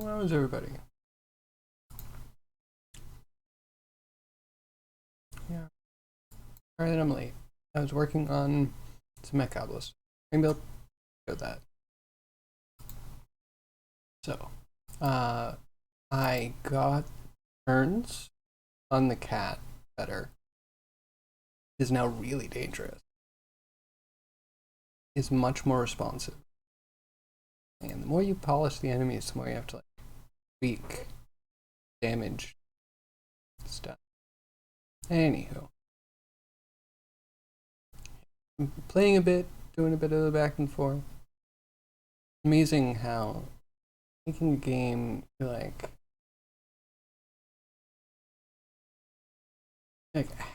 How is everybody? Yeah. Sorry that I'm late. I was working on some mech obelisk. Maybe I'll show that. So, I got turns on the cat better. Is now really dangerous. Is much more responsive. And the more you polish the enemies, the more you have to like tweak damage stuff. Anywho, I'm playing a bit, doing a bit of the back and forth. Amazing how making a game like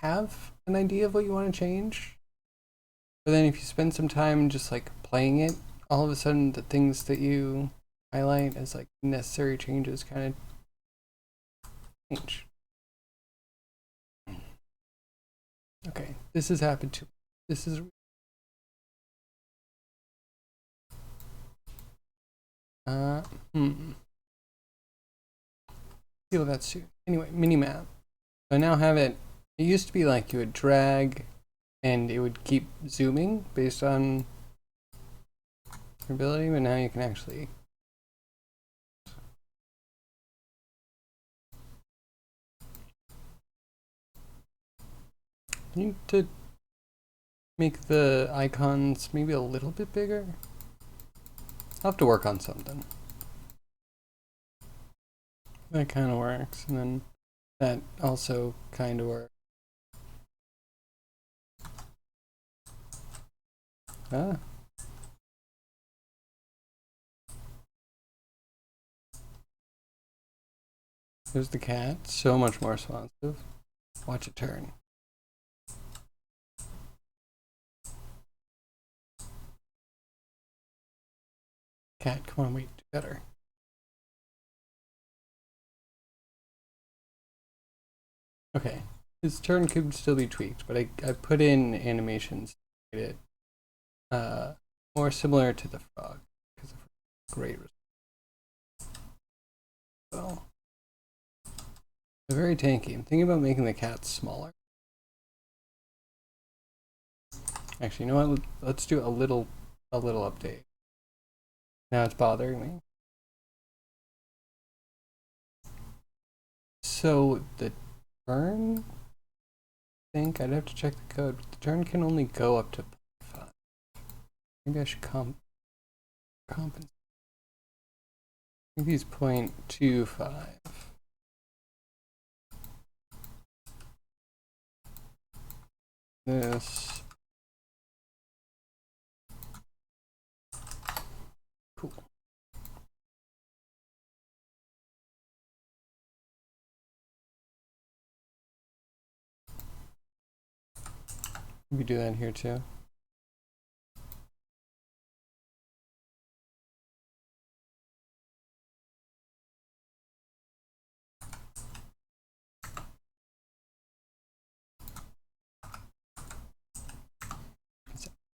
have an idea of what you want to change, but then if you spend some time just like playing it, all of a sudden the things that you highlight as like necessary changes kind of change. Okay, this has happened too. This is uh hmm. Feel that soon. Anyway, mini map. So I now have it. It used to be like you would drag and it would keep zooming based on your ability, but now you can actually need to make the icons maybe a little bit bigger. I'll have to work on something. That kind of works, and then that also kind of works. Ah, there's the cat. So much more responsive. Watch it turn. Cat, come on, wait, do better. Okay, his turn could still be tweaked, but I put in animations to make it more similar to the frog because of great result. Well, they're very tanky. I'm thinking about making the cat smaller. Actually, you know what? Let's do a little update. Now it's bothering me. So the turn, I think I'd have to check the code. But the turn can only go up to 5. Maybe I should compensate. Maybe he's 0.25. This. Cool. We do that here too.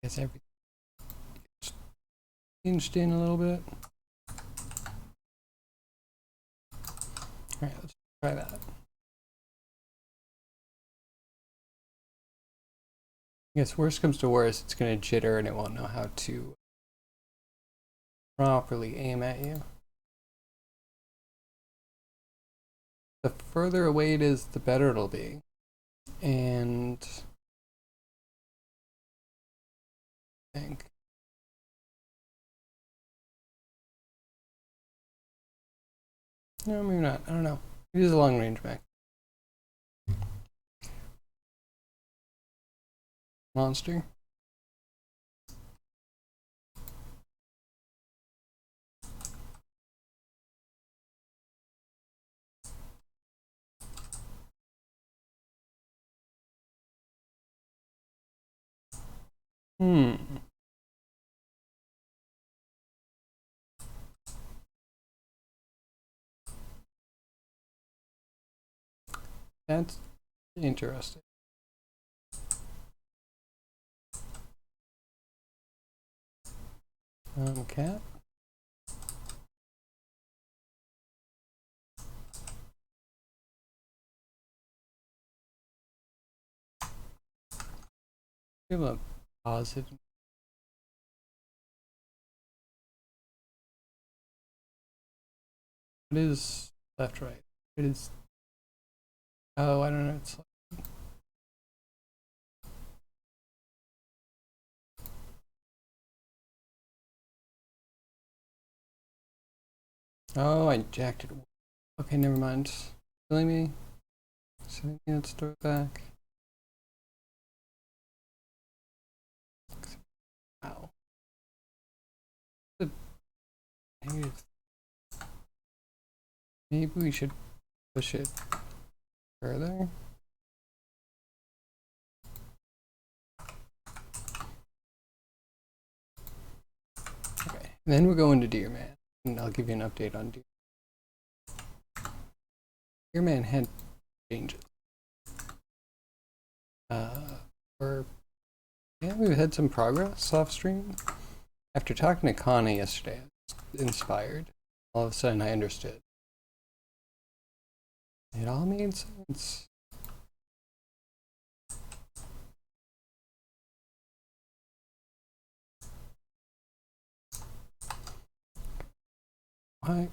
I guess everything changed in a little bit. Alright, let's try that. I guess worst comes to worst, it's going to jitter and it won't know how to properly aim at you. The further away it is, the better it'll be. And I think no, maybe not. I don't know. It is a long range mech. Monster. Hmm. That's interesting. Cat. Be able to pause it. What is left, right? It is. Oh, I don't know. It's like, oh, I jacked it. Okay, never mind. Killing me. Sending me, let's throw it back. Ow. Maybe we should push it further. Okay, and then we're going to Deer Man, and I'll give you an update on Deer. Deer Man had changes. Or yeah, we've had some progress off stream. After talking to Connie yesterday, I was inspired. All of a sudden, I understood. It all made sense. Why?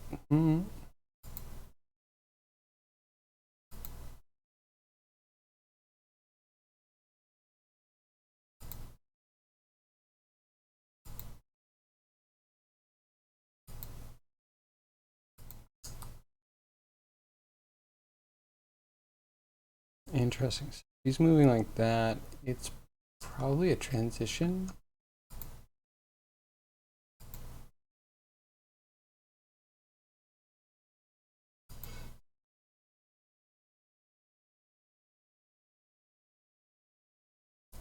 Interesting. So he's moving like that. It's probably a transition.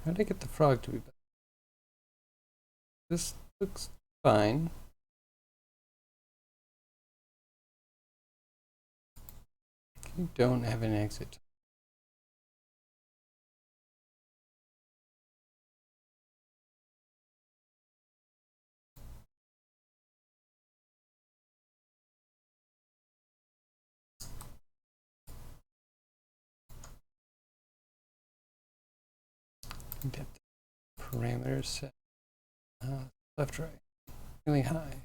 How did I get the frog to be back? This looks fine. You don't have an exit. Get the parameters set. Left, right. Really high.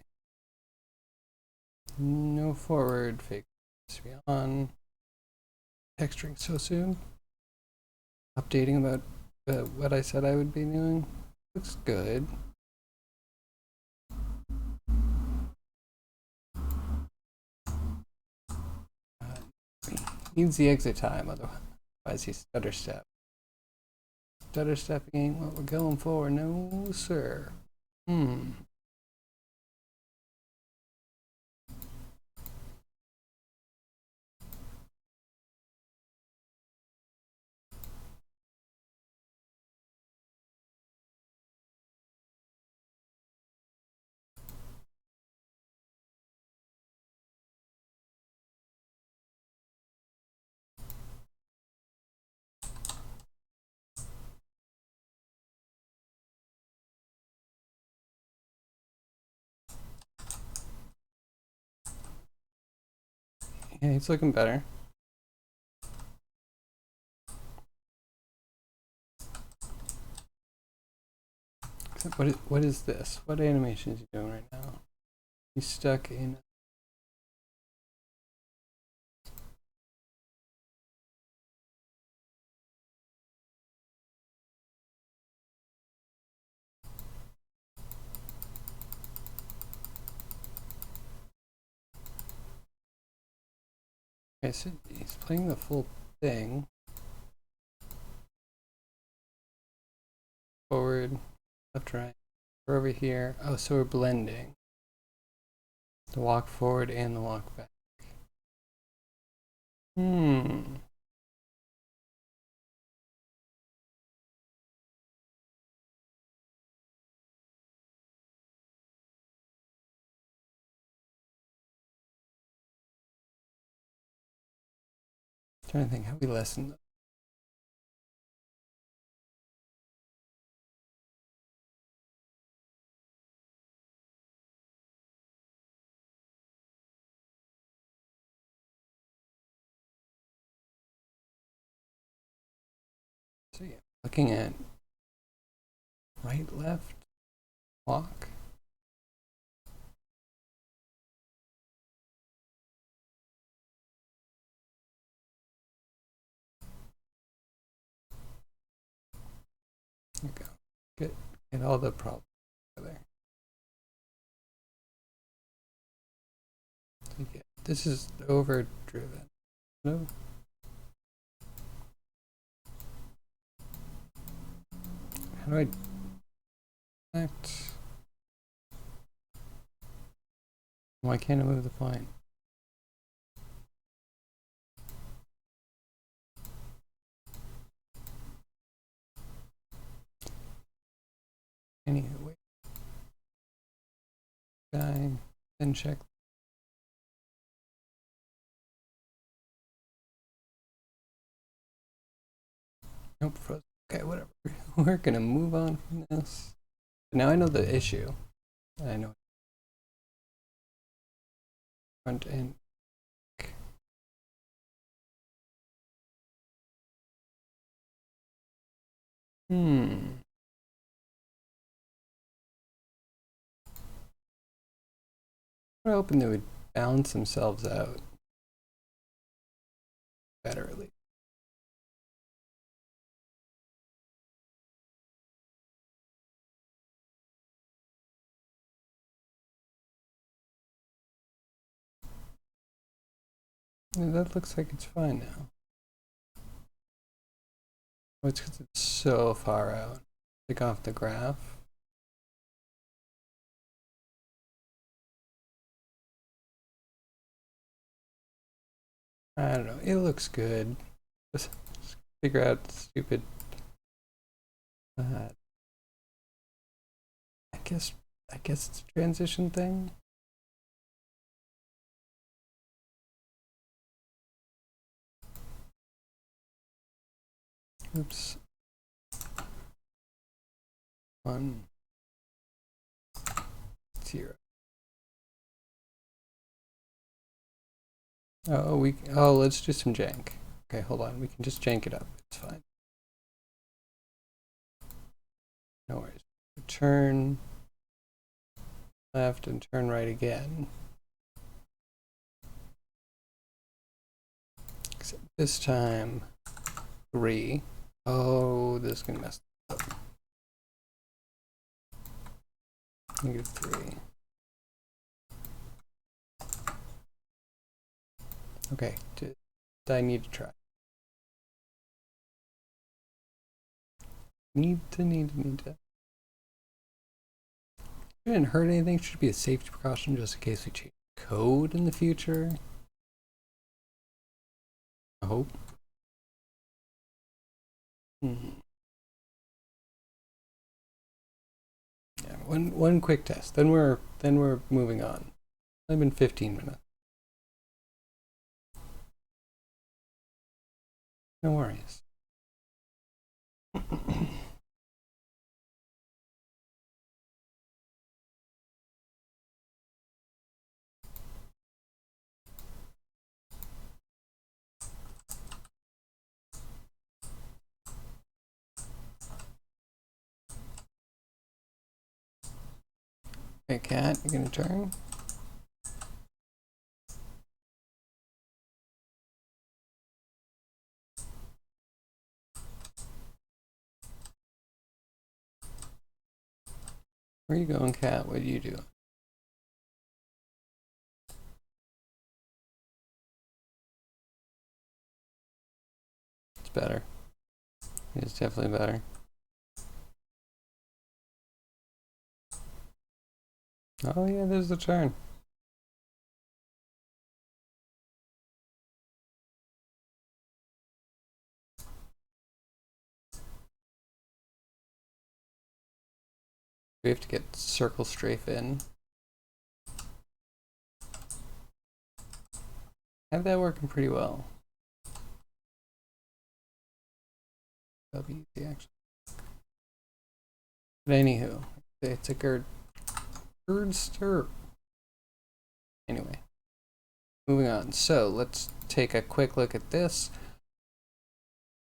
No forward. Fake to be on. Texturing so soon. Updating about what I said I would be doing. Looks good. Needs the exit time, otherwise he's stutter step. Stutter stepping ain't what we're going for, no sir. Yeah, he's looking better. Except what is this? What animation is he doing right now? He's stuck in. Okay, so he's playing the full thing. Forward, left, right. We're over here. Oh, so we're blending. The walk forward and the walk back. Trying to think how we lessen. So yeah, looking at Right, left, walk. There you go. Get all the problems together. This is overdriven. No. How do I connect? Why can't I move the point? Anyway, wait. Then check. Nope, frozen. Okay, whatever. We're gonna move on from this. Now I know the issue. I know. Front end. I'm hoping they would balance themselves out better at least. Yeah, that looks like it's fine now. Oh, it's because it's so far out. Take off the graph. I don't know. It looks good. Just figure out the stupid. I guess it's a transition thing. Oops. 1, 0. Oh, let's do some jank. Okay, hold on. We can just jank it up. It's fine. No worries. Turn left and turn right again. Except this time 3. Oh, this is gonna mess up. -3. Okay, I need to try. Need to. Shouldn't hurt anything. Should be a safety precaution just in case we change code in the future. I hope. Yeah, one quick test. Then we're moving on. It's only been 15 minutes. No worries. Okay, Cat, you're gonna turn. Where are you going, Cat? What do you do? It's better. It's definitely better. Oh yeah, there's the turn. We have to get circle strafe in. Have that working pretty well. That'll be easy actually. But anywho, it's a gird stir. Anyway, moving on. So let's take a quick look at this.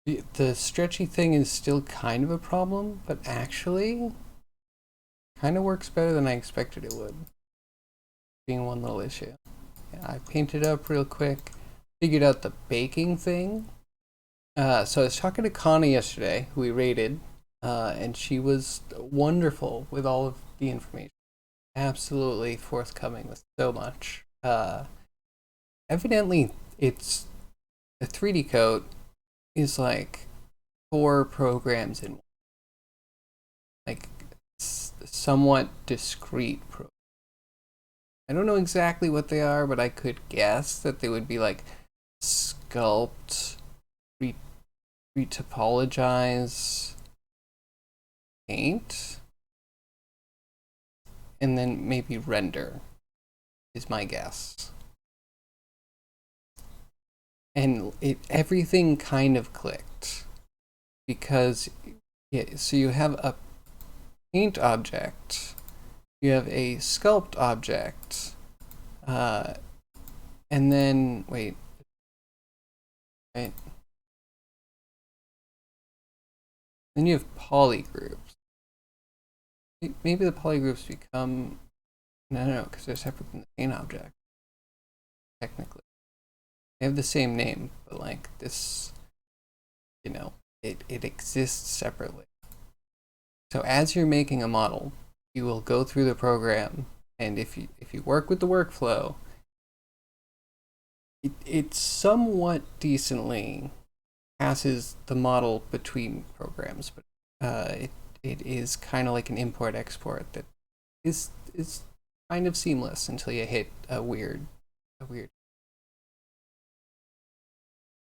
The stretchy thing is still kind of a problem, but actually kind of works better than I expected it would, being one little issue. Yeah, I painted up real quick, figured out the baking thing. So I was talking to Connie yesterday, who we rated, and she was wonderful with all of the information. Absolutely forthcoming with so much. Evidently, it's a 3D coat is like 4 programs in one, like somewhat discrete programs. I don't know exactly what they are, but I could guess that they would be like sculpt, retopologize, paint, and then maybe render is my guess. And everything kind of clicked because so you have a paint object, you have a sculpt object, and then wait, right? Then you have polygroups. Maybe the polygroups become no, because they're separate from the paint object. Technically, they have the same name, but like this, it exists separately. So as you're making a model, you will go through the program, and if you work with the workflow, it somewhat decently passes the model between programs, but it is kind of like an import export that is kind of seamless until you hit a weird.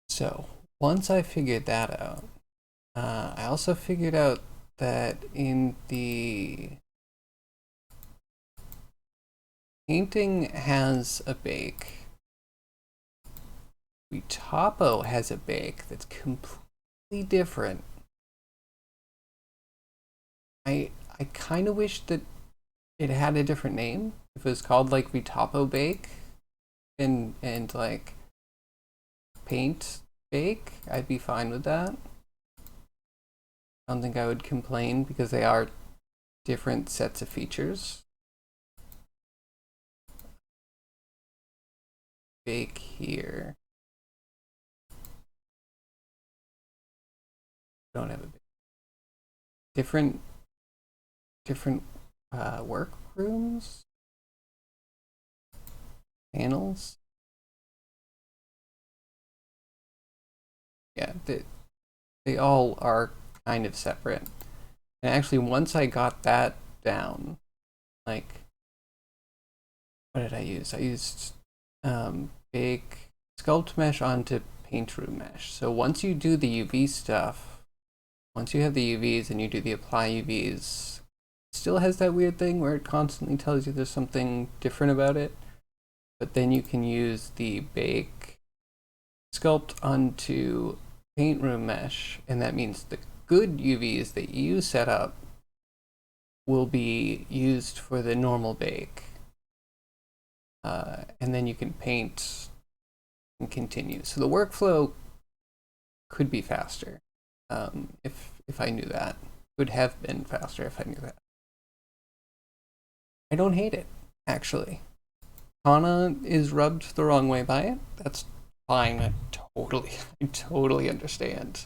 So once I figured that out, I also figured out that in the painting has a bake. Retopo has a bake that's completely different. I kind of wish that it had a different name. If it was called like Retopo Bake and like Paint Bake, I'd be fine with that. I don't think I would complain because they are different sets of features. Bake here. Don't have a bake. Different workrooms, panels. Yeah, they all are kind of separate. And actually, once I got that down, like, what did I use? I used bake sculpt mesh onto paint room mesh. So once you do the UV stuff, once you have the UVs and you do the apply UVs, it still has that weird thing where it constantly tells you there's something different about it. But then you can use the bake sculpt onto paint room mesh, and that means the good UVs that you set up will be used for the normal bake. And then you can paint and continue. So the workflow could be faster if I knew that. Would have been faster if I knew that. I don't hate it, actually. Kana is rubbed the wrong way by it. That's fine. I totally understand.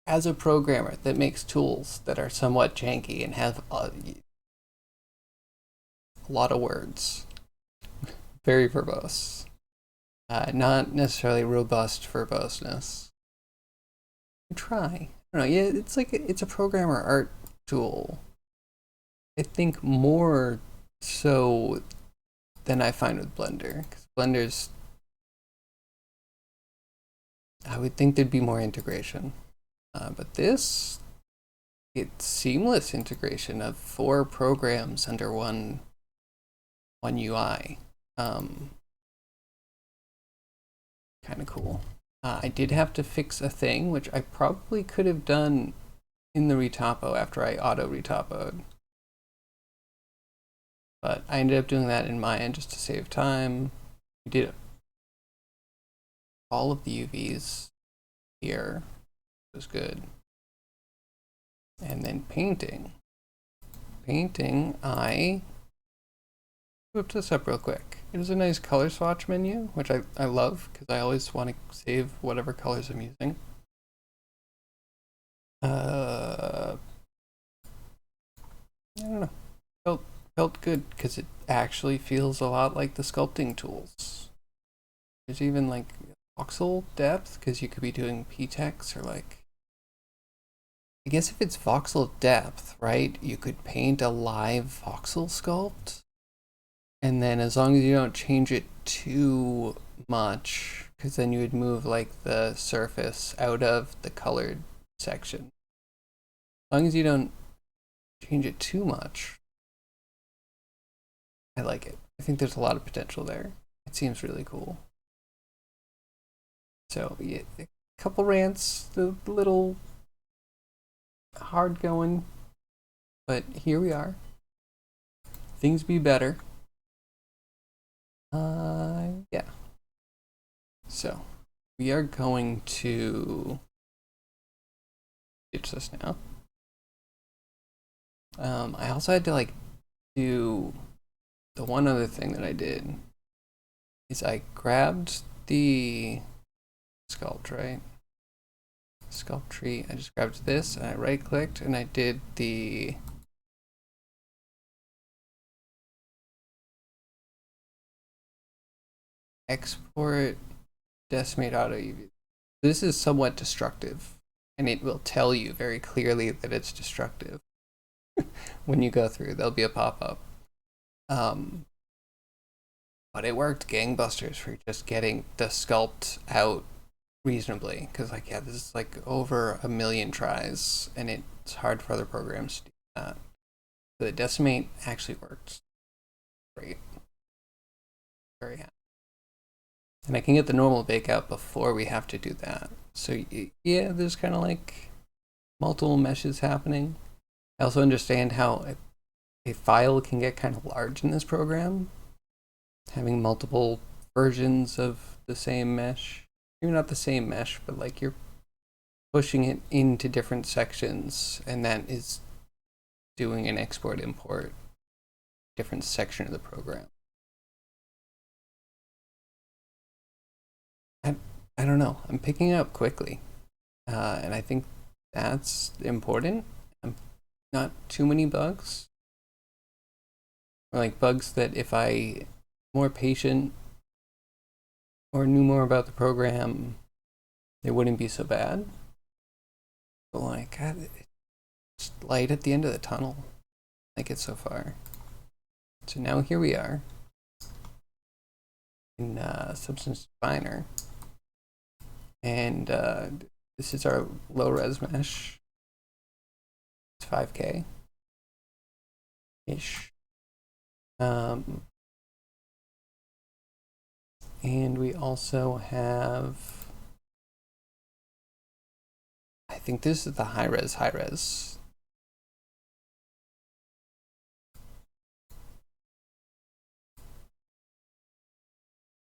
As a programmer that makes tools that are somewhat janky and have a lot of words, very verbose, not necessarily robust verboseness. Try. I don't know. Yeah, it's like it's a programmer art tool. I think more so than I find with Blender, because Blender's, I would think there'd be more integration, but this, it's seamless integration of 4 programs under one UI. Kind of cool. I did have to fix a thing, which I probably could have done in the retopo after I auto retopoed. But I ended up doing that in my end just to save time. We did all of the UVs here. It was good. And then painting. painting, I whip this up real quick. It is a nice color swatch menu, which I love because I always want to save whatever colors I'm using. I don't know. Felt good because it actually feels a lot like the sculpting tools. There's even like voxel depth because you could be doing PTEX or like. I guess if it's voxel depth, right, you could paint a live voxel sculpt. And then as long as you don't change it too much, because then you would move like the surface out of the colored section. As long as you don't change it too much, I like it. I think there's a lot of potential there. It seems really cool. So yeah, a couple rants, the little hard going, but here we are. Things be better. Yeah. So we are going to ditch this now. I also had to like do the one other thing that I did is I grabbed the sculpt, right? Sculpt tree. I just grabbed this and I right clicked and I did the export decimate auto UV. This is somewhat destructive and it will tell you very clearly that it's destructive. When you go through, there'll be a pop-up. But it worked gangbusters for just getting the sculpt out reasonably. Because, like, yeah, this is like over 1 million tries, and it's hard for other programs to do that. So the decimate actually worked great. Very happy. And I can get the normal bake out before we have to do that. So, yeah, there's kind of like multiple meshes happening. I also understand how a file can get kind of large in this program, having multiple versions of the same mesh. Maybe not the same mesh, but like you're pushing it into different sections, and that is doing an export import different section of the program. I don't know. I'm picking it up quickly, and I think that's important. Not too many bugs, or like bugs that if I more patient or knew more about the program, it wouldn't be so bad. But like, it's light at the end of the tunnel. I like it so far. So now here we are in Substance Definer, and this is our low res mesh. It's 5K ish. And we also have, I think this is the high res.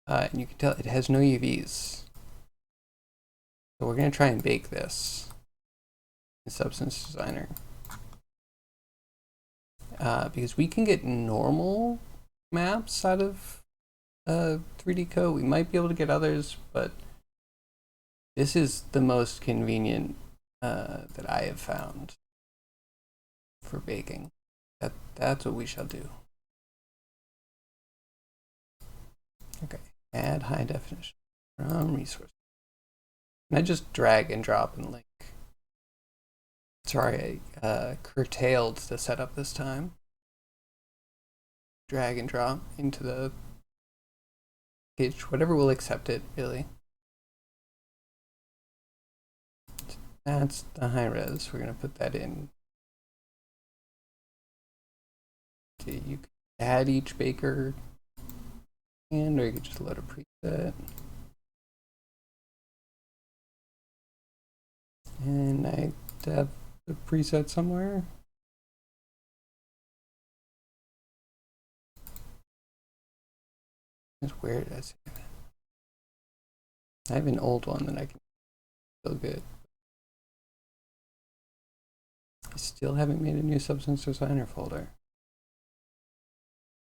And you can tell it has no UVs. So we're going to try and bake this in Substance Designer. Because we can get normal maps out of 3D Coat. We might be able to get others, but this is the most convenient that I have found for baking. That's what we shall do. Okay, add high definition from resource. And I just drag and drop and link. Sorry, I curtailed the setup this time. Drag and drop into the page, whatever will accept it, really. That's the high res. We're going to put that in. Okay, you can add each baker, and or you could just load a preset. And I have the preset somewhere. Where did I see it? I have an old one that I can feel good. I still haven't made a new Substance Designer folder.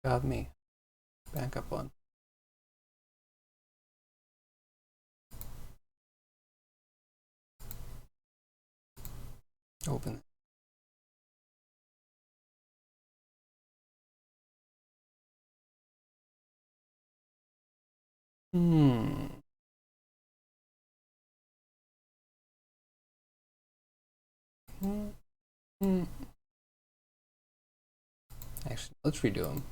Got me. Backup one. Open it. Hmm. Actually, let's redo them.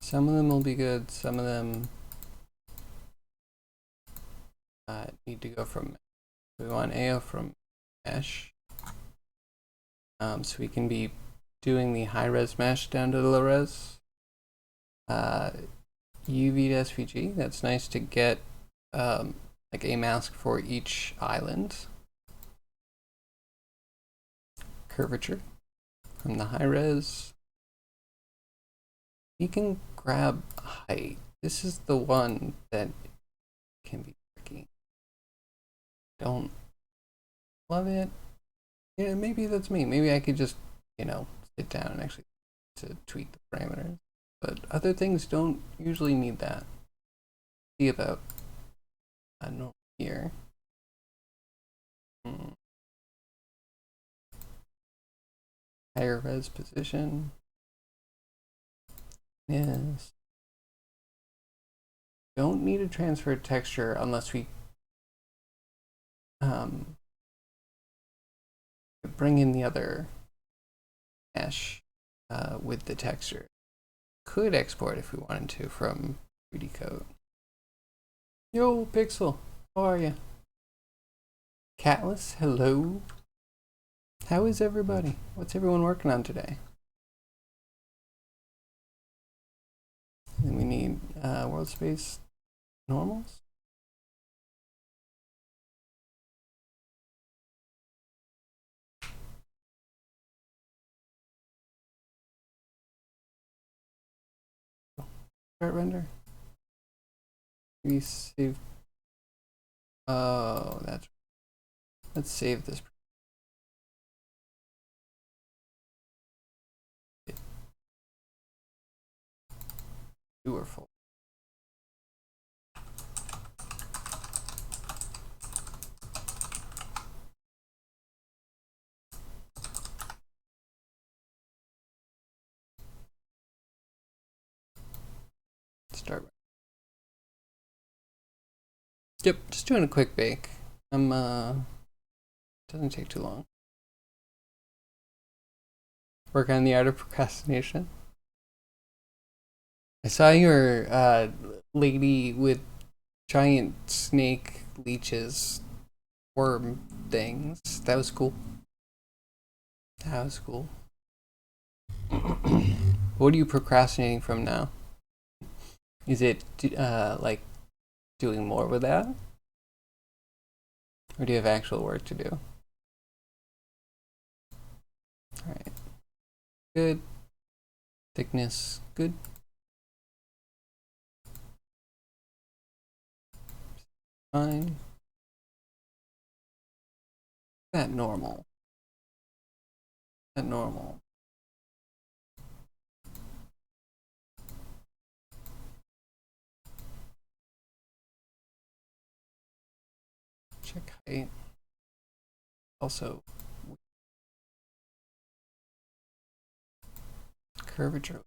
Some of them will be good. Some of them need to go from. We want AO from mesh, so we can be doing the high res mesh down to the low res. UV to SVG. That's nice to get like a mask for each island. Curvature from the high res. You can grab height. This is the one that can be tricky. Don't love it. Yeah, maybe that's me. Maybe I could just, sit down and actually to tweak the parameters. But other things don't usually need that. See about, I don't know, here. Higher res position. Yes. Don't need to transfer texture unless we bring in the other mesh with the texture. Could export if we wanted to from 3D Code. Yo, Pixel, how are you? Catless, hello. How is everybody? What's everyone working on today? Then we need world space normals. Start render. We save. Oh, that's. Let's save this. Two or full. Start. Yep, just doing a quick bake. Doesn't take too long. Work on the art of procrastination. I saw your lady with giant snake leeches worm things. That was cool. That was cool. What are you procrastinating from now? Is it like doing more with that? Or do you have actual work to do? Alright. Good. Thickness, good. Fine. That normal. That normal. Check height. Also, curvature.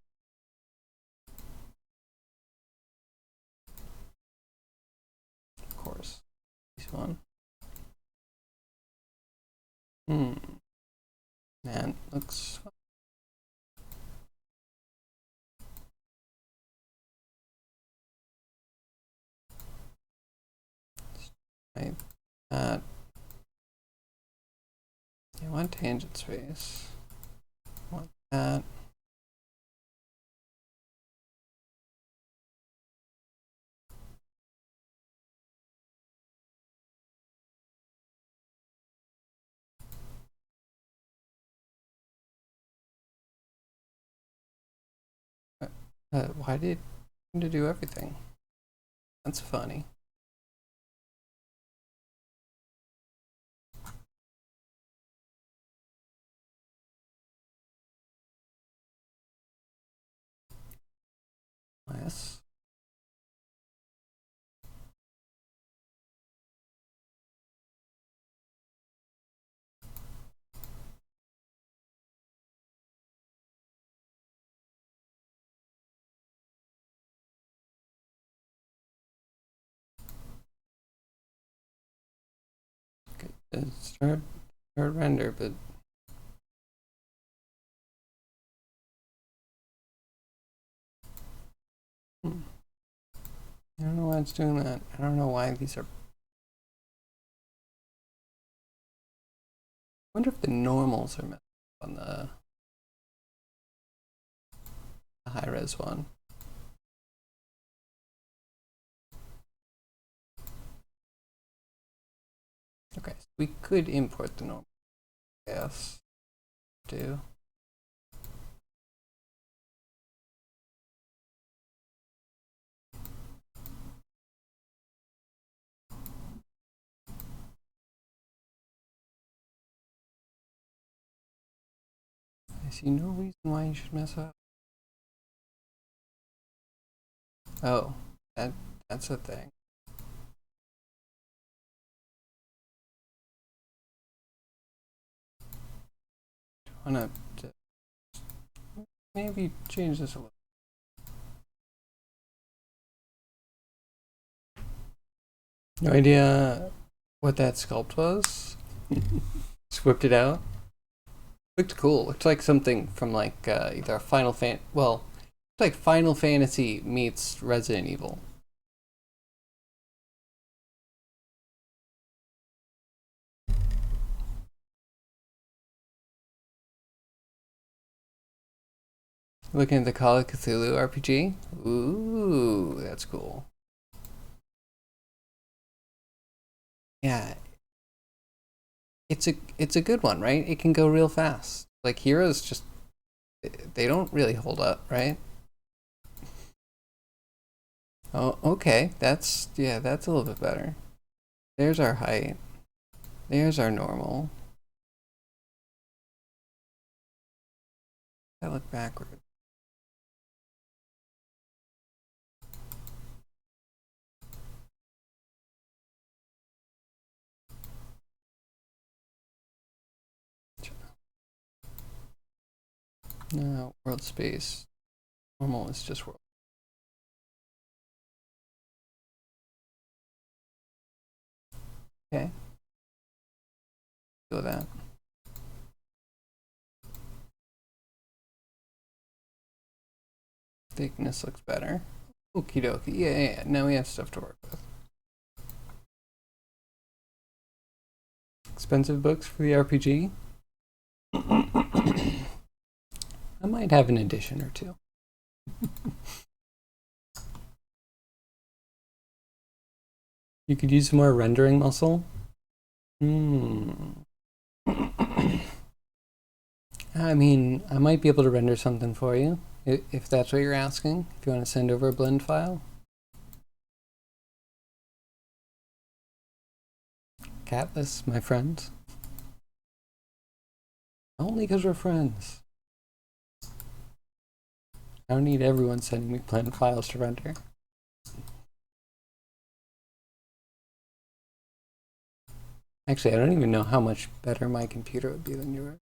Of course. This one. Man, looks. Right. I want tangent space. I want that. Why did it to do everything? That's funny. guess. Okay, start render, but I don't know why it's doing that. I don't know why these are. I wonder if the normals are messed up on the high res one. Okay, so we could import the normal. Yes, do. I see no reason why you should mess up. Oh, that's a thing. I want to maybe change this a little. No idea what that sculpt was. Just whipped it out. Looked cool. Looked like something from like either Final Fan. Well, it's like Final Fantasy meets Resident Evil. Looking at the Call of Cthulhu RPG. Ooh, that's cool. Yeah, it's a good one, right? It can go real fast. Like Heroes just they don't really hold up, right? Oh, okay. That's that's a little bit better. There's our height. There's our normal. I look backward. No, world space. Normal is just world. Okay. Do that. Thickness looks better. Okie dokie. Yeah. Now we have stuff to work with. Expensive books for the RPG. I might have an edition or two. You could use some more rendering muscle. I mean, I might be able to render something for you, if that's what you're asking. If you want to send over a blend file. Catless, my friends. Only because we're friends. I don't need everyone sending me blend files to render. Actually, I don't even know how much better my computer would be than yours.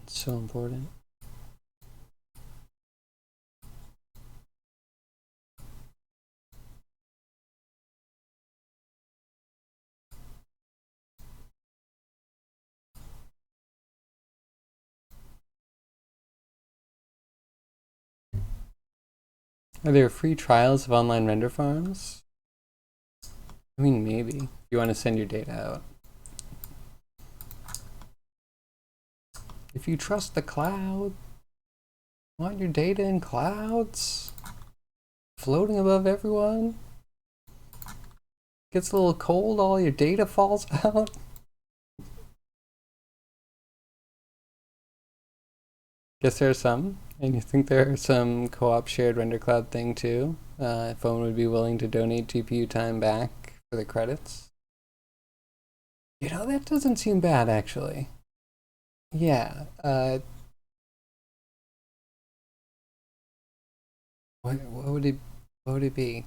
It's so important. Are there free trials of online render farms? I mean, maybe. If you want to send your data out. If you trust the cloud, want your data in clouds? Floating above everyone? Gets a little cold, all your data falls out? Guess there are some. And you think there are some co-op shared render cloud thing too? If Phone would be willing to donate GPU time back for the credits. You know, that doesn't seem bad, actually. Yeah, what would it be?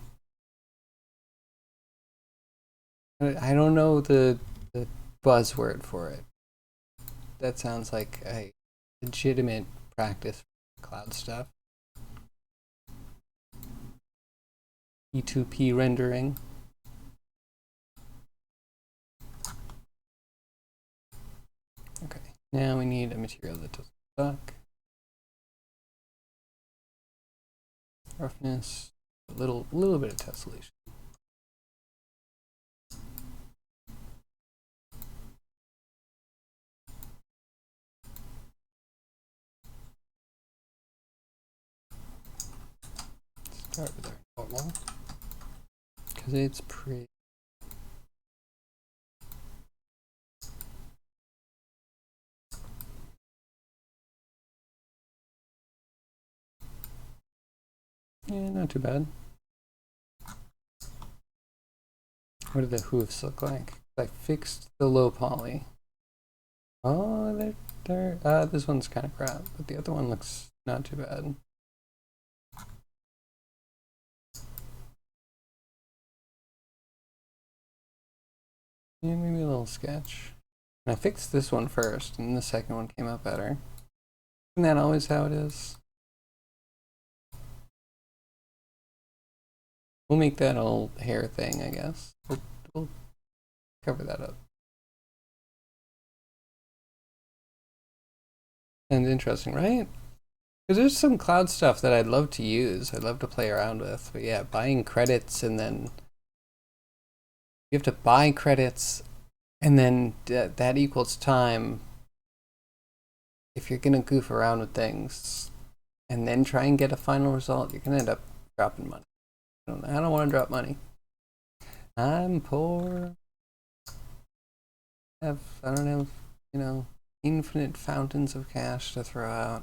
I don't know the buzzword for it. That sounds like a legitimate practice for cloud stuff. E2P rendering. Okay, now we need a material that doesn't suck. Roughness, a little bit of tessellation. Start with our normal, because it's pretty. Yeah, not too bad. What do the hoofs look like? I fixed the low poly. Oh, this one's kind of crap, but the other one looks not too bad. Yeah, maybe a little sketch. And I fixed this one first, and the second one came out better. Isn't that always how it is? We'll make that old hair thing, I guess. We'll cover that up. And interesting, right? Because there's some cloud stuff that I'd love to use. I'd love to play around with. But yeah, buying credits and then you have to buy credits and then that equals time. If you're going to goof around with things and then try and get a final result, you're going to end up dropping money. I don't want to drop money. I'm poor. I don't have, you know, infinite fountains of cash to throw out.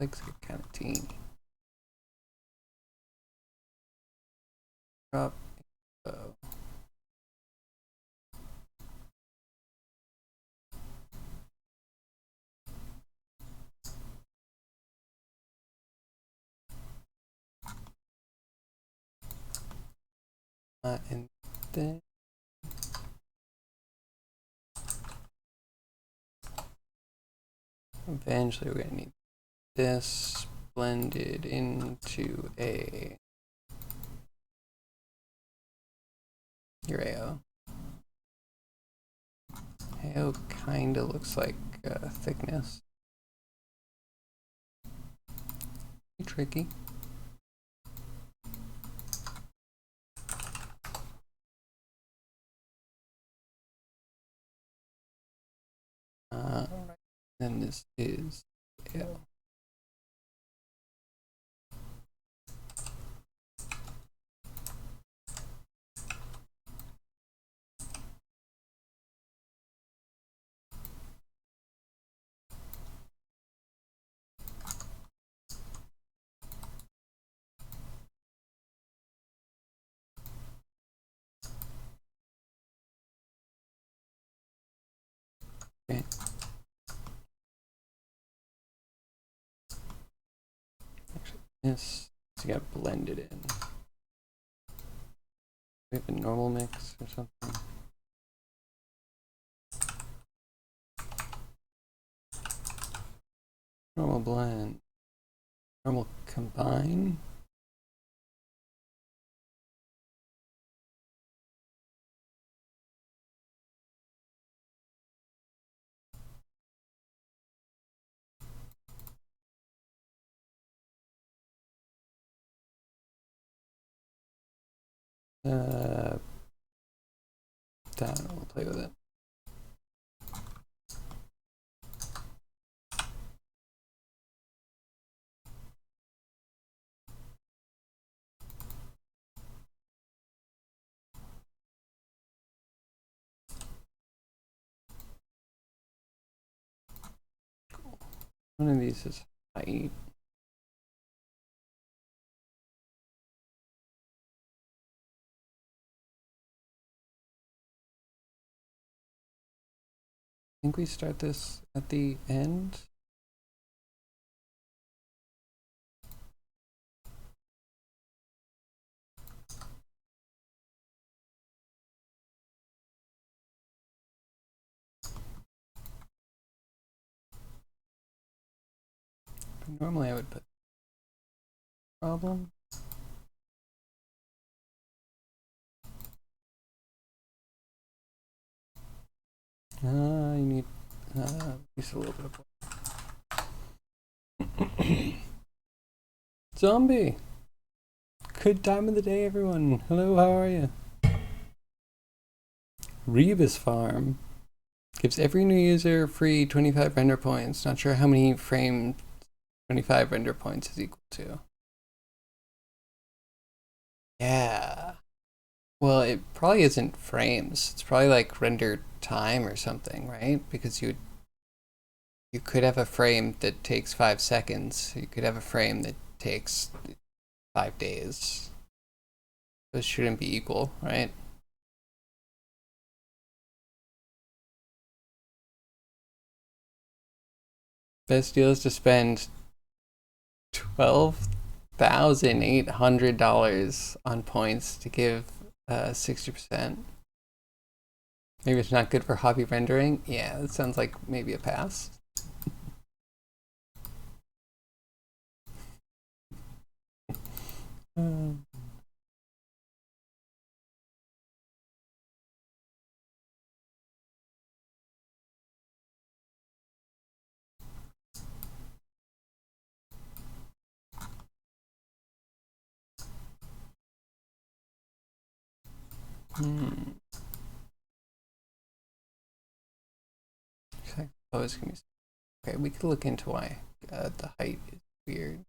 Legs get kind of teeny. Drop. And then eventually we're going to need this blended into a your AO kind of looks like thickness. Tricky. Then this is AO. Okay. Actually, this got blended in. We have a normal mix or something. Normal blend. Normal combine. We'll play with it. One of these is height. think we start this at the end. Normally I would put problem. You need just a little bit of Zombie. Good time of the day, everyone. Hello, how are you? Rebus Farm gives every new user free 25 render points. Not sure how many frame 25 render points is equal to. Yeah. Well, it probably isn't frames. It's probably like render time or something, right? Because you could have a frame that takes 5 seconds. You could have a frame that takes 5 days. Those shouldn't be equal, right? Best deal is to spend $12,800 on points to give 60%. Maybe it's not good for hobby rendering. Yeah, that sounds like maybe a pass. Oh, it's gonna be okay. We could look into why the height is weird.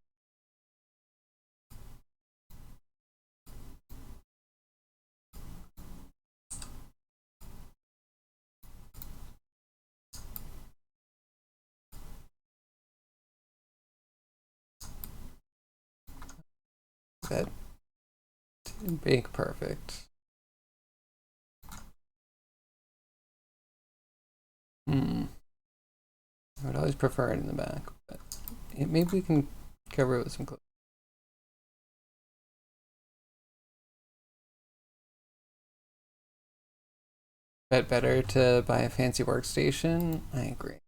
That didn't make perfect. I would always prefer it in the back, but maybe we can cover it with some clothes. Bet better to buy a fancy workstation. I agree.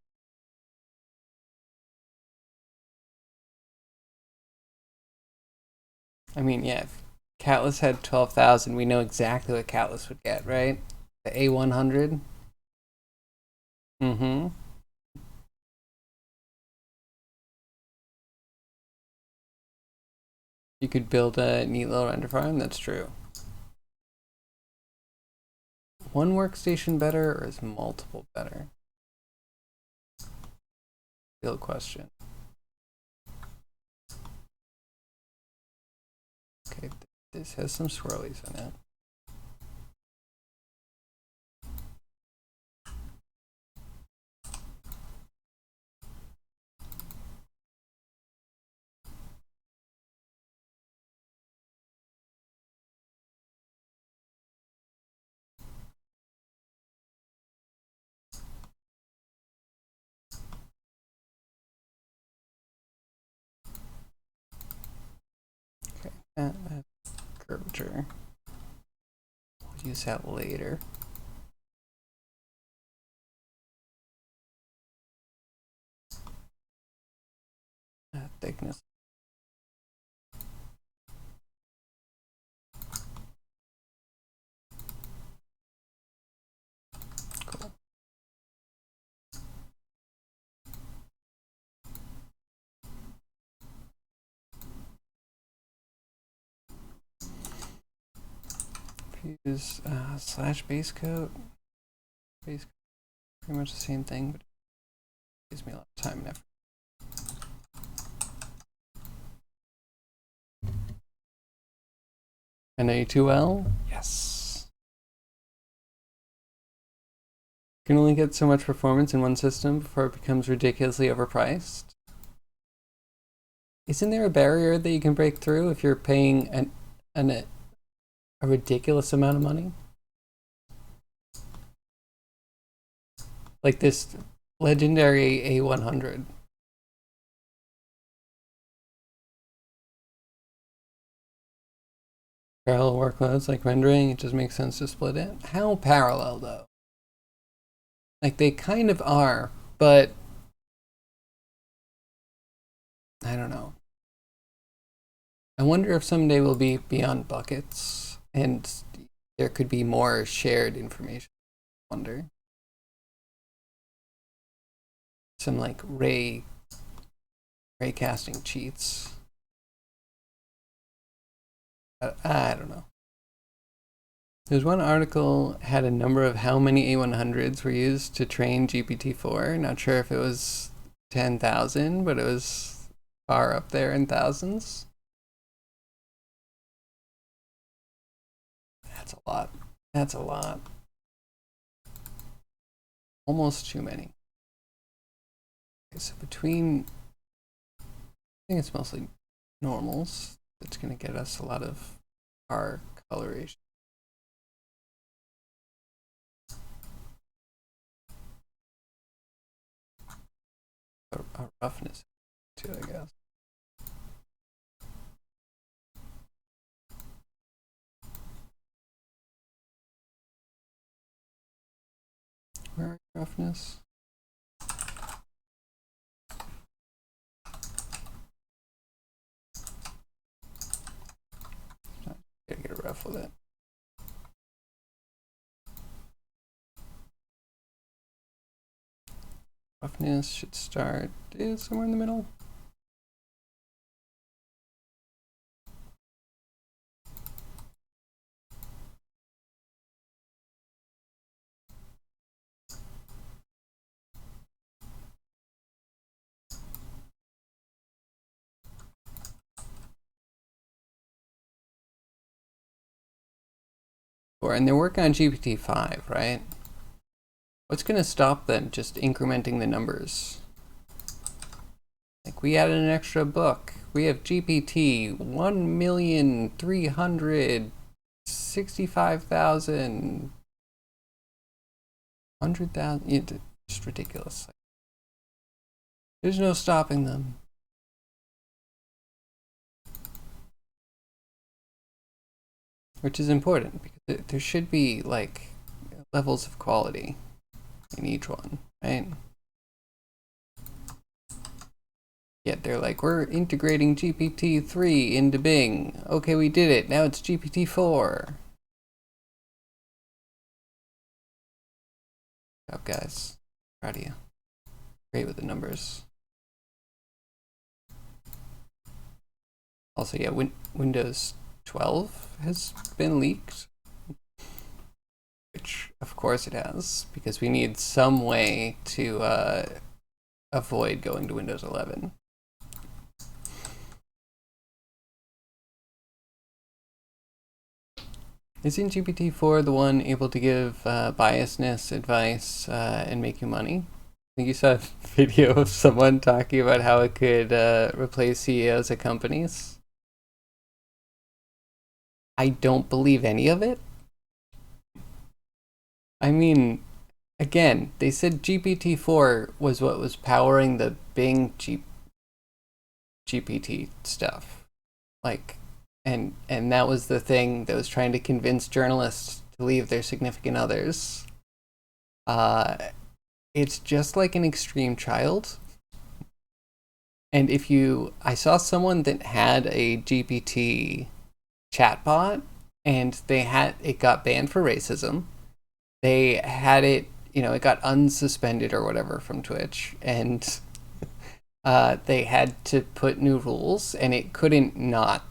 I mean, yeah, if Catless had 12,000, we know exactly what Catless would get, right? The A100. You could build a neat little render farm, that's true. One workstation better or is multiple better? Real question. Okay, this has some swirlies in it. Okay, curvature. We'll use that later. Thickness. Cool. Use slash base coat. Base coat, pretty much the same thing, but it gives me a lot of time and effort. I know you too well? Yes. You can only get so much performance in one system before it becomes ridiculously overpriced. Isn't there a barrier that you can break through if you're paying a ridiculous amount of money? Like this legendary A100. Parallel workloads like rendering, it just makes sense to split it. How parallel though? Like they kind of are, but I don't know. I wonder if someday we'll be beyond buckets and there could be more shared information. I wonder. Some like ray casting cheats. I don't know. There's one article had a number of how many A100s were used to train GPT-4. Not sure if it was 10,000, but it was far up there in thousands. That's a lot. That's a lot. Almost too many. Okay, so between, I think it's mostly normals. That's going to get us a lot of our coloration. A roughness too, I guess. Where are roughness? Gotta get a rough with it. Roughness should start somewhere in the middle. And they're working on GPT-5, right? What's going to stop them just incrementing the numbers? Like we added an extra book. We have GPT 1,365,000, 100,000. Just ridiculous. There's no stopping them. Which is important because there should be like levels of quality in each one, right? Yet they're like, we're integrating GPT-3 into Bing. Okay, we did it. Now it's GPT-4. Good job, guys. Proud of you. Great with the numbers. Also, yeah, Windows 12 has been leaked. Which, of course, it has, because we need some way to avoid going to Windows 11. Isn't GPT-4 the one able to give biasness advice and make you money? I think you saw a video of someone talking about how it could replace CEOs at companies. I don't believe any of it. I mean, again, they said GPT-4 was what was powering the Bing GPT stuff. Like, and that was the thing that was trying to convince journalists to leave their significant others. It's just like an extreme child. And I saw someone that had a GPT chatbot, and it got banned for racism. They had it, it got unsuspended or whatever from Twitch, and they had to put new rules, and it couldn't not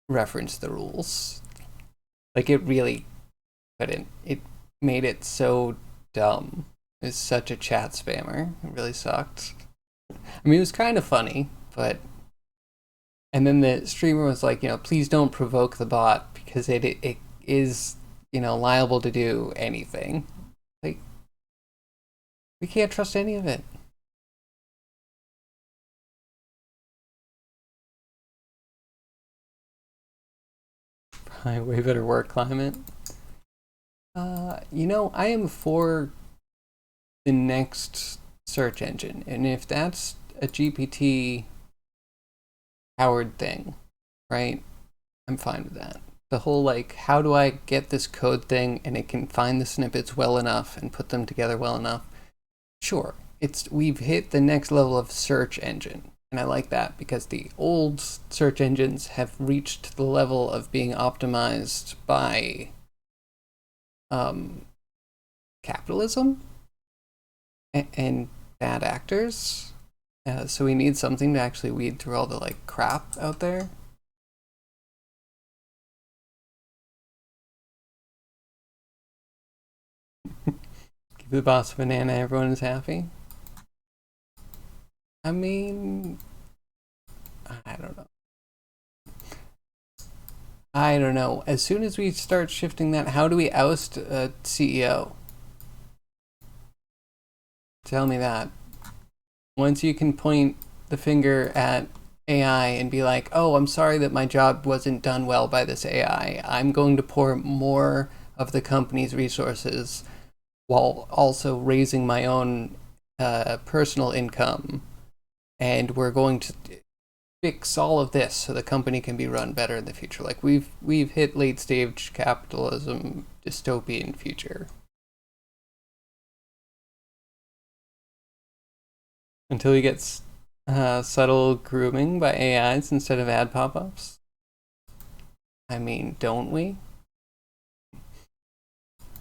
reference the rules. Like it really couldn't. It made it so dumb. It's such a chat spammer. It really sucked. I mean, it was kind of funny, but. And then the streamer was like, please don't provoke the bot because it is, liable to do anything. Like, we can't trust any of it. Probably way better work climate. I am for the next search engine. And if that's a GPT powered thing, right? I'm fine with that. The whole like, how do I get this code thing and it can find the snippets well enough and put them together well enough? Sure, we've hit the next level of search engine. And I like that because the old search engines have reached the level of being optimized by capitalism and bad actors. So we need something to actually weed through all the like crap out there. Give the boss a banana, everyone is happy. I mean, I don't know. I don't know. As soon as we start shifting that, how do we oust a CEO? Tell me that. Once you can point the finger at AI and be like, oh, I'm sorry that my job wasn't done well by this AI. I'm going to pour more of the company's resources while also raising my own personal income. And we're going to fix all of this so the company can be run better in the future. Like we've hit late stage capitalism dystopian future. Until he gets subtle grooming by AIs instead of ad pop-ups. I mean, don't we? I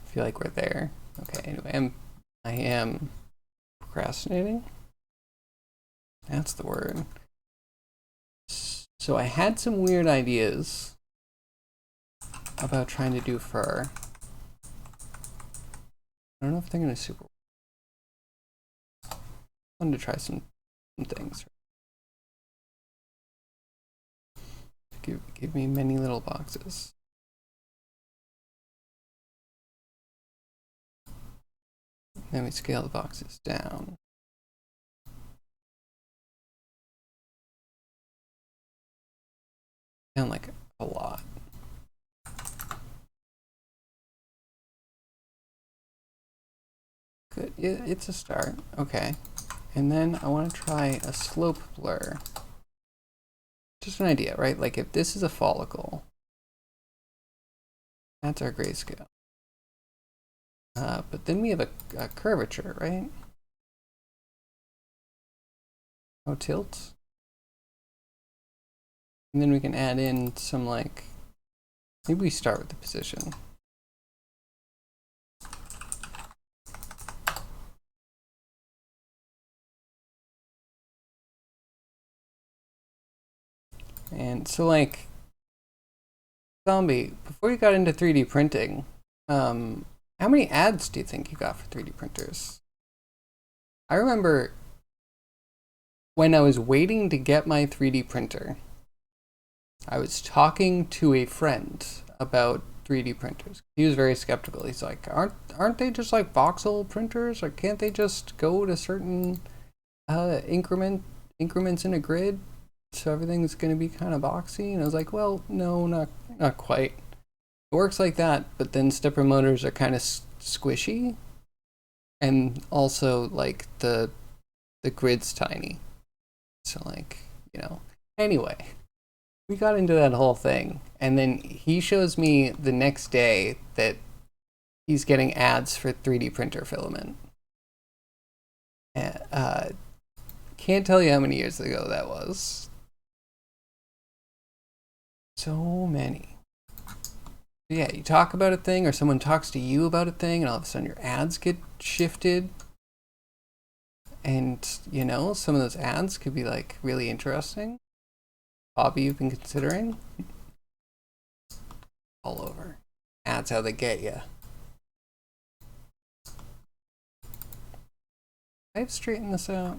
feel like we're there. Okay, anyway, I am procrastinating. That's the word. So I had some weird ideas about trying to do fur. I don't know if they're gonna super. I wanted to try some things. Give me many little boxes. Then we scale the boxes down. Down like a lot. Good, it's a start. Okay. And then I want to try a slope blur. Just an idea, right? Like if this is a follicle, that's our grayscale. But then we have a curvature, right? Oh, tilt. And then we can add in some like, maybe we start with the position. And so like, Zombie, before you got into 3D printing, how many ads do you think you got for 3D printers? I remember when I was waiting to get my 3D printer, I was talking to a friend about 3D printers. He was very skeptical. He's like, aren't they just like voxel printers? Or can't they just go to certain increments in a grid, so everything's going to be kind of boxy? And I was like, well, no, not quite. It works like that, but then stepper motors are kind of squishy, and also like the grid's tiny. So like, you know. Anyway, we got into that whole thing, and then he shows me the next day that he's getting ads for 3D printer filament. Can't tell you how many years ago that was. So many. Yeah, you talk about a thing, or someone talks to you about a thing, and all of a sudden your ads get shifted. And, you know, some of those ads could be like really interesting. Hobby you've been considering? All over. Ads how they get you. I've straightened this out.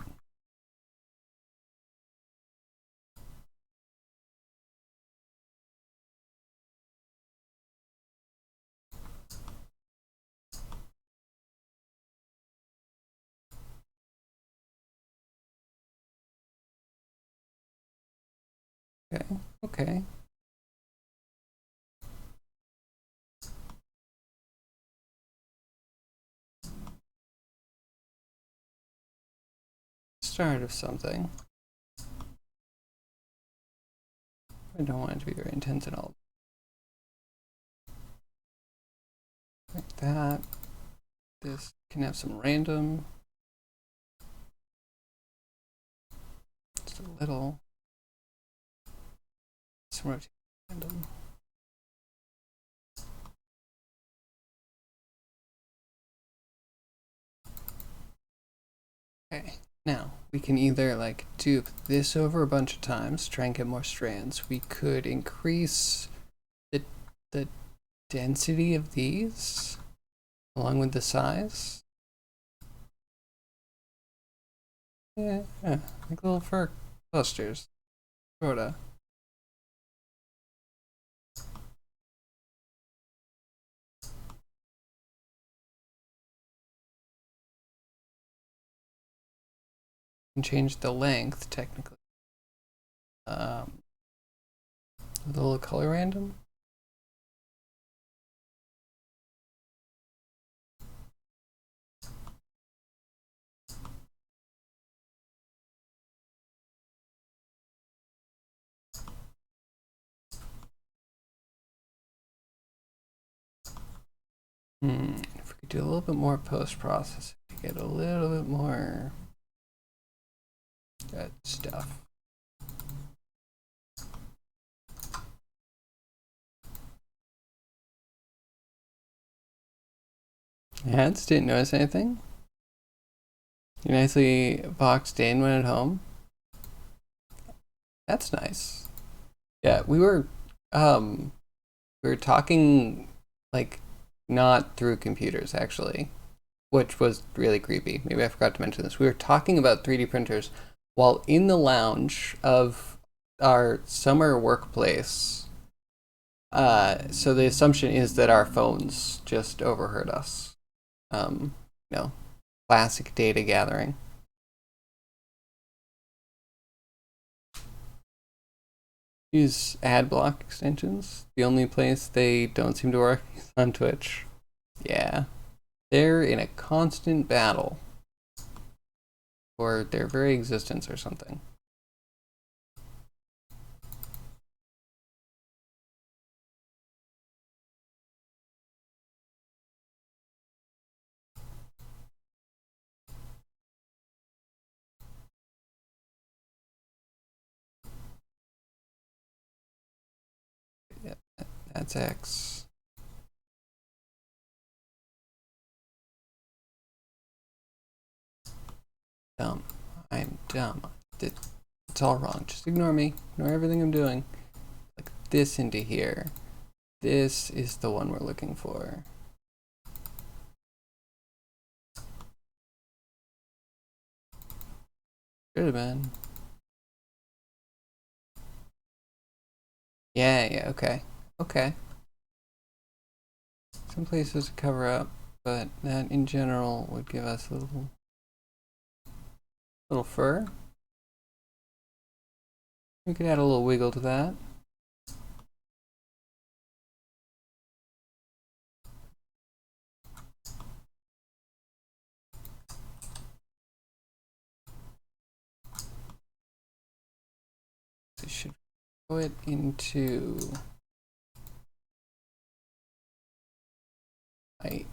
Okay, okay. start of something. I don't want it to be very intense at all. Like that. This can have some random. Just a little. Some rotate random. Okay, now we can either like dupe this over a bunch of times, try and get more strands. We could increase the density of these along with the size. Yeah, like little fur clusters. Sorta. And change the length technically. A little color random. If we could do a little bit more post-processing to get a little bit more good stuff. Ads, didn't notice anything? You nicely boxed in when at home? That's nice. Yeah, we were talking like not through computers actually, which was really creepy. Maybe I forgot to mention this. We were talking about 3D printers while in the lounge of our summer workplace. So the assumption is that our phones just overheard us. You know, classic data gathering. Use ad block extensions. The only place they don't seem to work is on Twitch. Yeah. They're in a constant battle for their very existence or something. Yeah, that's X. Dumb. I'm dumb. It's all wrong. Just ignore me. Ignore everything I'm doing. Like this into here. This is the one we're looking for. Should have been. Yeah, okay. Okay. Some places to cover up, but that in general would give us a little fur. We could add a little wiggle to that. So should go it into height.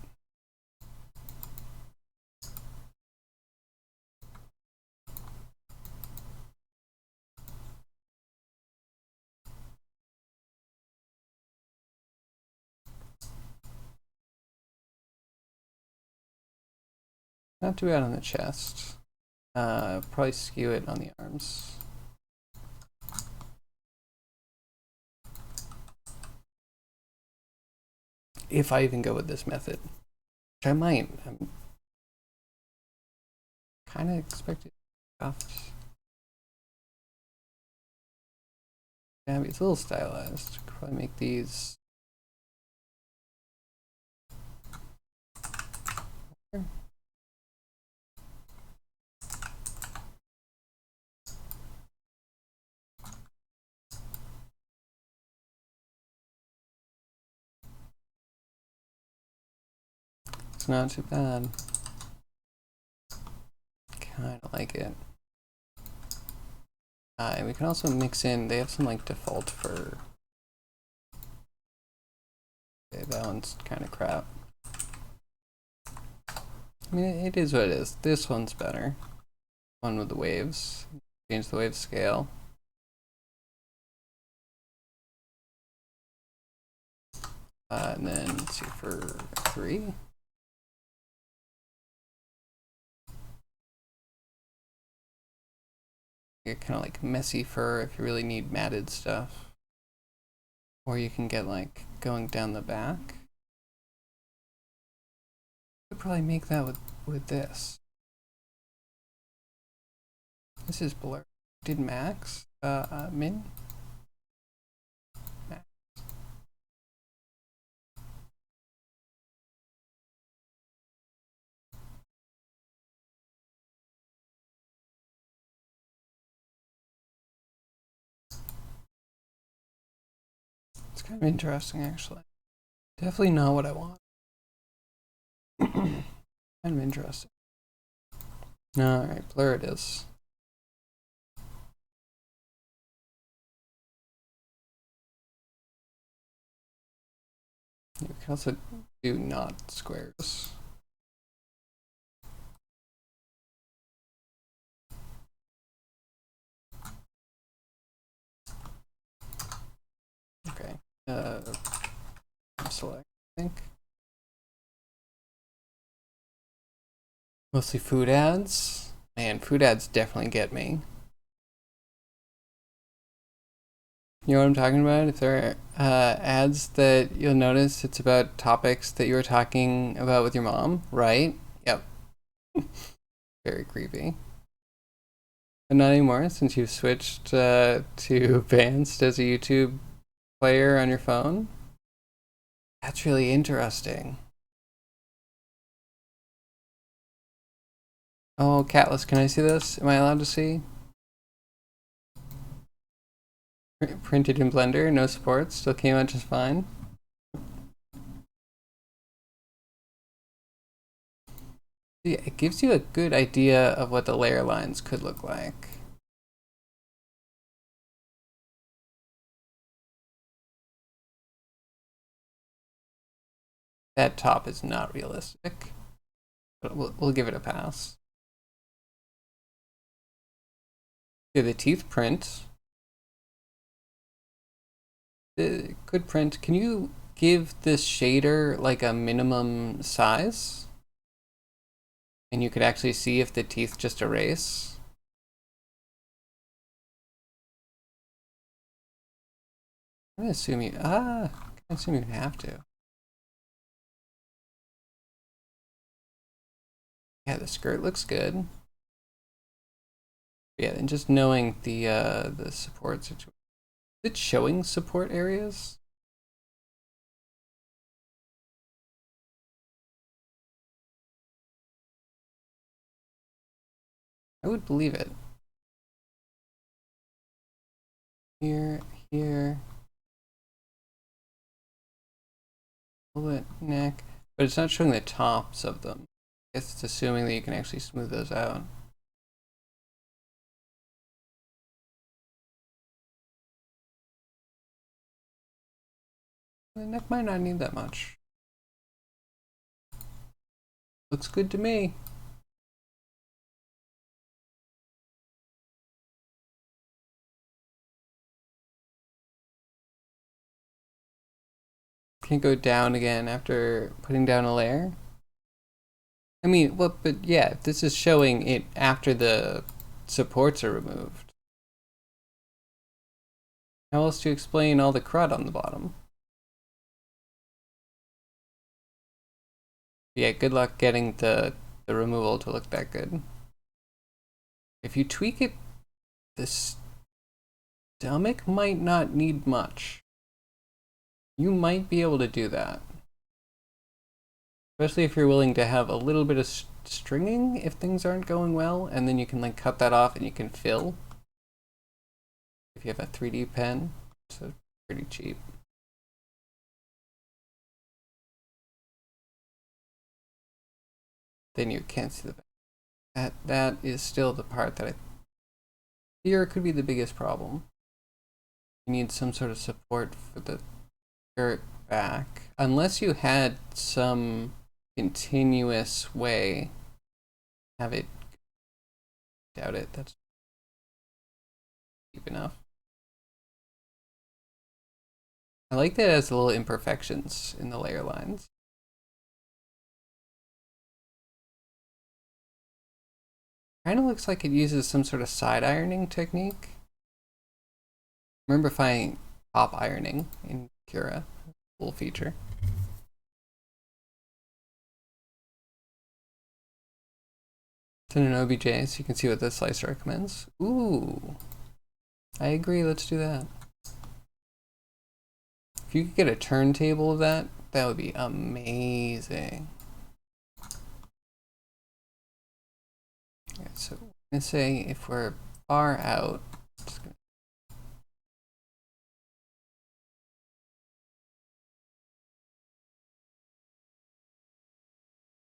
Not too bad on the chest. Probably skew it on the arms. If I even go with this method, which I might. I'm kind of expecting cuffs. Yeah, it's a little stylized. Could probably make these. It's not too bad. Kind of like it. And we can also mix in, they have some like default for, okay, that one's kind of crap. I mean, it is what it is. This one's better. One with the waves. Change the wave scale. And then let's see for 3. Get kind of like messy fur if you really need matted stuff. Or you can get like going down the back. Could probably make that with this. This is blur. Did max? Min? Max. It's kind of interesting, actually. Definitely not what I want. Kind of interesting. Alright, blur it is. You can also do not squares. Okay. Select, I think. Mostly food ads. Man, food ads definitely get me. You know what I'm talking about? If there are ads that you'll notice, it's about topics that you were talking about with your mom, right? Yep. Very creepy. But not anymore, since you've switched to Advanced as a YouTube player on your phone. That's really interesting. Oh, Catless, can I see this? Am I allowed to see? Printed in Blender, no support, still came out just fine. Yeah, it gives you a good idea of what the layer lines could look like. That top is not realistic, but we'll give it a pass. Yeah, the teeth print. Good print. Can you give this shader like a minimum size? And you could actually see if the teeth just erase. I'm gonna assume you, I assume you have to. Yeah, the skirt looks good. Yeah, and just knowing the support situation. Is it showing support areas? I would believe it. Here, here. Bullet, neck. But it's not showing the tops of them. I guess it's assuming that you can actually smooth those out. The neck might not need that much. Looks good to me. Can't go down again after putting down a layer. I mean, well, but yeah, this is showing it after the supports are removed. How else do you explain all the crud on the bottom? Yeah, good luck getting the removal to look that good. If you tweak it, the stomach might not need much. You might be able to do that. Especially if you're willing to have a little bit of stringing if things aren't going well, and then you can like cut that off and you can fill. If you have a 3D pen, so pretty cheap. Then you can't see the back. That is still the part that I Here could be the biggest problem. You need some sort of support for the dirt back. Unless you had some continuous way, have it. Doubt it. That's deep enough. I like that it has little imperfections in the layer lines. Kind of looks like it uses some sort of side ironing technique. Remember finding top ironing in Cura, cool feature. It's in an OBJ, so you can see what the slicer recommends. Ooh, I agree. Let's do that. If you could get a turntable of that, that would be amazing. Okay, so I'm gonna say if we're far out,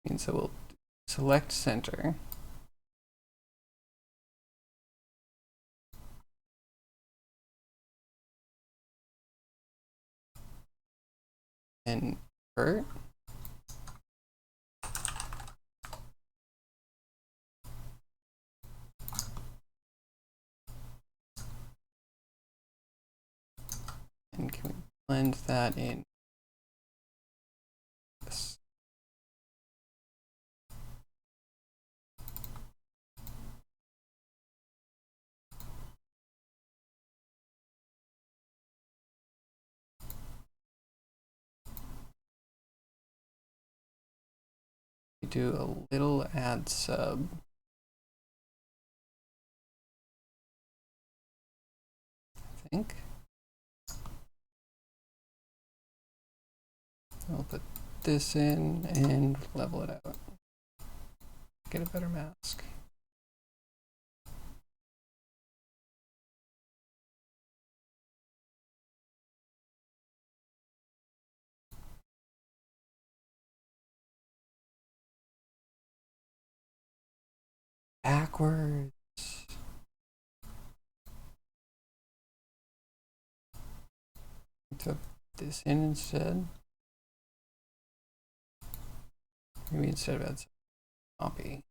and so we'll select center. And invert. And can we blend that in? This. We do a little add sub. I think. I'll put this in and level it out. Get a better mask. Backwards. Put this in instead. Maybe instead of add copy.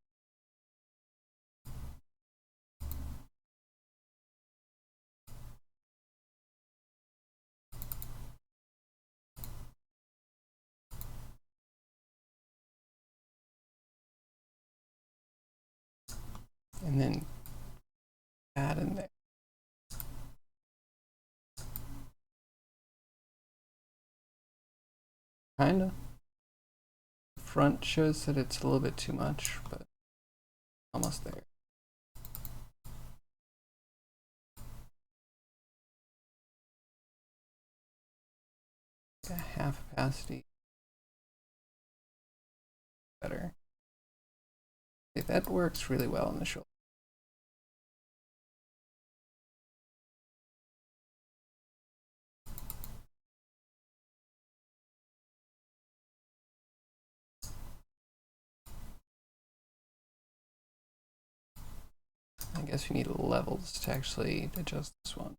And then add in there. Kinda. Front shows that it's a little bit too much, but almost there. A half opacity. Better. Okay, that works really well on the shoulder. I guess we need levels to actually adjust this one.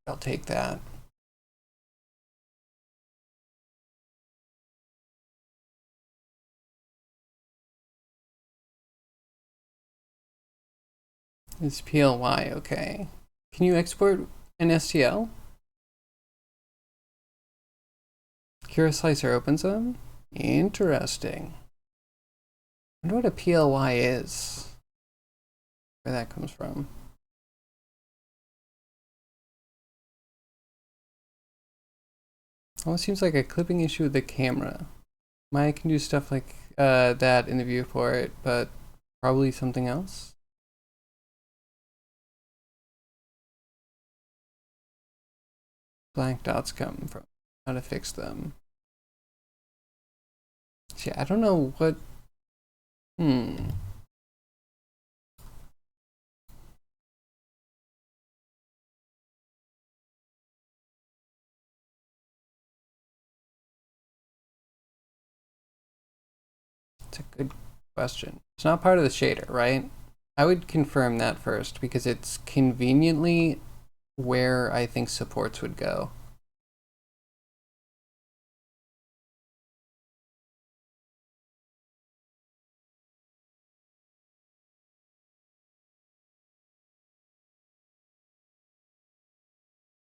I'll take that. It's PLY, okay. Can you export an STL? Cura Slicer opens them? Interesting. I wonder what a PLY is. Where that comes from. Oh, it seems like a clipping issue with the camera. Maya can do stuff like that in the viewport, but probably something else. Blank dots come from. How to fix them. See, I don't know what. It's a good question. It's not part of the shader, right? I would confirm that first because it's conveniently where I think supports would go.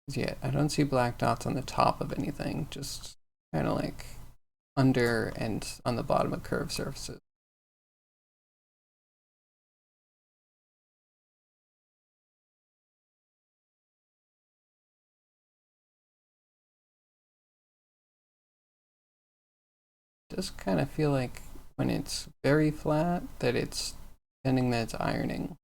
Yeah, I don't see black dots on the top of anything, just kind of like under and on the bottom of curved surfaces. It does kind of feel like when it's very flat that it's pretending that it's ironing,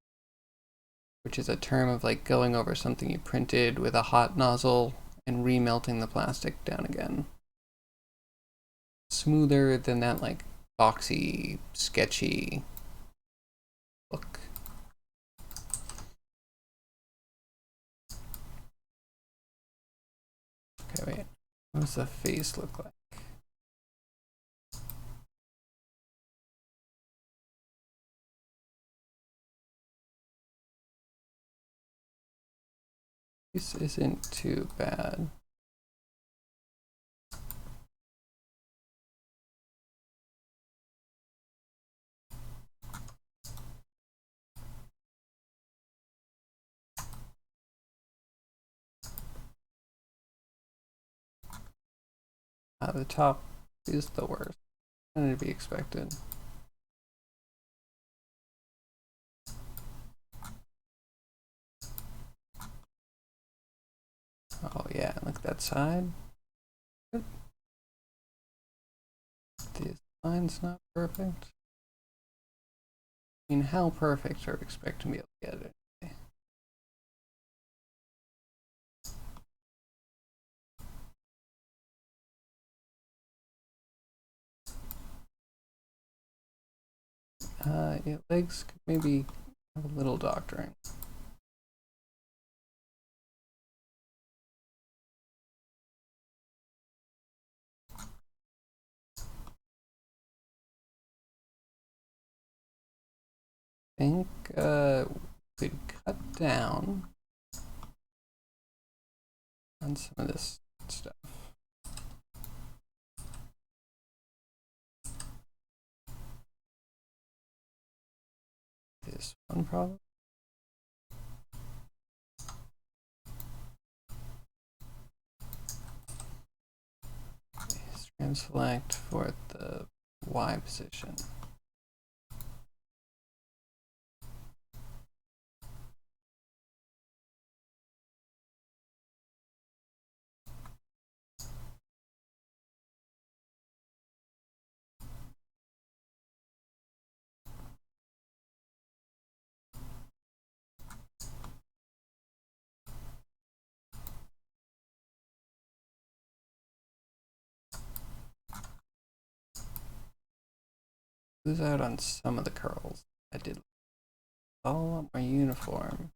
which is a term of like going over something you printed with a hot nozzle and remelting the plastic down again. Smoother than that like boxy, sketchy look. Okay, wait. What does the face look like? This isn't too bad. The top is the worst. Kind of to be expected. Oh yeah, look that side. This line's not perfect. I mean, how perfect are we expecting to be able to get it? Yeah, legs could maybe have a little doctoring. I think we could cut down on some of this stuff. This one problem. Strand select for the Y position. Lose out on some of the curls. I did all up my uniform.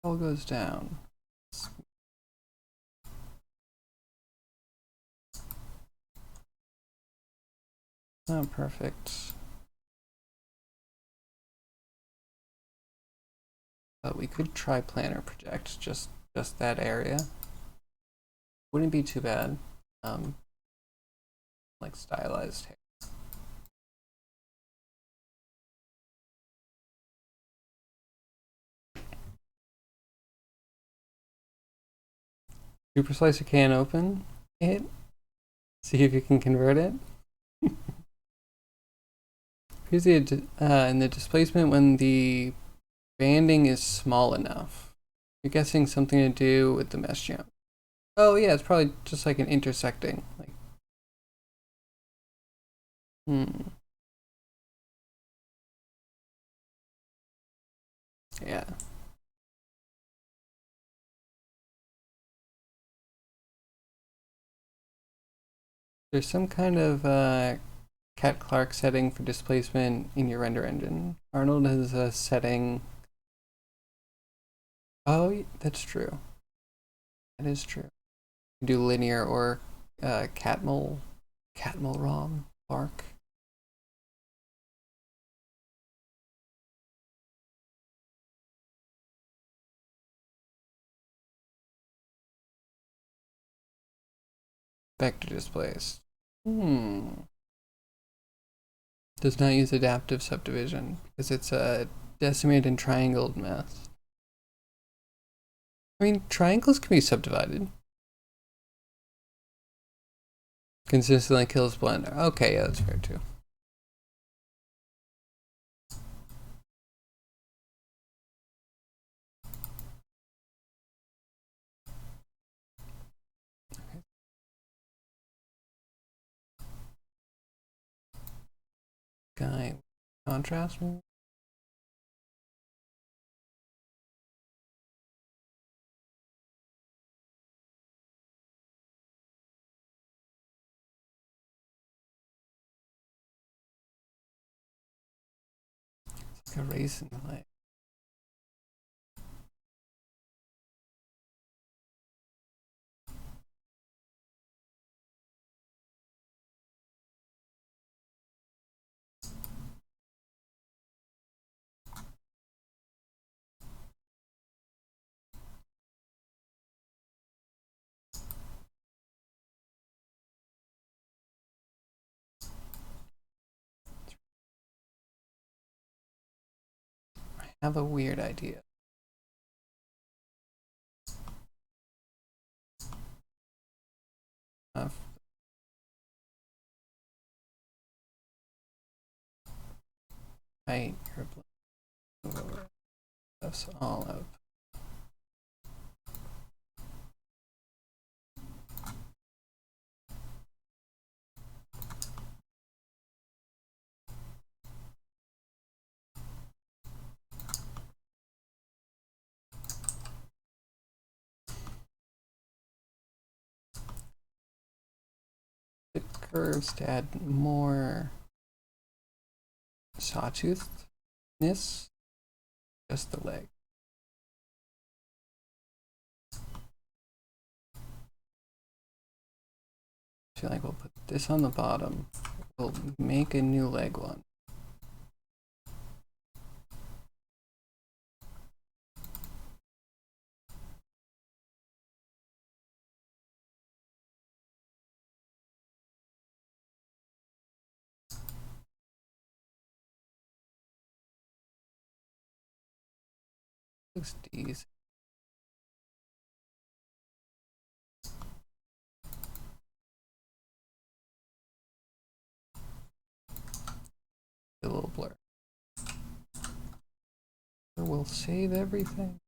All goes down. It's not perfect. But we could try planar project just that area. Wouldn't be too bad. Like stylized hair. Super slicer can open it. See if you can convert it. Here's the in the displacement when the banding is small enough. You're guessing something to do with the mesh jump. Oh yeah, it's probably just like an intersecting. Like, yeah. There's some kind of Cat Clark setting for displacement in your render engine. Arnold has a setting. Oh, that's true. That is true. You do linear or Catmull ROM Clark. Vector displays. Does not use adaptive subdivision because it's a decimated and triangled mess. I mean, triangles can be subdivided. Consistently kills Blender. Okay, yeah, that's fair too. Guy contrast maybe? It's like a raisin light. I have a weird idea. Right, that's all up. It curves to add more sawtoothness. Just the leg. I feel like we'll put this on the bottom. We'll make a new leg one. Looks decent. A little blur. We'll save everything.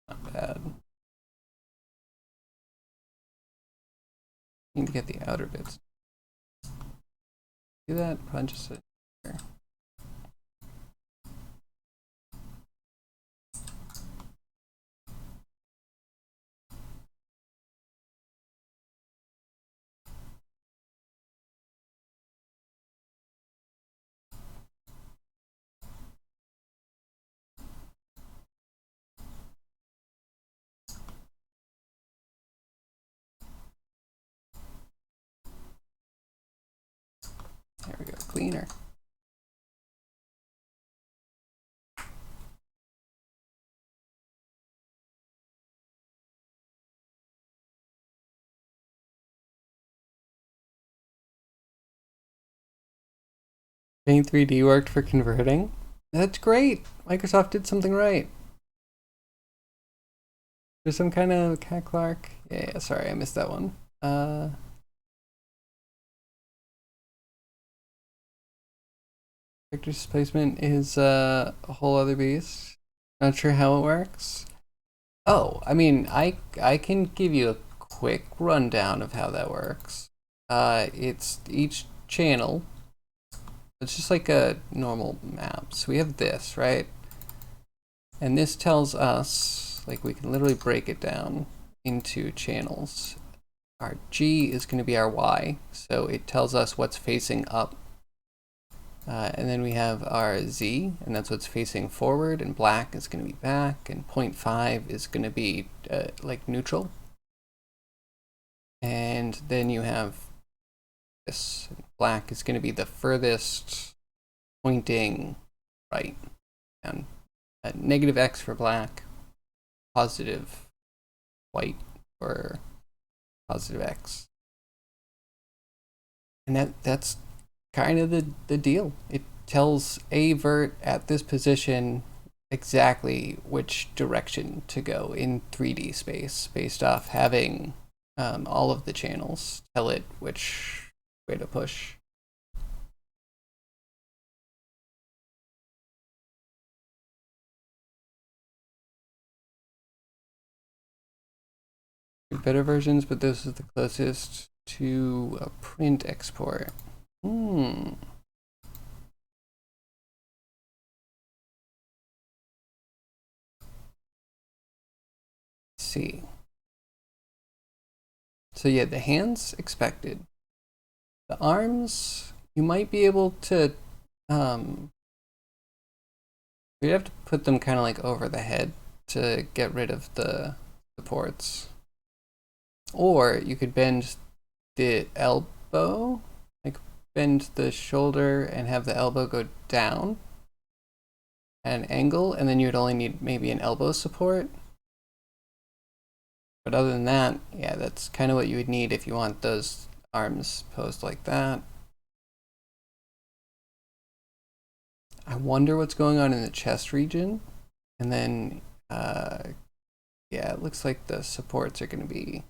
Not bad. Need to get the outer bits. Do that, punch it here. There we go, cleaner. Paint 3D worked for converting. That's great. Microsoft did something right. There's some kind of Cat Clark. Yeah, sorry, I missed that one. Vector displacement is a whole other beast. Not sure how it works. Oh, I mean, I can give you a quick rundown of how that works. It's each channel It's just like a normal map. So we have this, right? And this tells us, like, we can literally break it down into channels. Our G is going to be our Y, so it tells us what's facing up. And then we have our Z, and that's what's facing forward, and black is going to be back, and 0.5 is going to be like neutral. And then you have this. Black is going to be the furthest pointing right. And negative X for black, positive white for positive X. And that's kind of the deal. It tells a vert at this position exactly which direction to go in 3D space based off having all of the channels tell it which way to push. Better versions, but this is the closest to a print export. Let's see. So yeah, the hands expected. The arms, you might be able to we'd have to put them kind of like over the head to get rid of the supports. Or you could bend the elbow, like bend the shoulder and have the elbow go down at an angle, and then you'd only need maybe an elbow support. But other than that, yeah, that's kind of what you would need if you want those arms posed like that. I wonder what's going on in the chest region. And then, yeah, it looks like the supports are going to be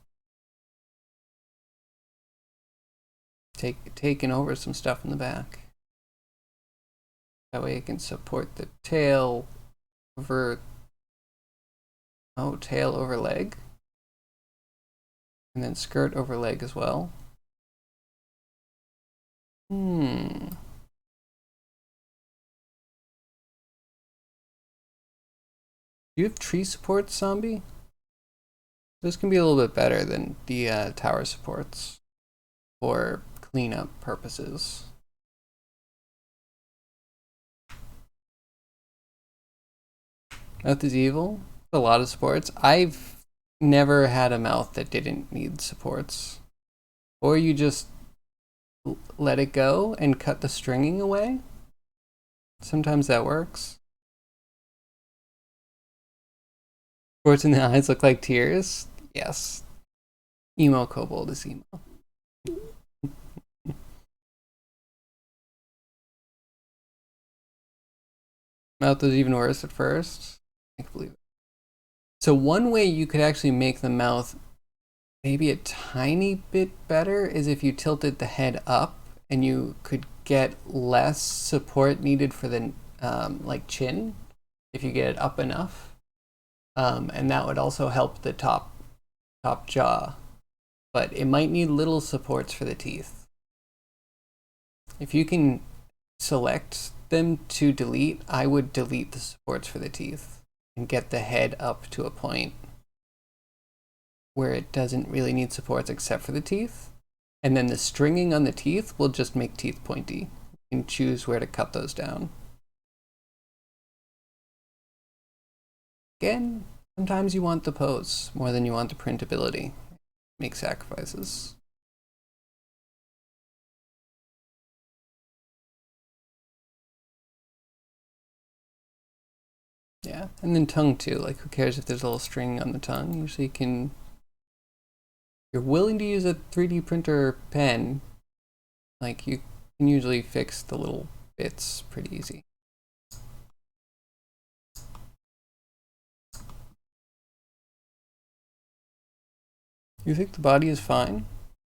taking over some stuff in the back. That way it can support the tail over, tail over leg. And then skirt over leg as well. Do you have tree supports, zombie? This can be a little bit better than the tower supports for cleanup purposes. Mouth is evil. A lot of supports. I've never had a mouth that didn't need supports. Or you just let it go and cut the stringing away. Sometimes that works. Supports in the eyes look like tears. Yes. Emo kobold is emo. Mouth is even worse at first. I can believe it. So one way you could actually make the mouth maybe a tiny bit better is if you tilted the head up, and you could get less support needed for the like chin if you get it up enough, and that would also help the top jaw. But it might need little supports for the teeth. If you can select them to delete, I would delete the supports for the teeth and get the head up to a point where it doesn't really need supports except for the teeth. And then the stringing on the teeth will just make teeth pointy. You can choose where to cut those down. Again, sometimes you want the pose more than you want the printability. Make sacrifices. Yeah, and then tongue too. Like, who cares if there's a little string on the tongue? Usually you can, you're willing to use a 3D printer pen, like you can usually fix the little bits pretty easy. You think the body is fine?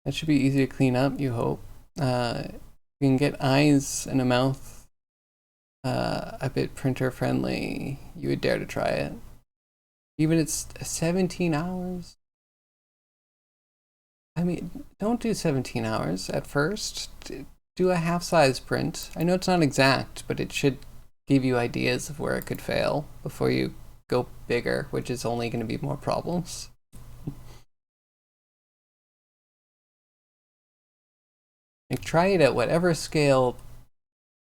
That should be easy to clean up, you hope. You can get eyes and a mouth a bit printer friendly. You would dare to try it. Even it's 17 hours. I mean, don't do 17 hours at first. do a half-size print. I know it's not exact, but it should give you ideas of where it could fail before you go bigger, which is only going to be more problems. Like, try it at whatever scale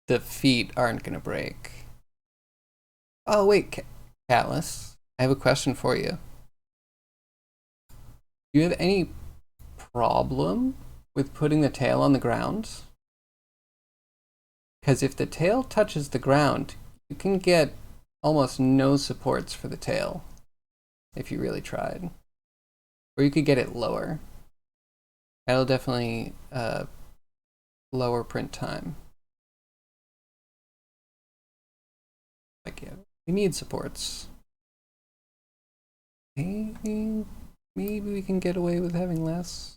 the feet aren't going to break. Oh, wait, Catless, I have a question for you. Do you have any problem with putting the tail on the ground? Because if the tail touches the ground, you can get almost no supports for the tail if you really tried. Or you could get it lower. That'll definitely lower print time. Like, yeah, we need supports. Maybe we can get away with having less.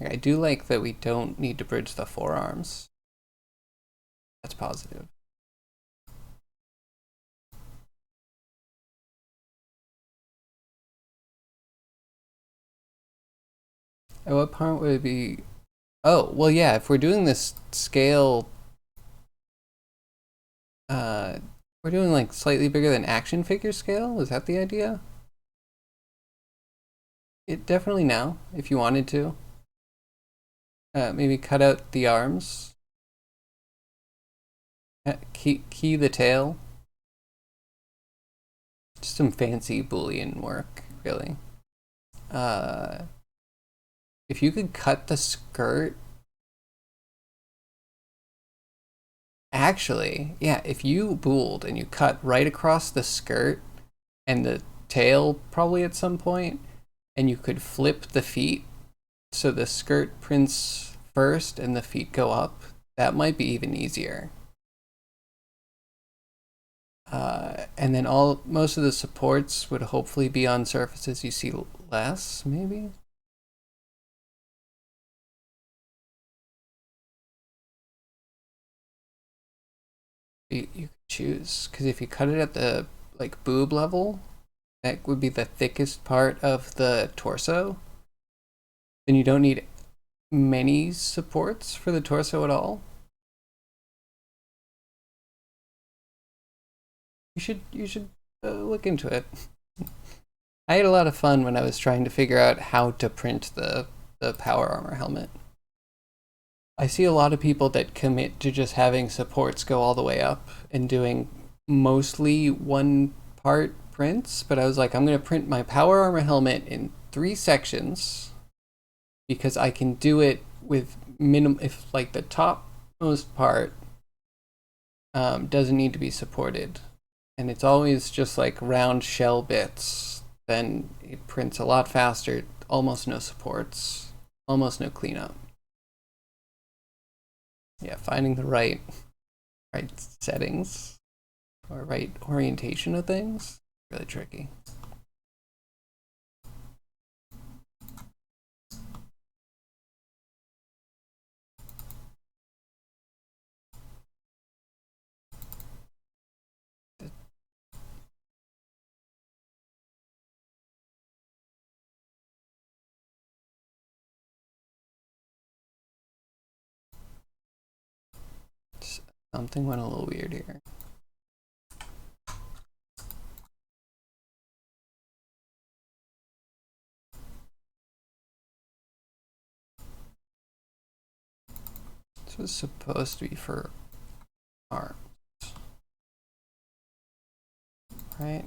I do like that we don't need to bridge the forearms. That's positive. At what part would it be? Oh, well, yeah, if we're doing this scale, we're doing like slightly bigger than action figure scale. Is that the idea? It definitely now, if you wanted to. Maybe cut out the arms. Key the tail. Just some fancy Boolean work, really. If you could cut the skirt. Actually, yeah, if you booled and you cut right across the skirt and the tail probably at some point, and you could flip the feet so the skirt prints first and the feet go up, that might be even easier. And then most of the supports would hopefully be on surfaces you see less, maybe? You could choose, because if you cut it at the like boob level, that would be the thickest part of the torso. Then you don't need many supports for the torso at all. You should look into it. I had a lot of fun when I was trying to figure out how to print the power armor helmet. I see a lot of people that commit to just having supports go all the way up and doing mostly one part prints, but I was like, I'm going to print my power armor helmet in 3 sections because I can do it with if like the topmost part doesn't need to be supported, and it's always just like round shell bits, then it prints a lot faster, almost no supports, almost no cleanup. Yeah, finding the right settings or right orientation of things, really tricky. Something went a little weird here. This was supposed to be for arms, right?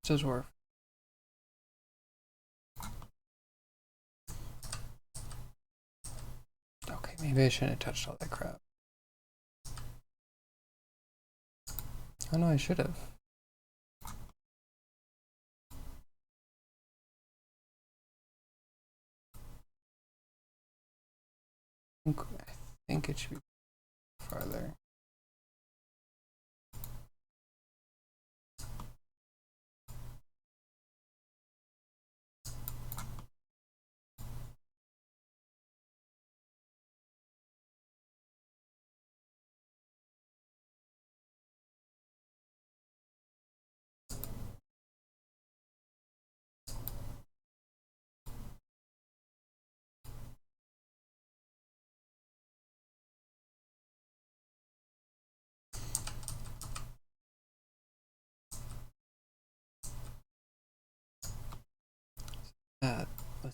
This is worth. Okay, Maybe I shouldn't have touched all that crap. Oh no, I should have. I think it should be farther. That was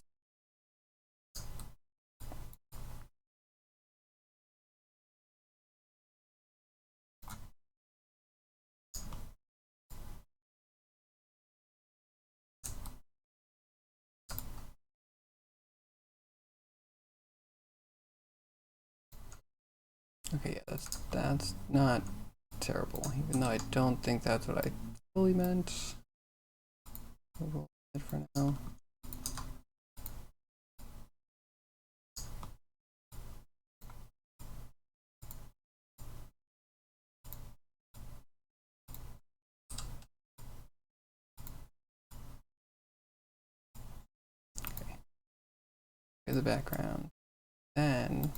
okay. Yeah, that's not terrible, even though I don't think that's what I fully meant. We'll roll it for now. Okay. Here's the background. Then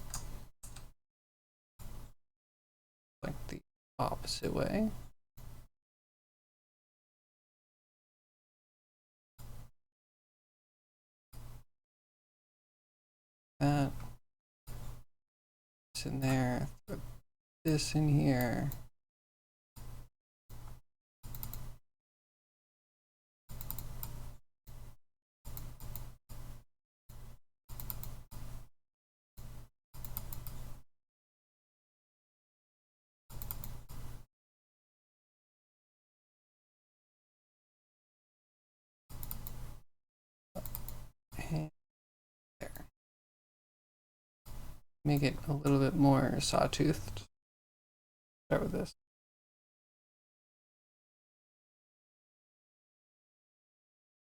like the opposite way. That it's in there. Put this in here. And there. Make it a little bit more sawtoothed. Start with this.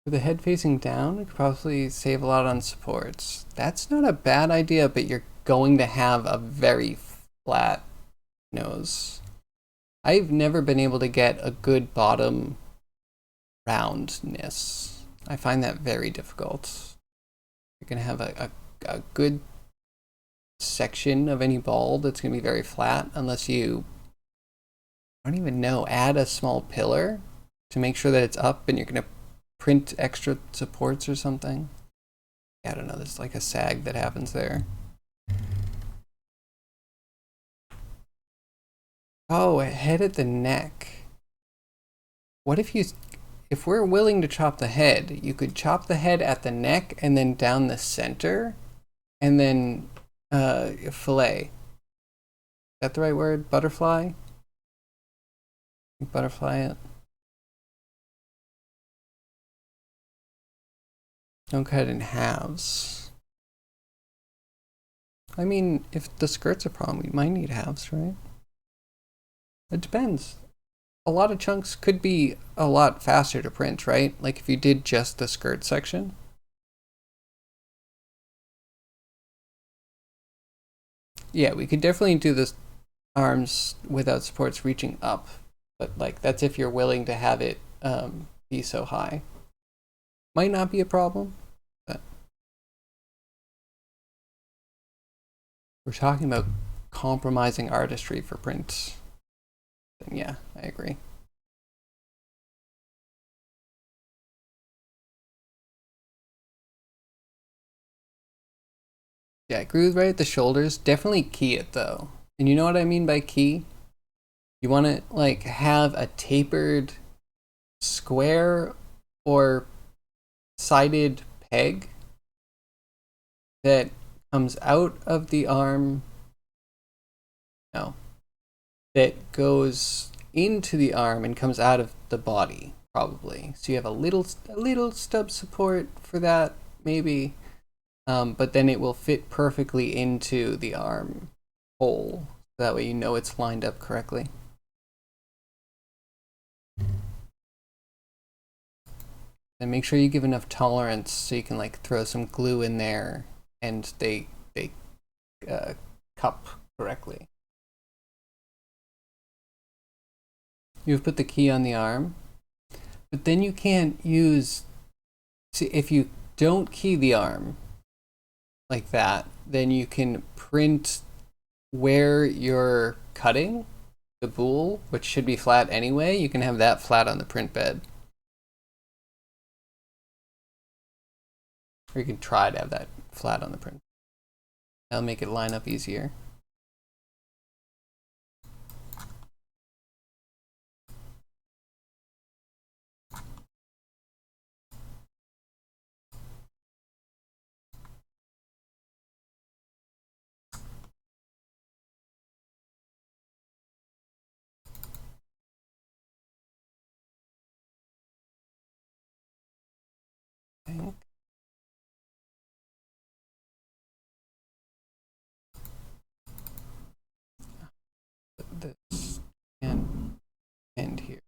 With the head facing down, you could probably save a lot on supports. That's not a bad idea, but you're going to have a very flat nose. I've never been able to get a good bottom roundness. I find that very difficult. You're going to have a good section of any ball that's going to be very flat unless you, I don't even know, add a small pillar to make sure that it's up and you're going to print extra supports or something. I don't know, there's like a sag that happens there. Oh, a head at the neck. What if we're willing to chop the head, you could chop the head at the neck and then down the center and then fillet. Is that the right word? Butterfly? Butterfly it. Don't cut it in halves. I mean, if the skirt's a problem, we might need halves, right? It depends. A lot of chunks could be a lot faster to print, right? Like if you did just the skirt section. Yeah, we could definitely do this arms without supports reaching up, but like that's if you're willing to have it be so high. Might not be a problem, but we're talking about compromising artistry for print. Then yeah, I agree. Yeah, I agree with right at the shoulders. Definitely key it though. And you know what I mean by key? You want to like have a tapered square or sided peg that comes out of the arm. No. That goes into the arm and comes out of the body, probably. So you have a little stub support for that, maybe. but then it will fit perfectly into the arm hole. That way you know it's lined up correctly. And make sure you give enough tolerance so you can like throw some glue in there and they cup correctly. You've put the key on the arm, but then you can't use, see, if you don't key the arm like that, then you can print where you're cutting the boule, which should be flat anyway. You can have that flat on the print bed. Or you can try to have that flat on the print. That'll make it line up easier. This and end here.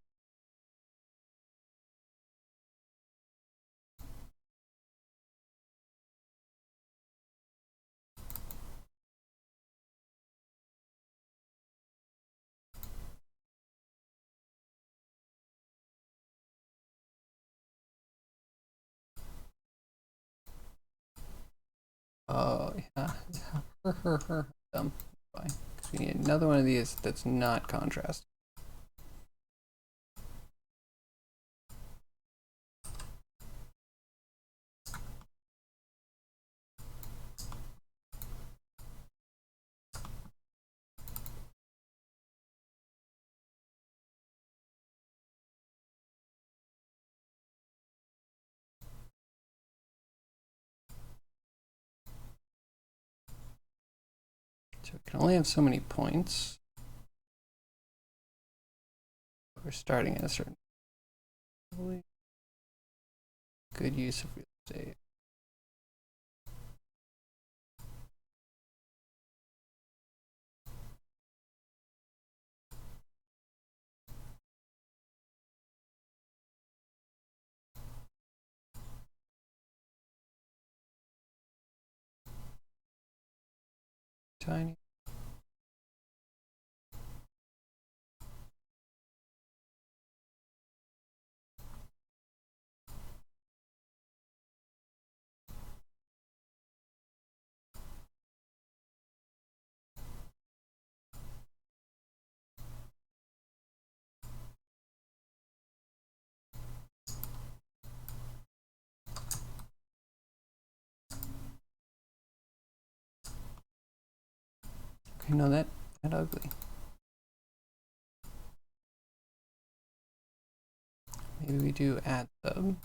Oh yeah. Dumb. Fine. We need another one of these that's not contrast. So we can only have so many points. We're starting at a certain good use of real estate. Tiny. Okay, no, that ugly. Maybe we do add sub.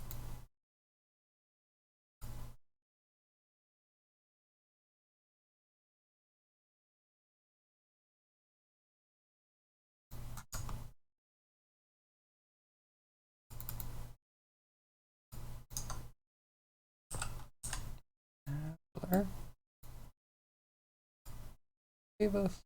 Blur. Save us.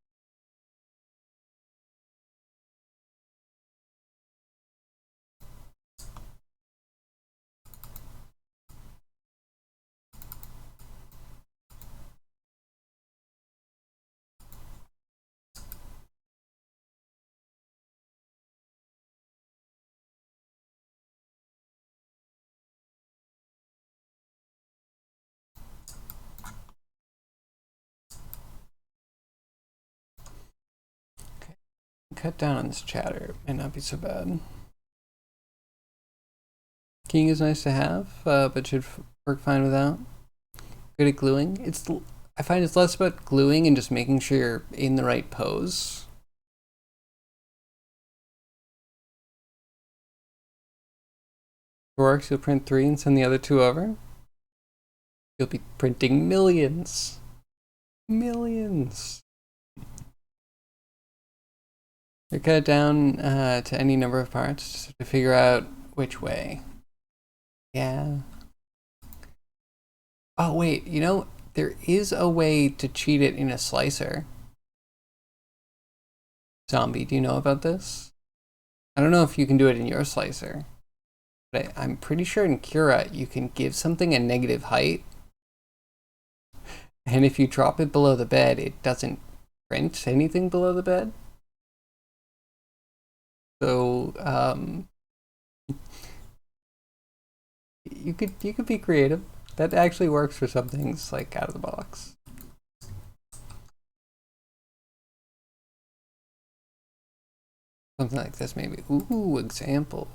Cut down on this chatter. It might not be so bad. King is nice to have, but should work fine without. Good at gluing. I find it's less about gluing and just making sure you're in the right pose. If it works, you'll print 3 and send the other 2 over. You'll be printing millions. Millions. You cut it down to any number of parts just to figure out which way. Yeah. Oh wait, you know, there is a way to cheat it in a slicer. Zombie, do you know about this? I don't know if you can do it in your slicer, but I'm pretty sure in Cura you can give something a negative height, and if you drop it below the bed, it doesn't print anything below the bed. So you could be creative. That actually works for some things like out of the box. Something like this maybe. Ooh, example.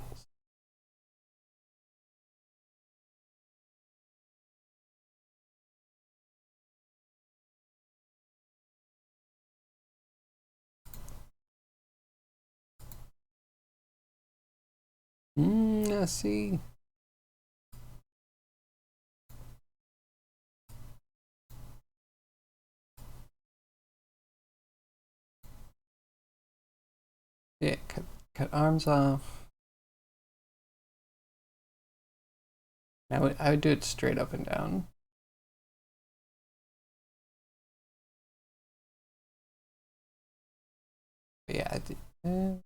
I see. Yeah, cut arms off. I would do it straight up and down. But yeah, and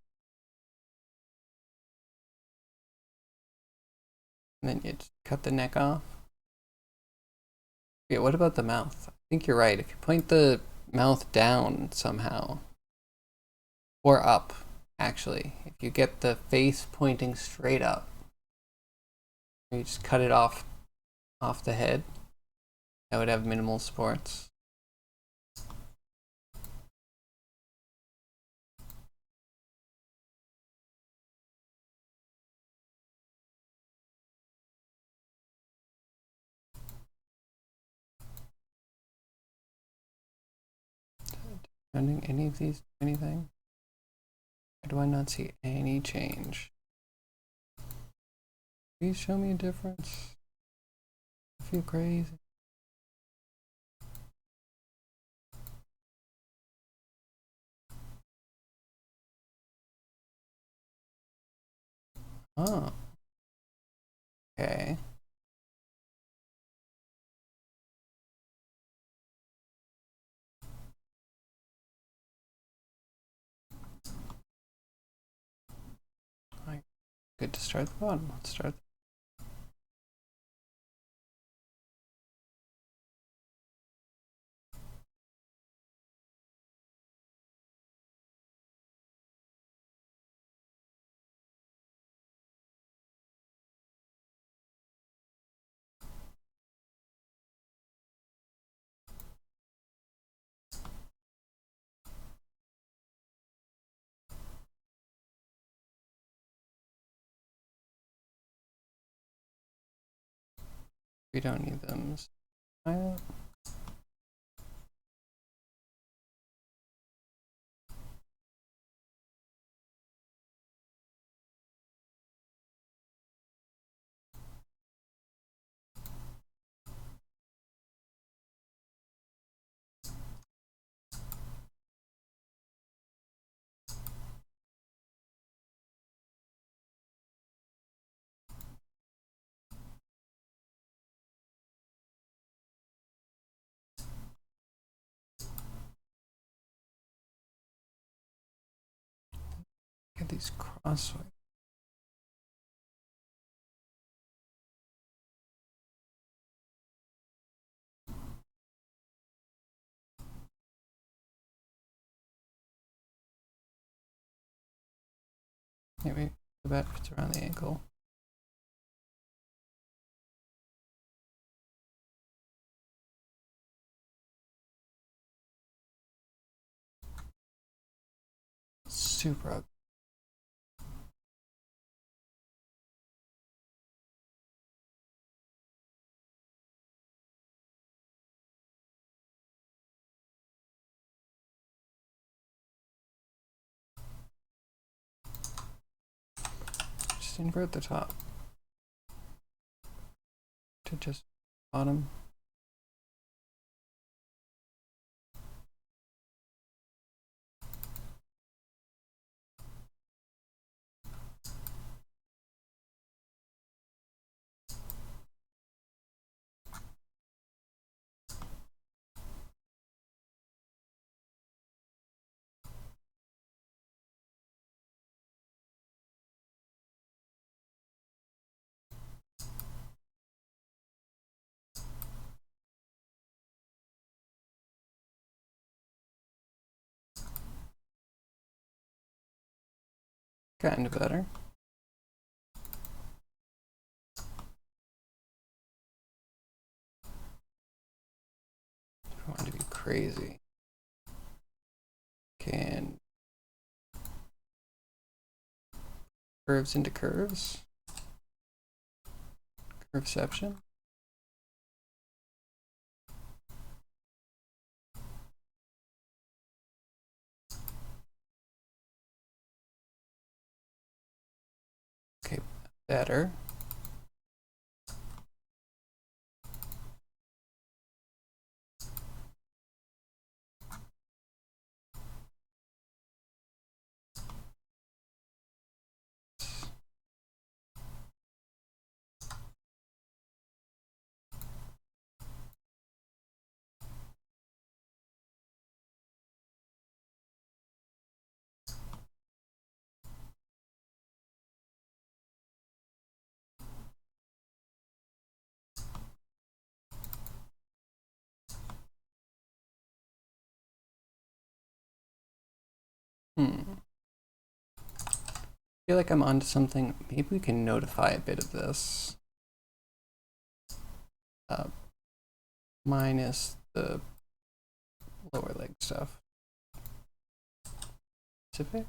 then you just cut the neck off. Yeah, what about the mouth? I think you're right. If you point the mouth down somehow, or up, actually, if you get the face pointing straight up, you just cut it off the head. That would have minimal sports. Turning any of these anything? Why do I not see any change? Please show me a difference. I feel crazy. Oh, okay. Right. Good to start the bottom. Let's start. We don't need them. Get these crossways. Maybe the bat fits around the ankle. Super ugly. Just invert the top to just bottom. Kind of better. I want to be crazy. Can curves into curves. Curveception. Okay, better. I feel like I'm onto something. Maybe we can notify a bit of this. Minus the lower leg stuff. Specific?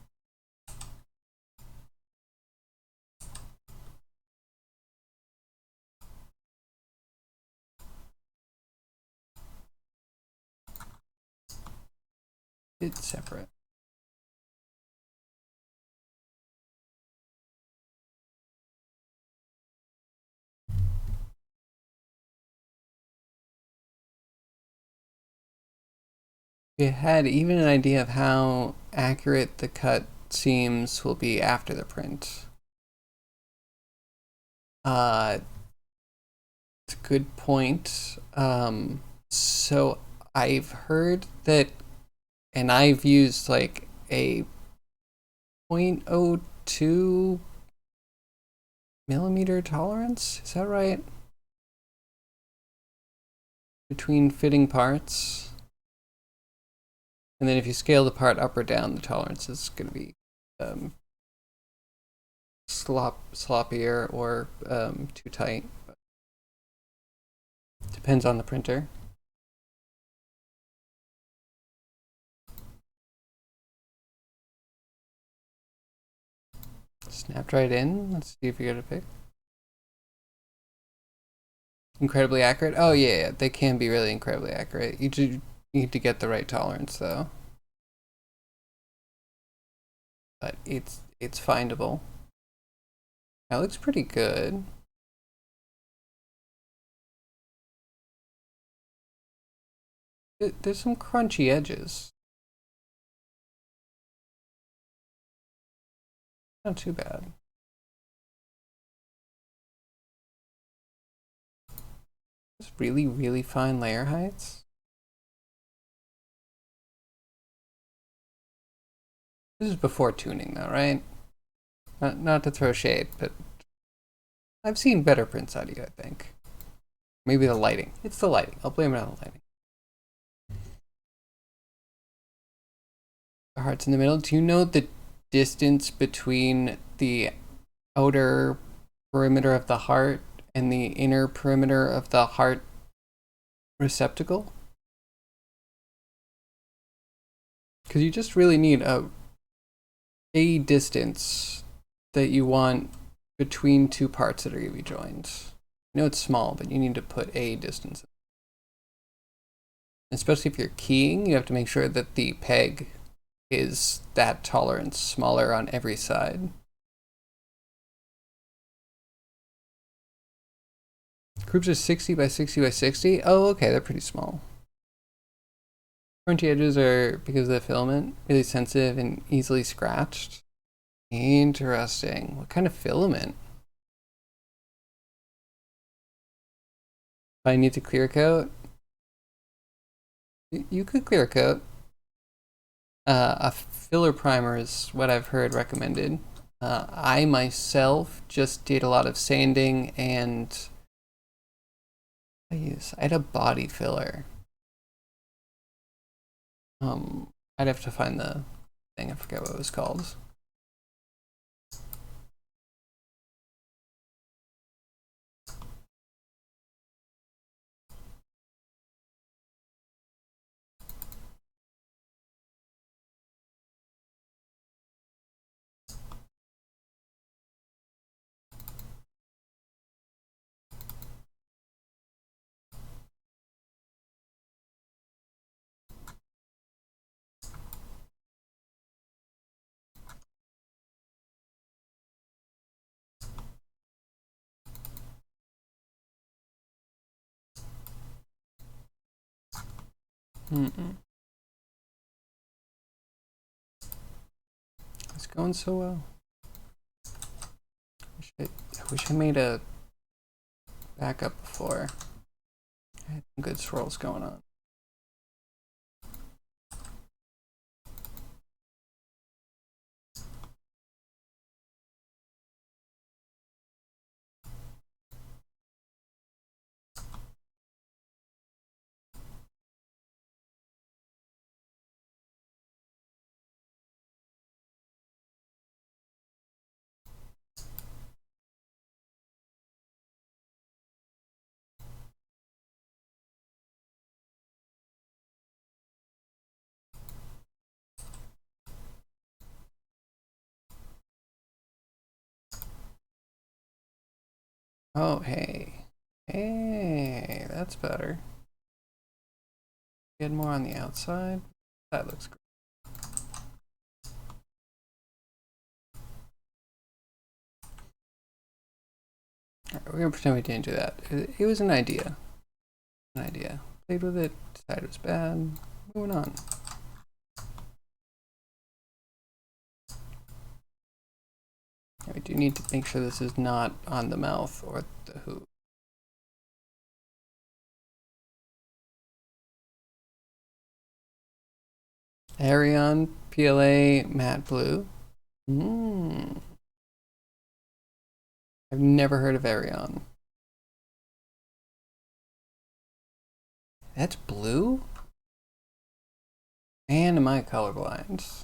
It's separate. We had even an idea of how accurate the cut seams will be after the print. It's a good point. So I've heard that, and I've used like a 0.02 millimeter tolerance. Is that right? Between fitting parts. And then if you scale the part up or down, the tolerance is going to be sloppier or too tight. Depends on the printer. Snapped right in. Let's see if we get a pic. Incredibly accurate. Oh yeah, they can be really incredibly accurate. You do need to get the right tolerance though. But it's findable. That looks pretty good. There's some crunchy edges. Not too bad. Just really, really fine layer heights. This is before tuning though, right? Not to throw shade, but I've seen better prints out of you, I think. Maybe the lighting. It's the lighting. I'll blame it on the lighting. The heart's in the middle. Do you know the distance between the outer perimeter of the heart and the inner perimeter of the heart receptacle? Because you just really need a distance that you want between two parts that are going to be joined. I know it's small, but you need to put a distance. Especially if you're keying, you have to make sure that the peg is that tolerance, smaller on every side. Groups are 60 by 60 by 60. Oh, okay, they're pretty small. Crunchy edges are, because of the filament, really sensitive and easily scratched. Interesting. What kind of filament? If I need to clear coat? You could clear coat. A filler primer is what I've heard recommended. I myself just did a lot of sanding and I had a body filler. I'd have to find the thing. I forget what it was called. It's going so well. I wish I made a backup before. I had some good swirls going on. Oh, hey. Hey, that's better. Get more on the outside. That looks great. Alright, we're gonna pretend we didn't do that. It was an idea. An idea. Played with it, decided it was bad. Moving on. We do need to make sure this is not on the mouth or the hoop. Arion PLA matte blue. I've never heard of Arion. That's blue? And am I colorblind?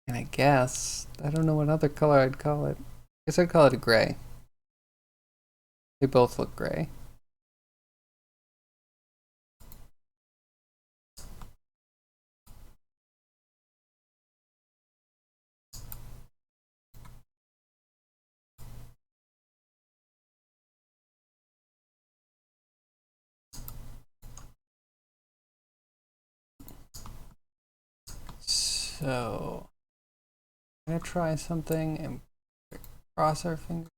And I guess, I don't know what other color I'd call it. I guess I'd call it a gray. They both look gray. So, I'm gonna try something and cross our fingers.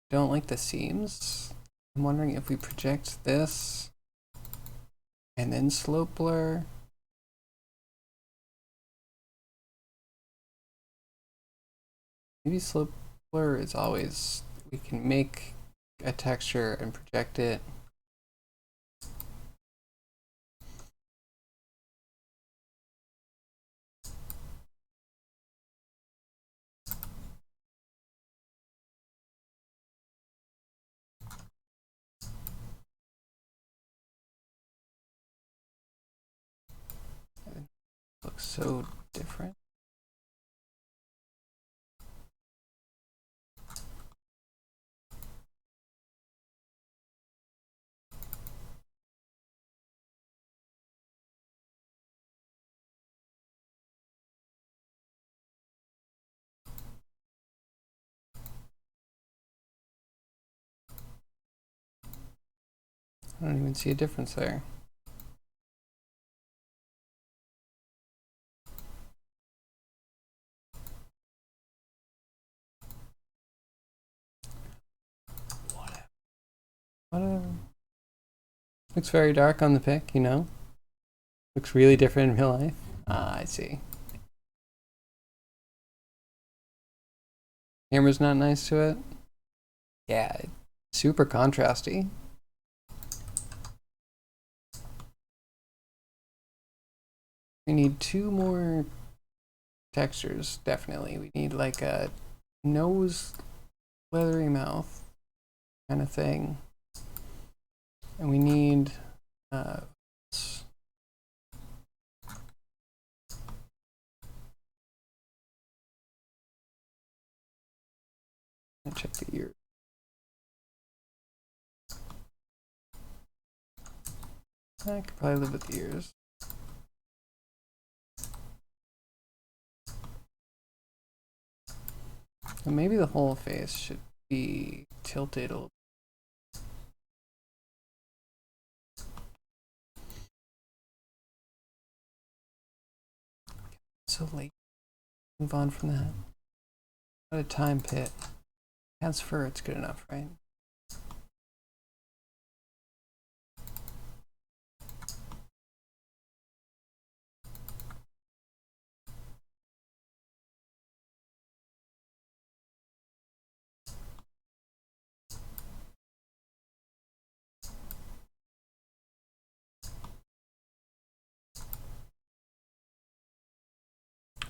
Don't like the seams. I'm wondering if we project this and then slope blur. Maybe slope blur is always, we can make a texture and project it. Looks so different. I don't even see a difference there. Whatever. Looks very dark on the pic, you know? Looks really different in real life. Ah, I see. Camera's not nice to it. Yeah, super contrasty. We need two more textures, definitely. We need like a nose, leathery mouth kind of thing. And we need check the ear. I could probably live with the ears. And maybe the whole face should be tilted a little. So late. Move on from that. What a time pit. As fur, it's good enough, right?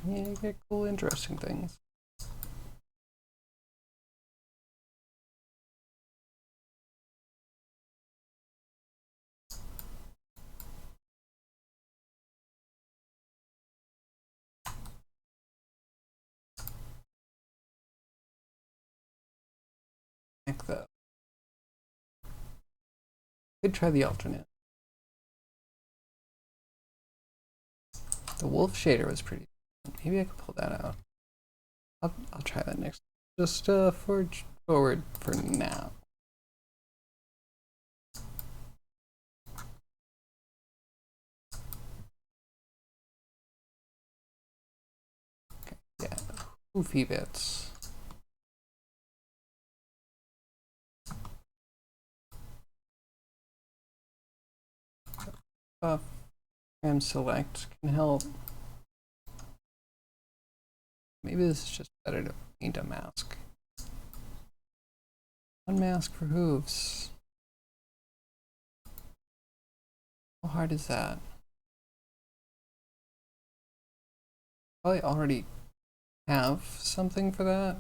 Yeah, you get cool, interesting things. Like that. Could try the alternate. The wolf shader was pretty. Maybe I could pull that out. I'll try that next. Just forge forward for now. Okay, yeah, goofy bits. And select can help. Maybe this is just better to paint a mask. One mask for hooves. How hard is that? Probably already have something for that.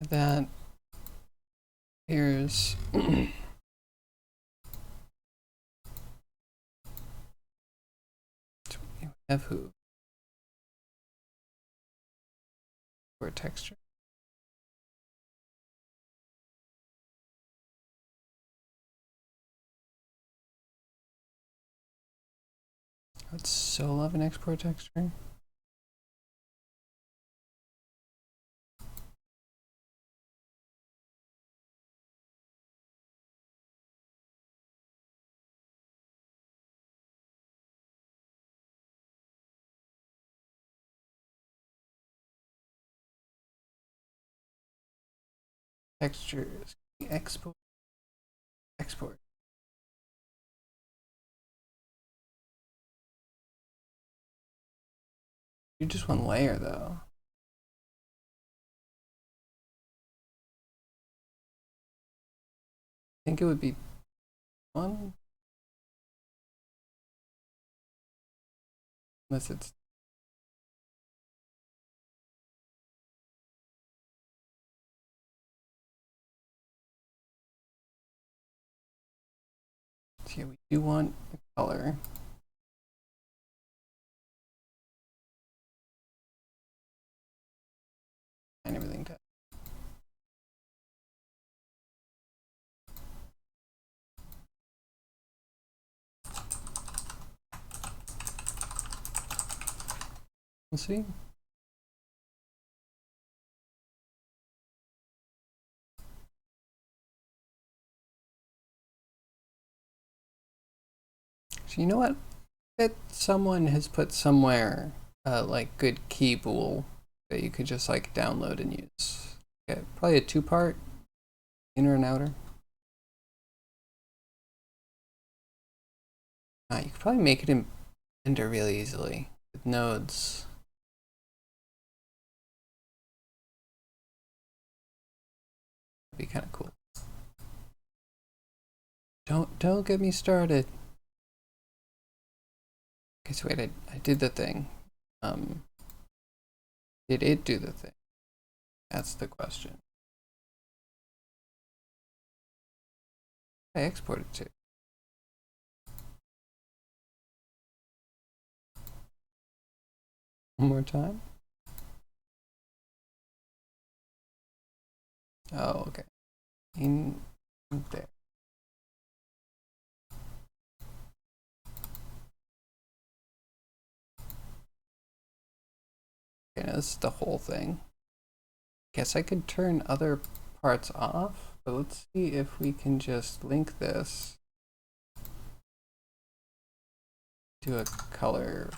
That here's have hooves for texture. I would so love an export texture. Textures. Export. Export. You just one layer though. I think it would be one. Unless it's here we do want the color. And everything to we'll see. So you know what? That someone has put somewhere like good Keybool that you could just like download and use. Yeah, probably a two-part, inner and outer. You could probably make it in Blender really easily with nodes. That'd be kind of cool. Don't get me started. Okay, so wait, I did the thing. Did it do the thing? That's the question. I exported to. One more time. Oh, okay. In there. Okay, now this is the whole thing. Guess I could turn other parts off, but let's see if we can just link this to a color.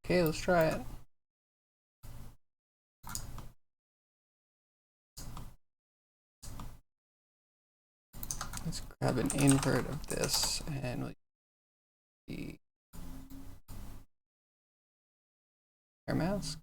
Okay, let's try it. Let's grab an invert of this and we'll use the air mask.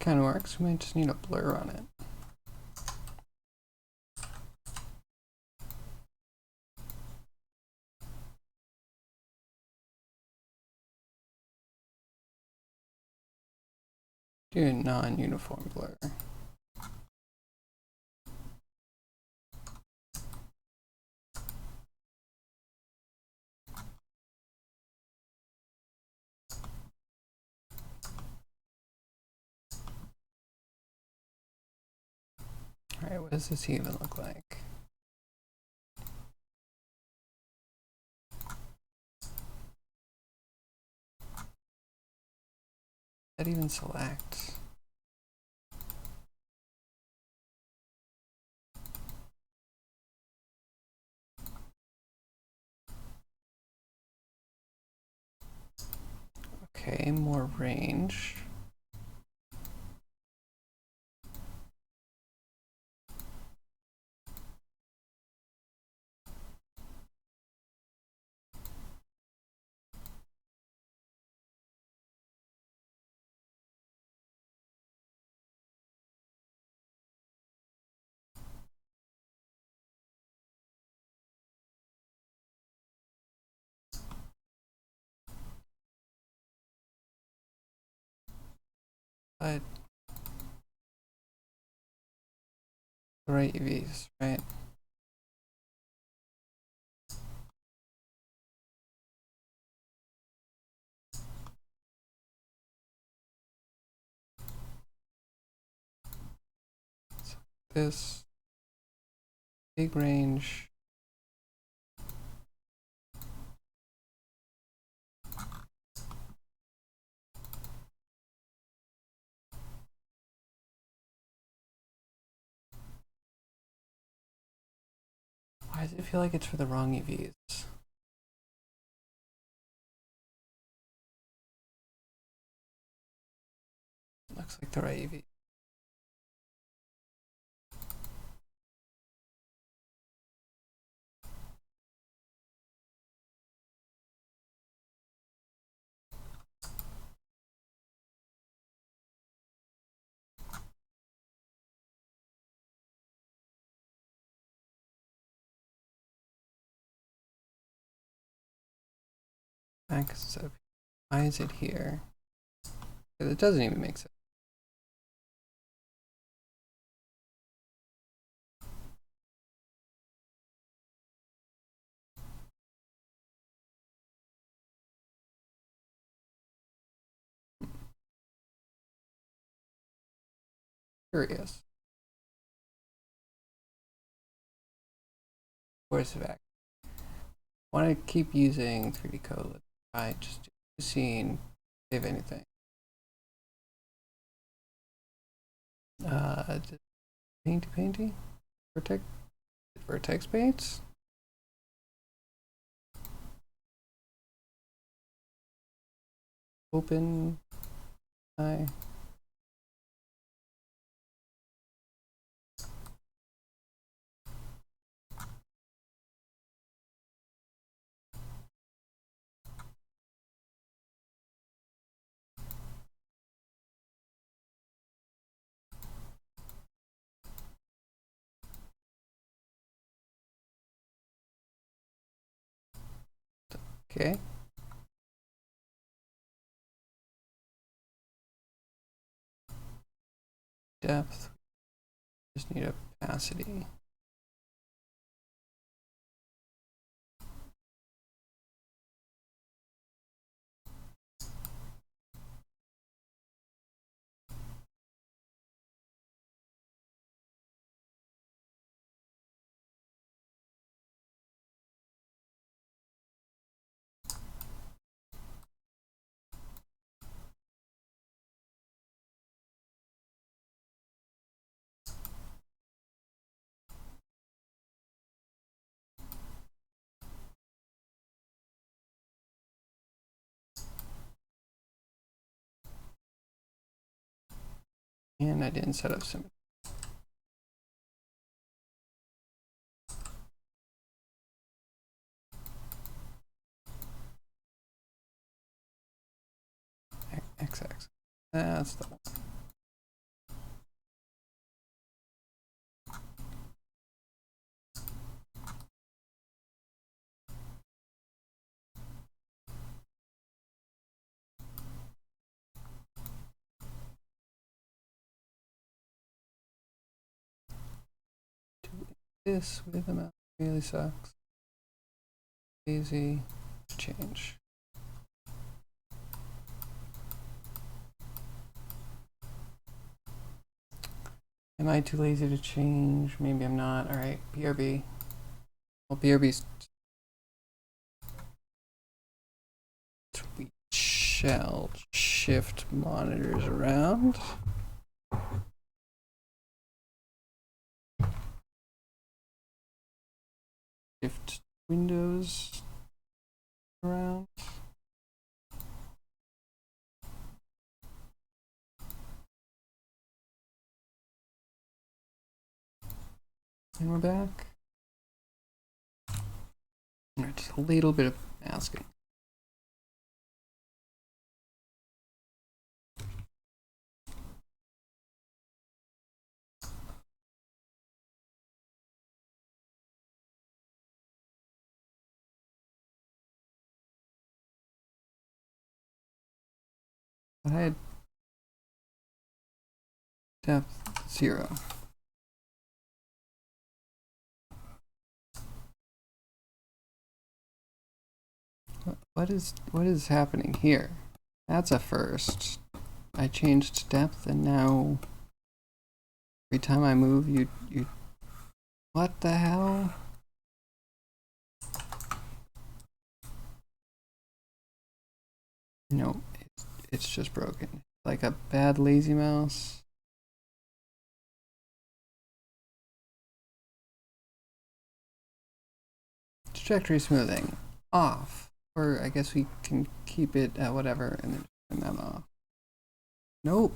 Kind of works. We might just need a blur on it. Do a non-uniform blur. Alright, what does this even look like? That even select? Okay, more range. But the right UVs, right? So this big range. Why does it feel like it's for the wrong UVs? Looks like the right UV. So why is it here? It doesn't even make sense. Curious. Course of action. Want to keep using 3D code. I just do the scene, save anything. Painty? Vertex paints? Open eye. Okay. Depth. Just need opacity. And I didn't set up symmetry. X-axis. That's the one. This with the mouse really sucks. Easy to change. Am I too lazy to change? Maybe I'm not. All right, BRB. Well, BRB's. We shall shift monitors around. Shift windows around. And we're back. All right, just a little bit of masking. I had depth 0. What is happening here? That's a first. I changed depth and now every time I move you what the hell? No, it's just broken. Like a bad lazy mouse. Trajectory smoothing off. Or I guess we can keep it at whatever and then turn that off. Nope.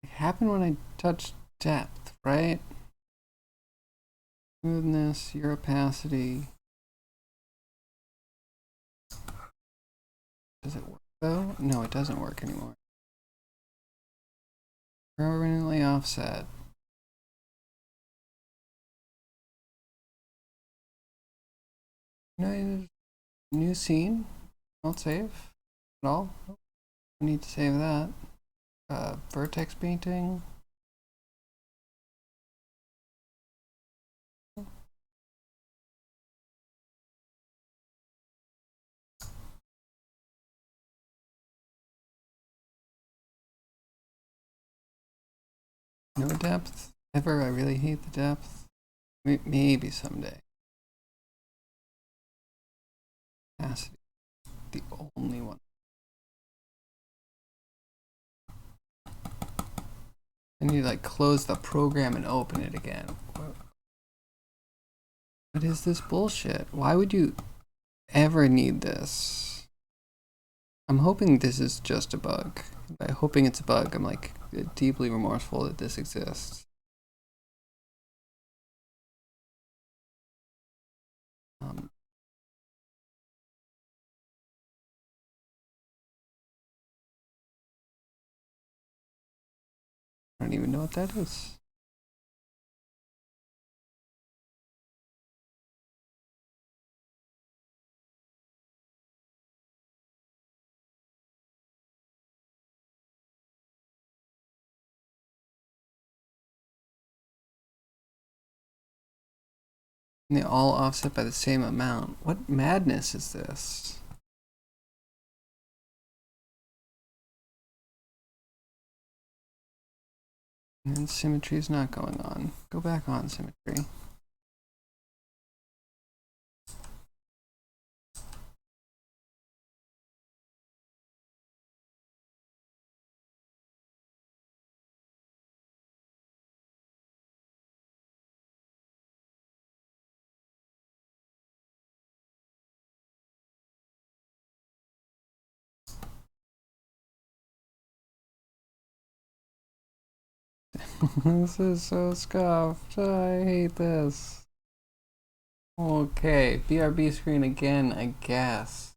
It happened when I touched depth, right? Smoothness, your opacity. Does it work though? No, it doesn't work anymore. Permanently offset. No, new scene. Don't save at all. I need to save that. Vertex painting. No depth ever. I really hate the depth. Maybe someday. Opacity, the only one. I need to like close the program and open it again. What is this bullshit? Why would you ever need this? I'm hoping this is just a bug. By hoping it's a bug, I'm like deeply remorseful that this exists. I don't even know what that is. And they all offset by the same amount. What madness is this? And symmetry is not going on. Go back on symmetry. This is so scuffed. I hate this. Okay, BRB screen again, I guess.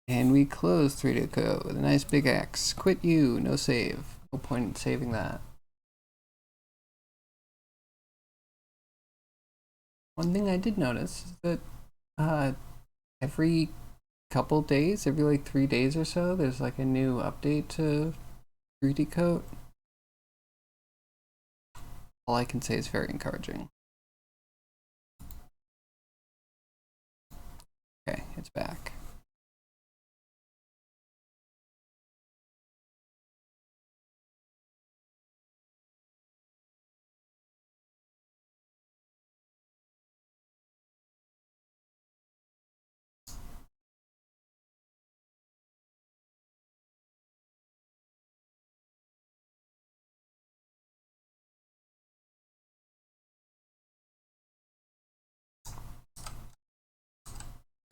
And we close 3 to go with a nice big X. Quit you, no save. No point in saving that. One thing I did notice is that every couple days, every like 3 days or so, there's like a new update to 3D Coat. All I can say is very encouraging. Okay, it's back.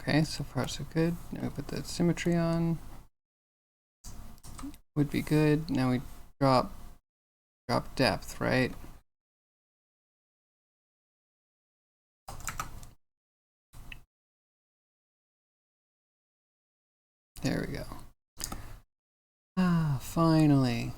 Okay, so far so good. Now we put the symmetry on. Would be good. Now we drop depth, right? There we go. Ah, finally.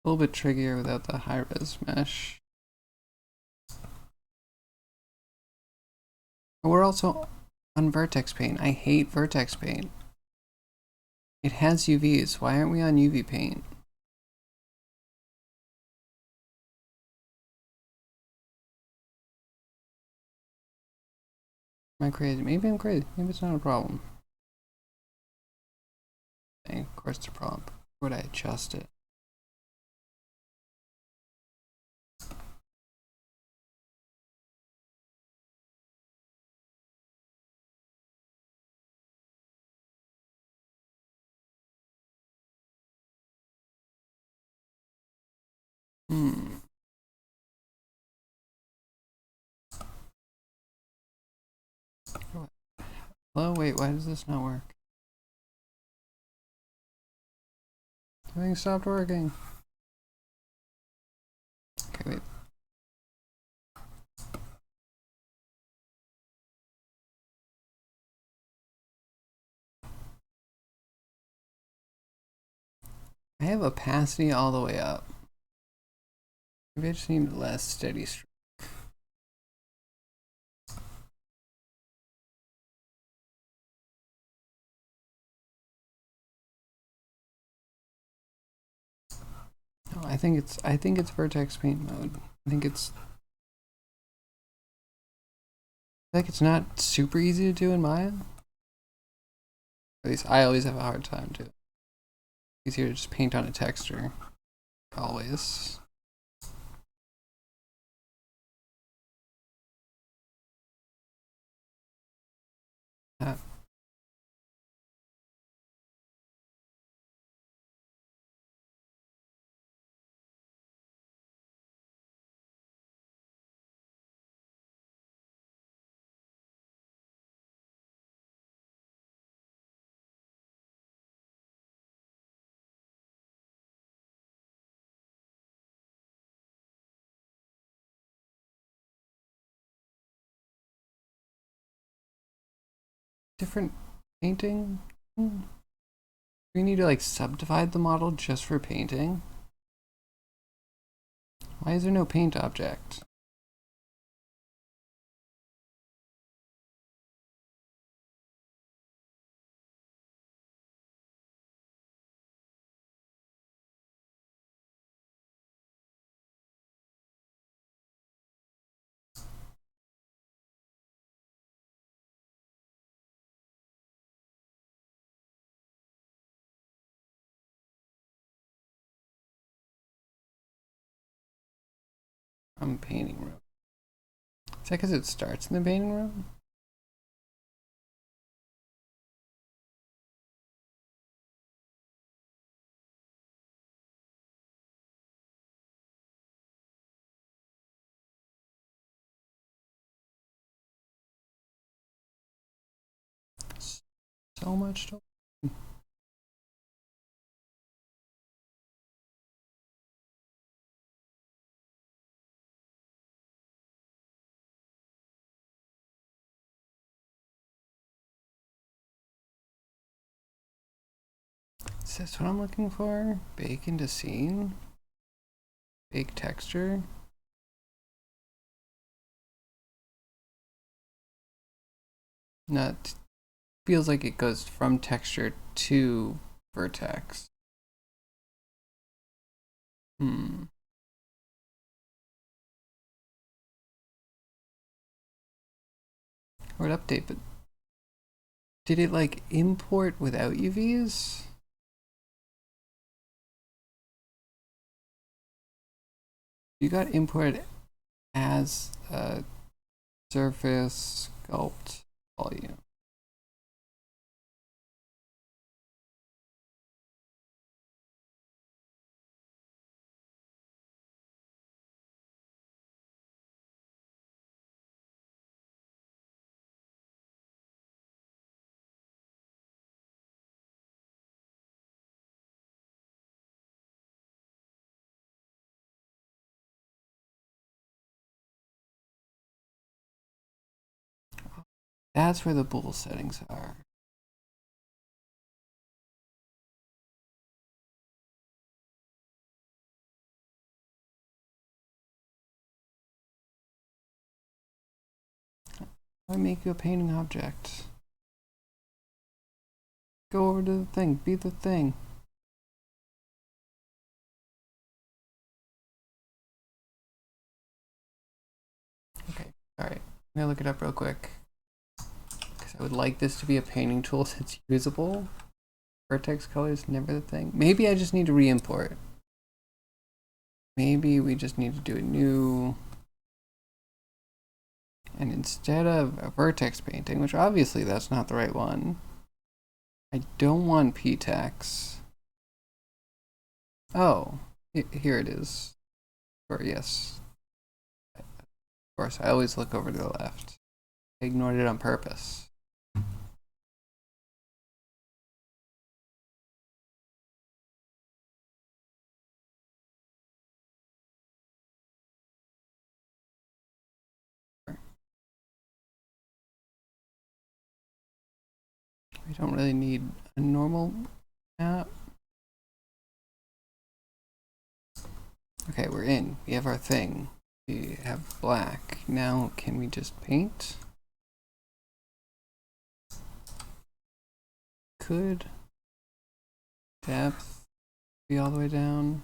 A little bit trickier without the high res mesh. We're also on vertex paint. I hate vertex paint. It has UVs. Why aren't we on UV paint? Am I crazy? Maybe I'm crazy. Maybe it's not a problem. Okay, of course it's a problem. Would I adjust it? Hello? Wait, why does this not work? Everything stopped working. Okay, wait. I have opacity all the way up. Maybe I just need less steady stroke. No, I think it's vertex paint mode. I think it's not super easy to do in Maya. At least I always have a hard time doing it. Easier to just paint on a texture. Always. different painting? Do we need to like subdivide the model just for painting? Why is there no paint object? Painting room. Is that because it starts in the painting room? So much to. Is this what I'm looking for? Bake into scene? Bake texture? Not feels like it goes from texture to vertex. Hmm. Or it update, but did it like import without UVs? You got imported as a surface sculpt volume. That's where the bool settings are. I make you a painting object. Go over to the thing. Be the thing. Okay, alright. I'm gonna look it up real quick. Because I would like this to be a painting tool that's usable. Vertex color is never the thing. Maybe I just need to re-import. Maybe we just need to do a new. And instead of a vertex painting, which obviously that's not the right one, I don't want PTEX. Oh, here it is. Or yes. Of course, I always look over to the left. I ignored it on purpose. We don't really need a normal map. Okay, we're in. We have our thing. We have black. Now, can we just paint? Could depth be all the way down?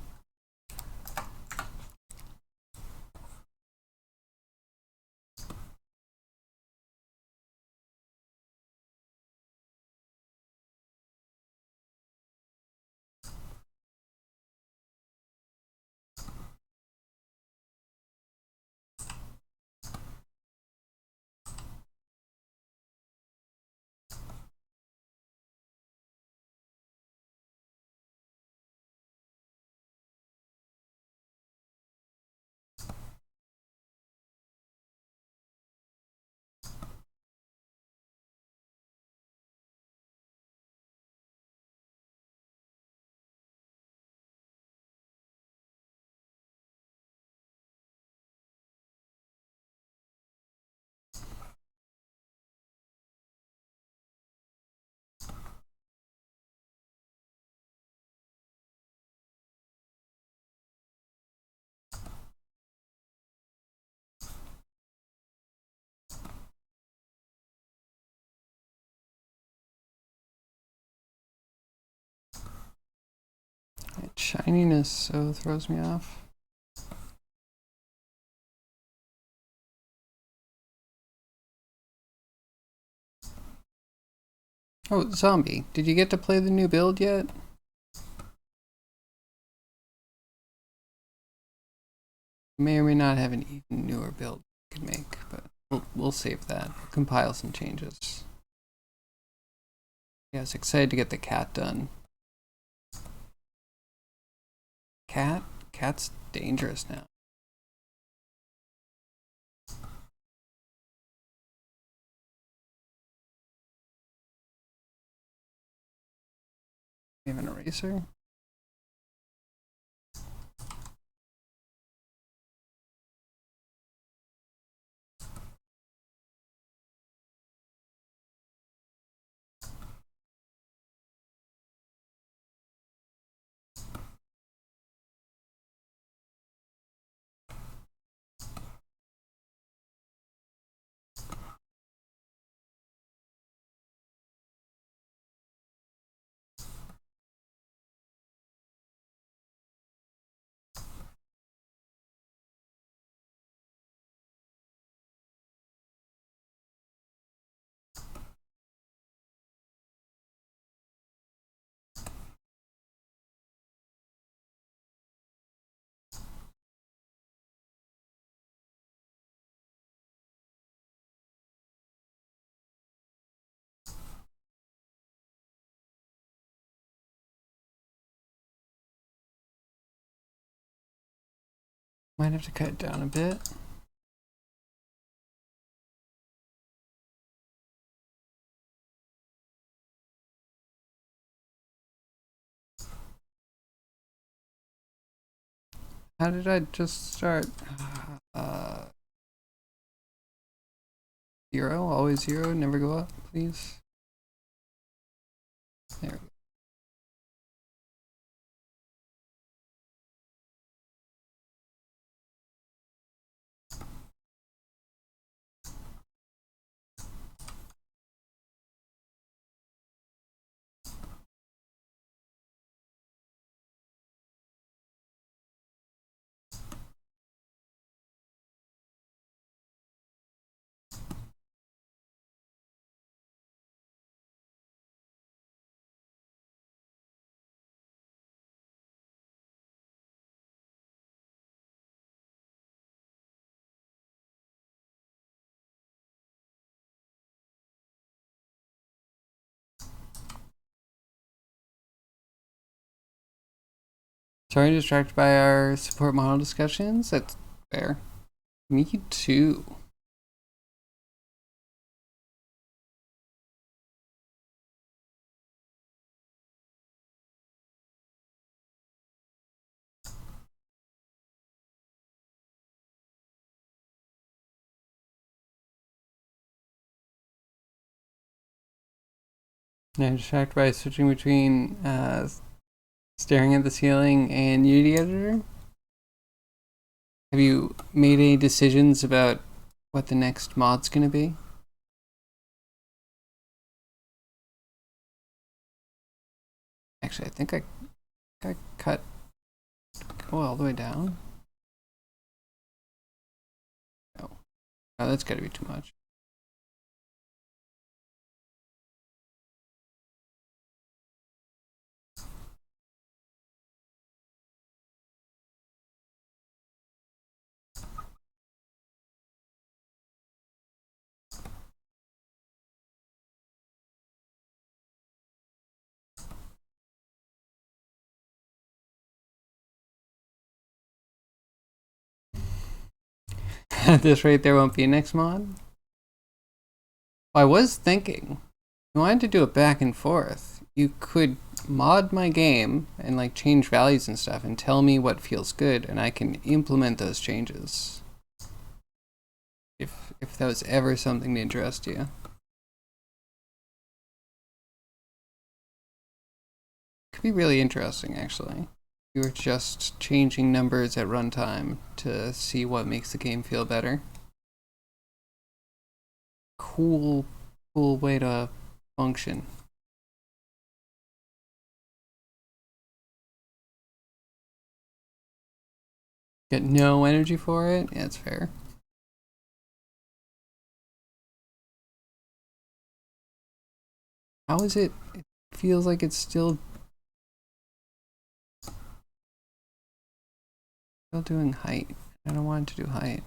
shininess so throws me off. Oh, Zombie, did you get to play the new build yet? May or may not have an even newer build we could make, but we'll save that. We'll compile some changes. Yeah, I was excited to get the cat done. Cat's dangerous now. You have an eraser? Might have to cut it down a bit. How did I just start? 0, always 0, never go up, please. There we go. Sorry, distracted by our support model discussions. That's fair. Me too. I'm distracted by switching between staring at the ceiling and Unity Editor. Have you made any decisions about what the next mod's gonna be? Actually, I think I cut go all the way down. Oh, that's gotta be too much. At this rate, there won't be a next mod. Well, I was thinking, if you wanted to do it back and forth, you could mod my game and like change values and stuff and tell me what feels good, and I can implement those changes. If that was ever something to interest you. Could be really interesting, actually. You were just changing numbers at runtime to see what makes the game feel better. Cool way to function. Get no energy for it? Yeah, that's fair. How is it? It feels like it's still doing height. I don't want it to do height.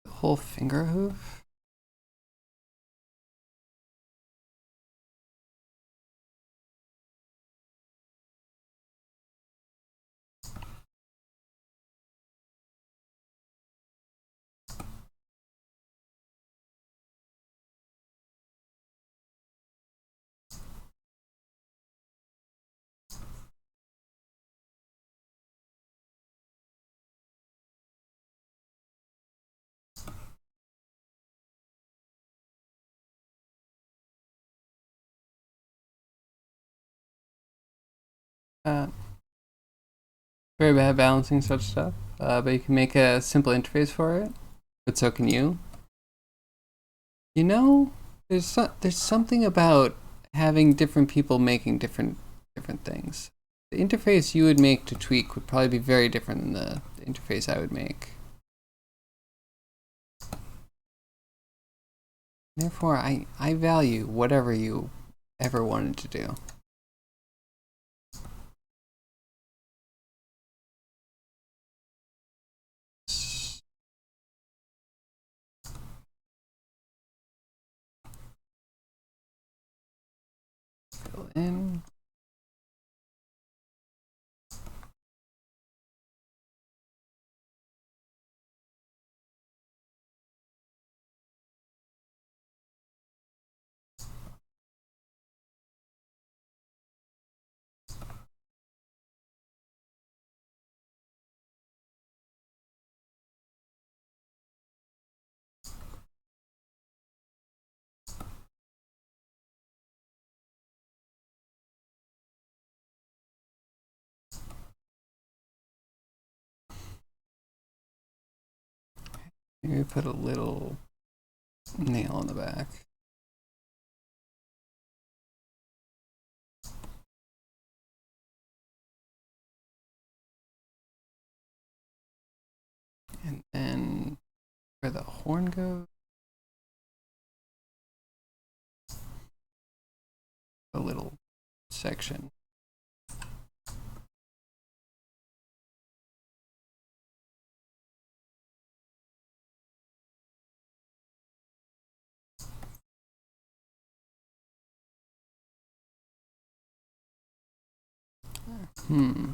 The whole finger hoof? Very bad balancing such stuff, but you can make a simple interface for it. But so can you. You know, there's something about having different people making different things. The interface you would make to Tweak would probably be very different than the interface I would make. Therefore, I value whatever you ever wanted to do. Fill in. Maybe put a little nail on the back. And then where the horn goes, a little section. Hmm.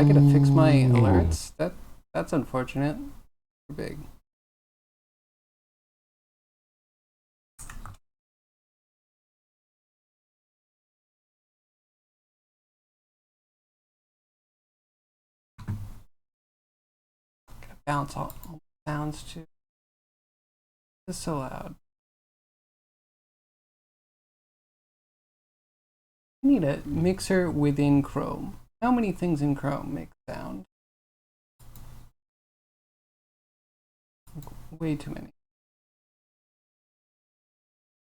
I gotta fix my alerts. That's unfortunate. Big. Gotta bounce all sounds too. This is so loud. I need a mixer within Chrome. How many things in Chrome make sound? Way too many.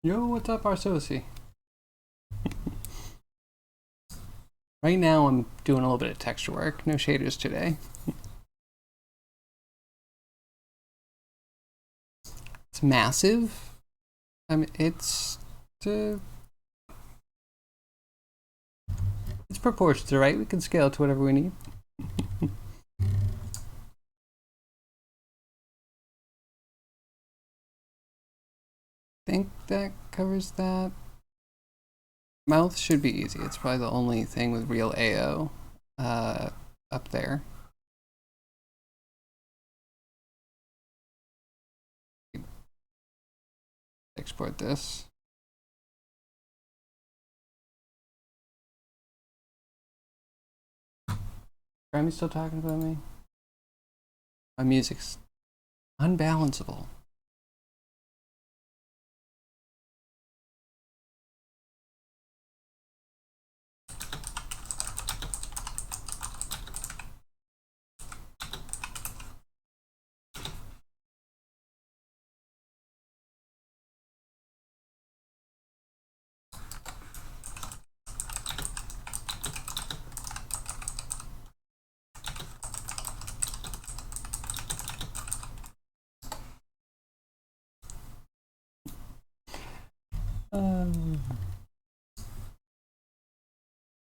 Yo, what's up, Arsosi? Right now I'm doing a little bit of texture work. No shaders today. It's massive. I mean, it's proportions, right? We can scale to whatever we need. Think that covers that. Mouth should be easy. It's probably the only thing with real AO up there. Export this. Grammy still talking about me? My music's unbalanceable.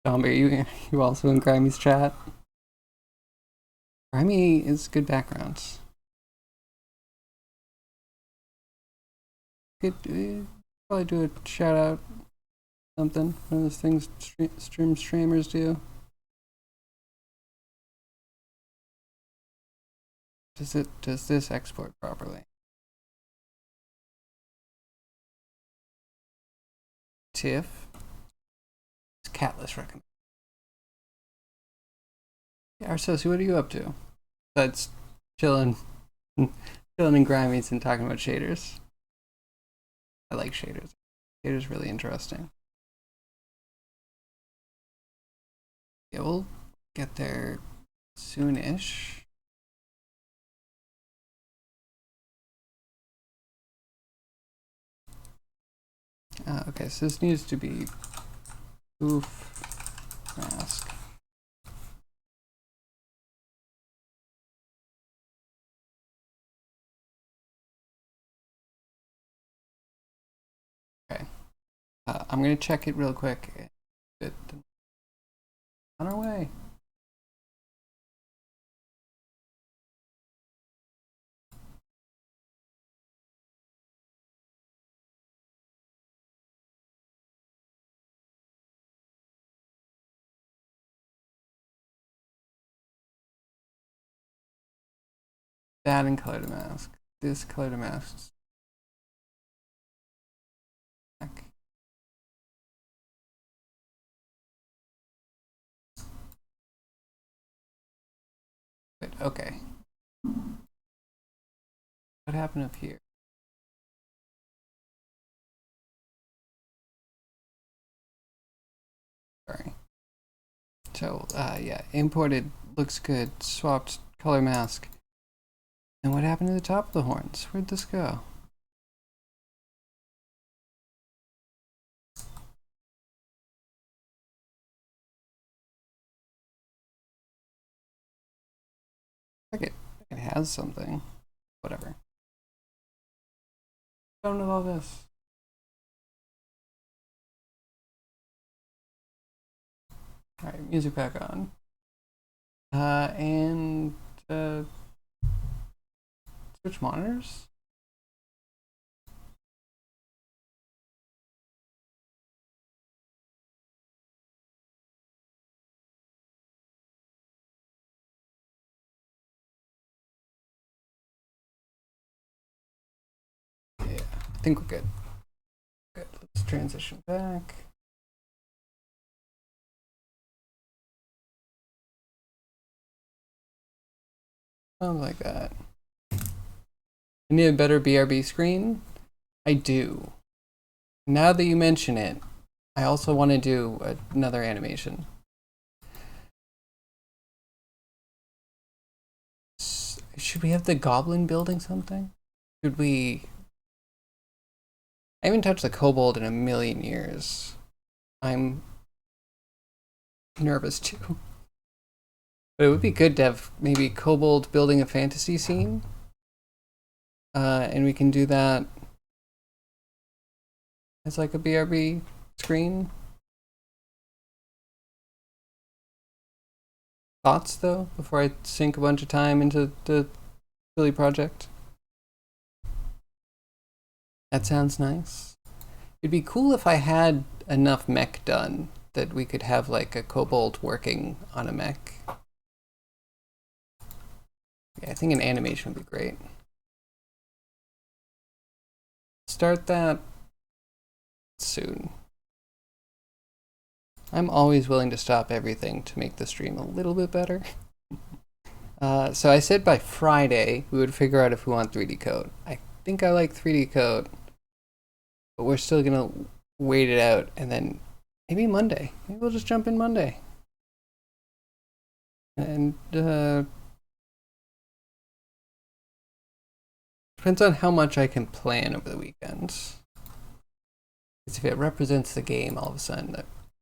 Domber, you also in Grammy's chat? Grammy is good backgrounds. Could probably do a shout out, something. One of those things streamers do. Does this export properly? TIFF. It's Catless recommend. Yeah, Arsosi, what are you up to? That's chilling in Grammys and talking about shaders. I like shaders. Shaders really interesting. Yeah, we'll get there soonish. Okay, so this needs to be oof mask. Okay, I'm gonna check it real quick. On our way. That and color to mask. This color to mask. Good, okay. What happened up here? Sorry. So, yeah, imported looks good. Swapped color mask. And what happened to the top of the horns? Where'd this go? Like it has something. Whatever. Don't know all this. Alright, music back on. And switch monitors. think we're good. Good. Let's transition back. Sounds like that. I need a better BRB screen? I do. Now that you mention it, I also want to do another animation. Should we have the goblin building something? Should we... I haven't touched the kobold in a million years. I'm nervous too. But it would be good to have maybe kobold building a fantasy scene. And we can do that as like a BRB screen. Thoughts though, before I sink a bunch of time into the silly project? That sounds nice. It'd be cool if I had enough mech done that we could have like a kobold working on a mech. Yeah, I think an animation would be great. Start that soon. I'm always willing to stop everything to make the stream a little bit better. So I said by Friday we would figure out if we want 3D code. I think I like 3D code, but we're still gonna wait it out, and then maybe Monday. Maybe we'll just jump in Monday. And depends on how much I can plan over the weekends. Because if it represents the game, all of a sudden,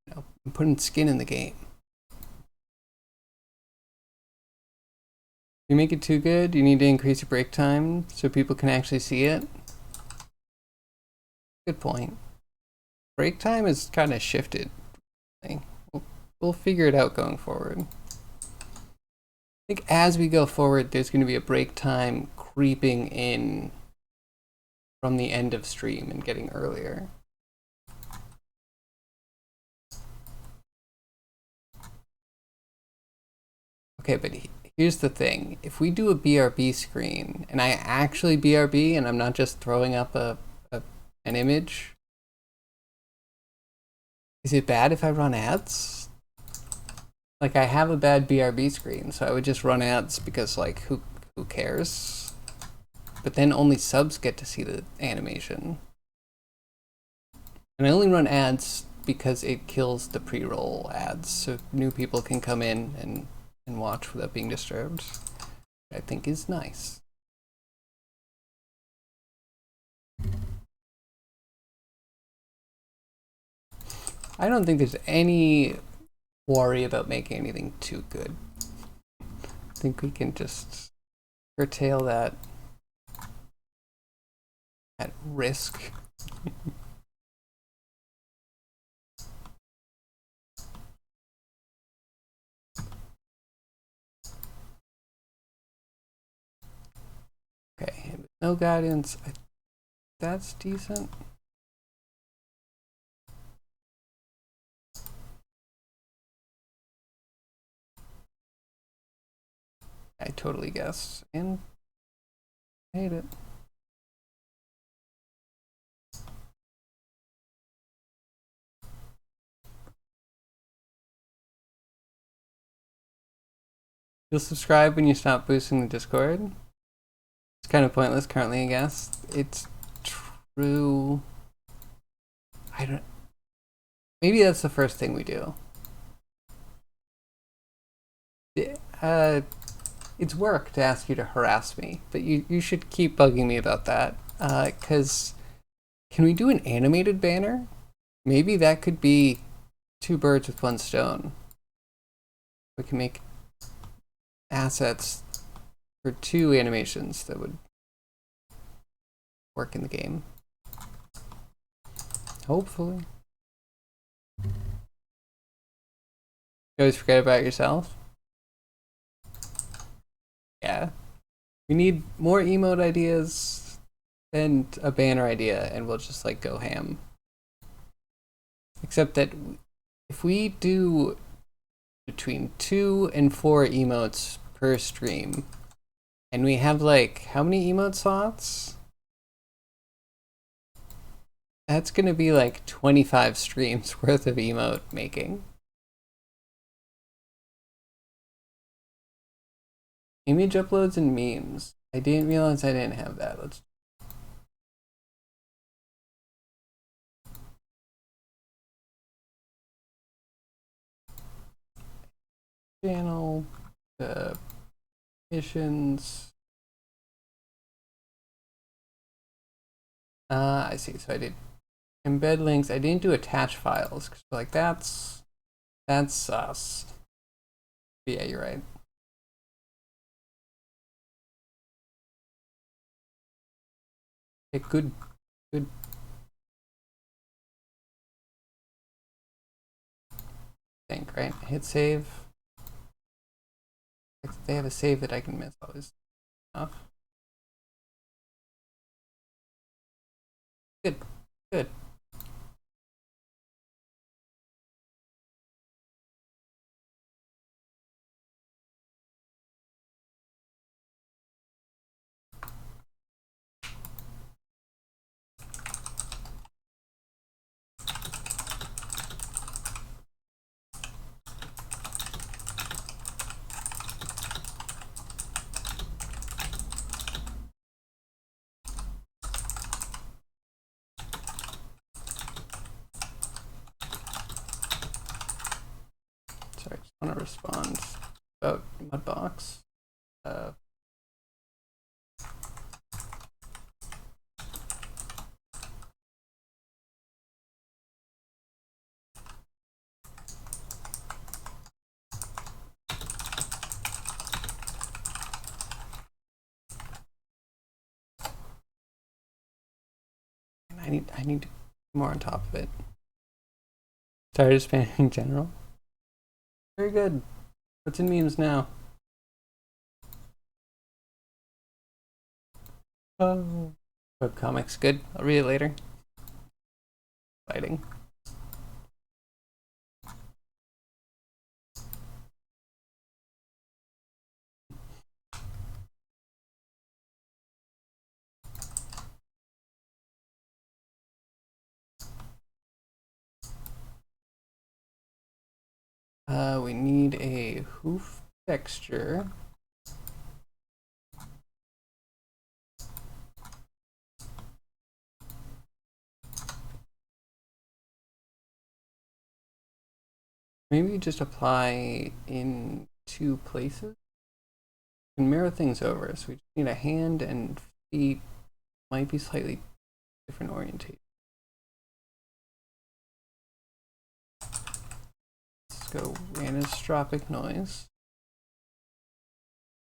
you know, I'm putting skin in the game. If you make it too good, you need to increase your break time so people can actually see it. Good point. Break time is kind of shifted. We'll figure it out going forward. I think as we go forward, there's going to be a break time creeping in from the end of stream and getting earlier. Okay, but here's the thing. If we do a BRB screen, and I actually BRB, and I'm not just throwing up an image, is it bad if I run ads? Like, I have a bad BRB screen, so I would just run ads because, like, who cares? But then only subs get to see the animation. And I only run ads because it kills the pre-roll ads, so new people can come in and watch without being disturbed. I think is nice. I don't think there's any worry about making anything too good. I think we can just curtail that at risk. Okay, with no guidance, that's decent. I totally guessed and hate it. You'll subscribe when you stop boosting the Discord. It's kind of pointless currently, I guess. It's true. I don't... Maybe that's the first thing we do. It's work to ask you to harass me, but you should keep bugging me about that. Because can we do an animated banner? Maybe that could be 2 birds with 1 stone. We can make assets for 2 animations that would work in the game. Hopefully. You always forget about yourself? Yeah. We need more emote ideas and a banner idea, and we'll just like go ham. Except that if we do between 2 and 4 emotes per stream, and we have like, how many emote slots? That's gonna be like 25 streams worth of emote making. Image uploads and memes. I didn't realize I didn't have that. Let's channel the missions. I see. So I did embed links. I didn't do attach files because like that's sus. But yeah, you're right. Okay, good. Think right. Hit save. If they have a save that I can miss, always enough. Good. Good. Sorry, just want to respond about Mudbox. I need to be more on top of it. Tired of spamming in general. Very good. What's in memes now? Oh, webcomics. Good. I'll read it later. Fighting. We need a hoof texture. Maybe just apply in 2 places. And mirror things over. So we just need a hand and feet. Might be slightly different orientation. Let's go anisotropic noise.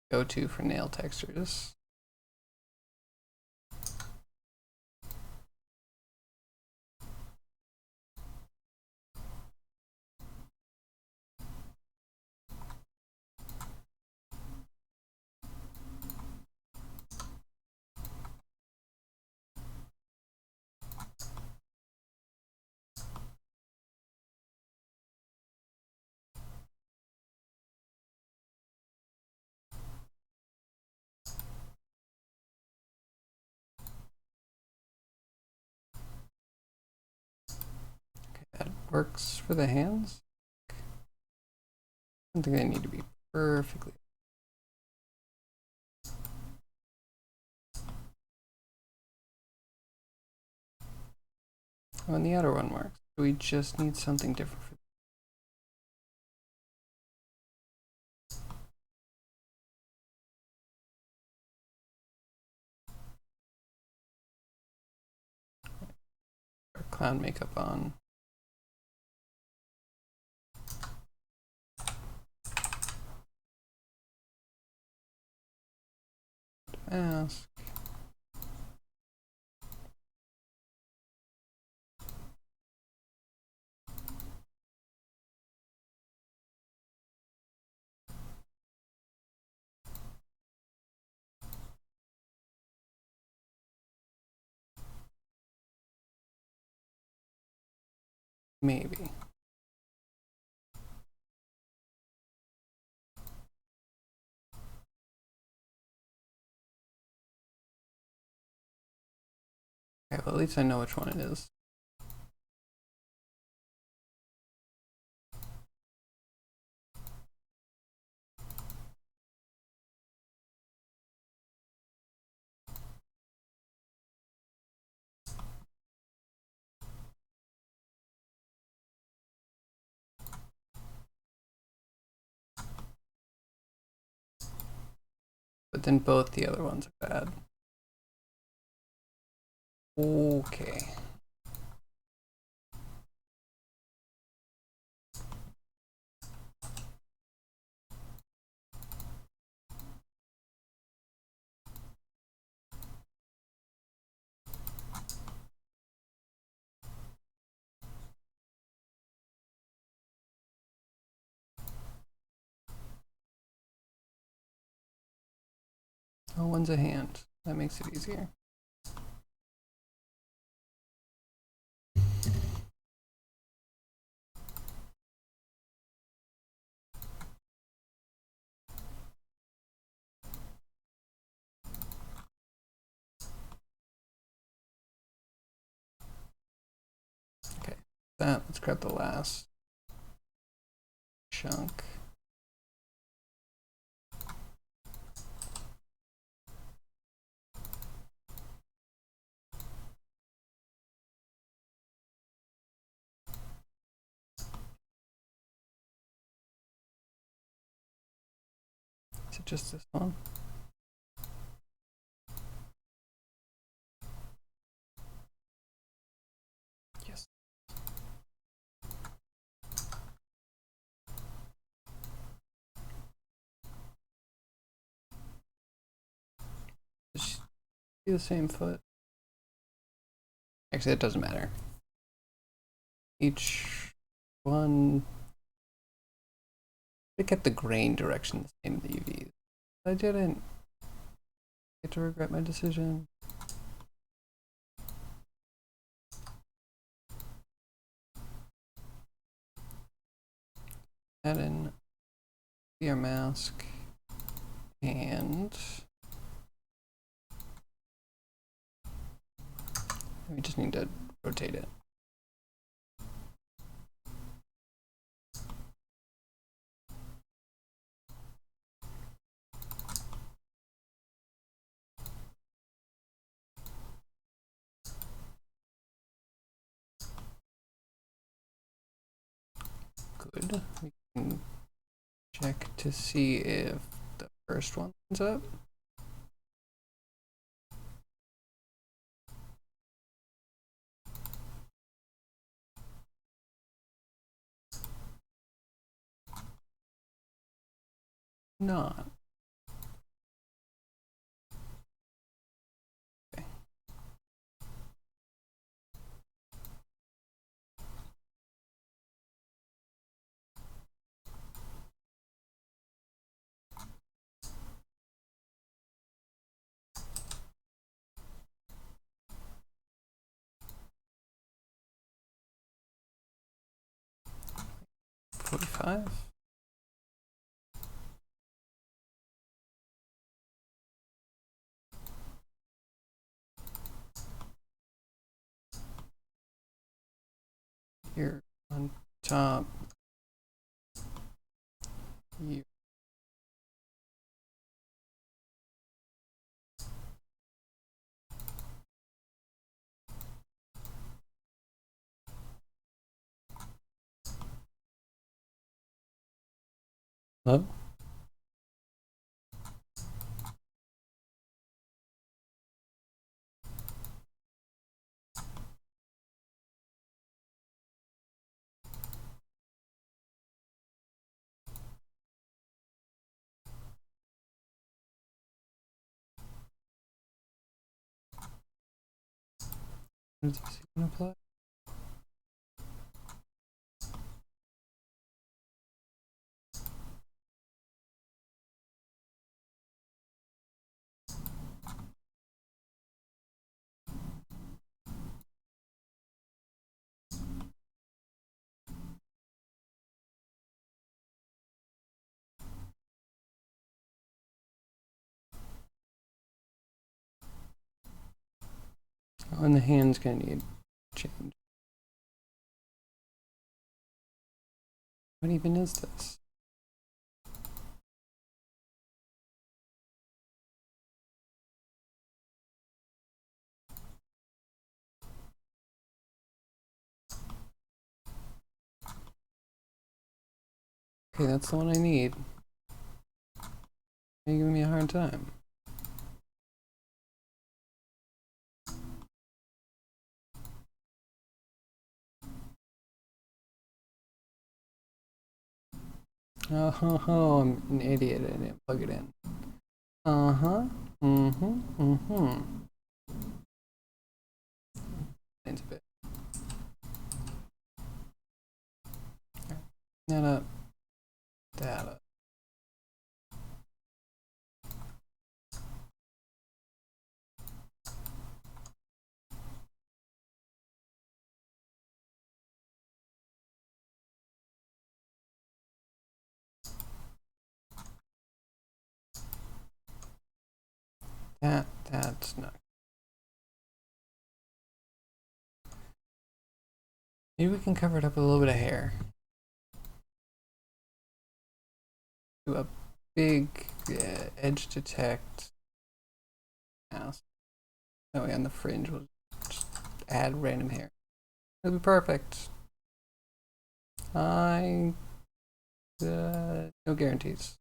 Go to for nail textures. That works for the hands. I don't think they need to be perfectly. Oh, and the other one works. We just need something different for our clown makeup on. Mask. Maybe. Okay, well, at least I know which one it is. But then both the other ones are bad. Okay. Oh, one's a hand. That makes it easier. Okay, let's grab the last chunk. Is it just this one? Yes. Just be the same foot. Actually, it doesn't matter. Each one. I kept the grain direction the same in the UVs. I didn't. I get to regret my decision. Add in clear mask and we just need to rotate it. Good. We can check to see if the first one ends up. Not. Okay. $45. Here on top. You. Hello? Is this even apply? Oh, and the hand's gonna need change. What even is this? Okay, that's the one I need. You're giving me a hard time. Oh, I'm an idiot. I didn't plug it in. Uh-huh. Mm-hmm. Mm-hmm. It's a bit. Data. Data. That's not. Maybe we can cover it up with a little bit of hair. Do a big edge detect mouse. That way on the fringe we'll just add random hair. It'll be perfect. No guarantees.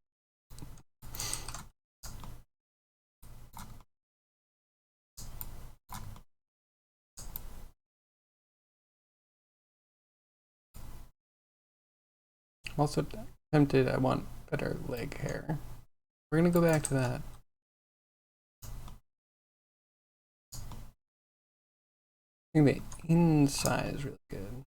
Also tempted, I want better leg hair. We're gonna go back to that. I think the inside is really good.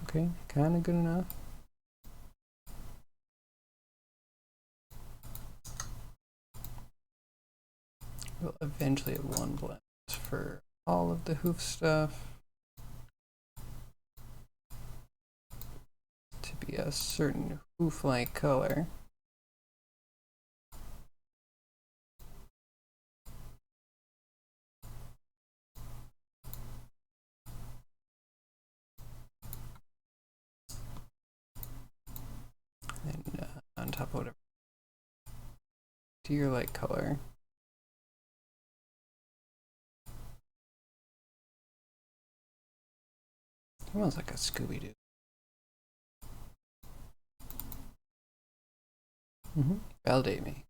Okay, kind of good enough. We'll eventually have one blend for all of the hoof stuff to be a certain hoof-like color. And on top of whatever deer-like color. Almost like a Scooby-Doo. Validate me.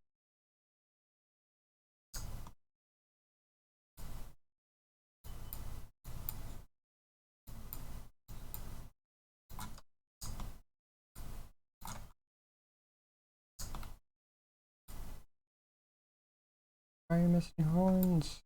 Why are you missing horns?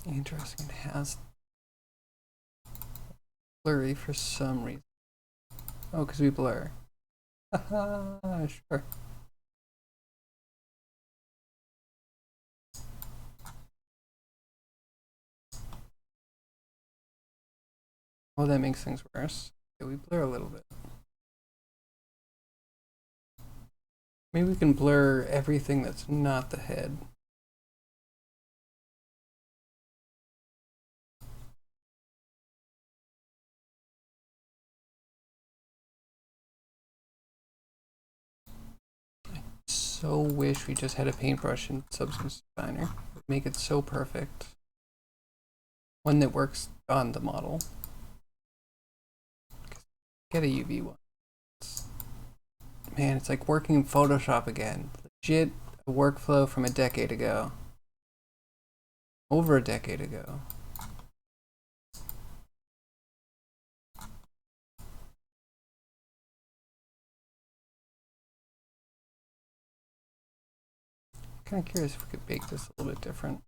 Interesting. It has blurry for some reason. Oh, because we blur. Haha, sure. Oh, that makes things worse. Okay, we blur a little bit. Maybe we can blur everything that's not the head. So wish we just had a paintbrush and Substance Designer. It would make it so perfect. One that works on the model. Get a UV one. Man, it's like working in Photoshop again. Legit a workflow from a decade ago. Over a decade ago. Kind of curious if we could bake this a little bit different.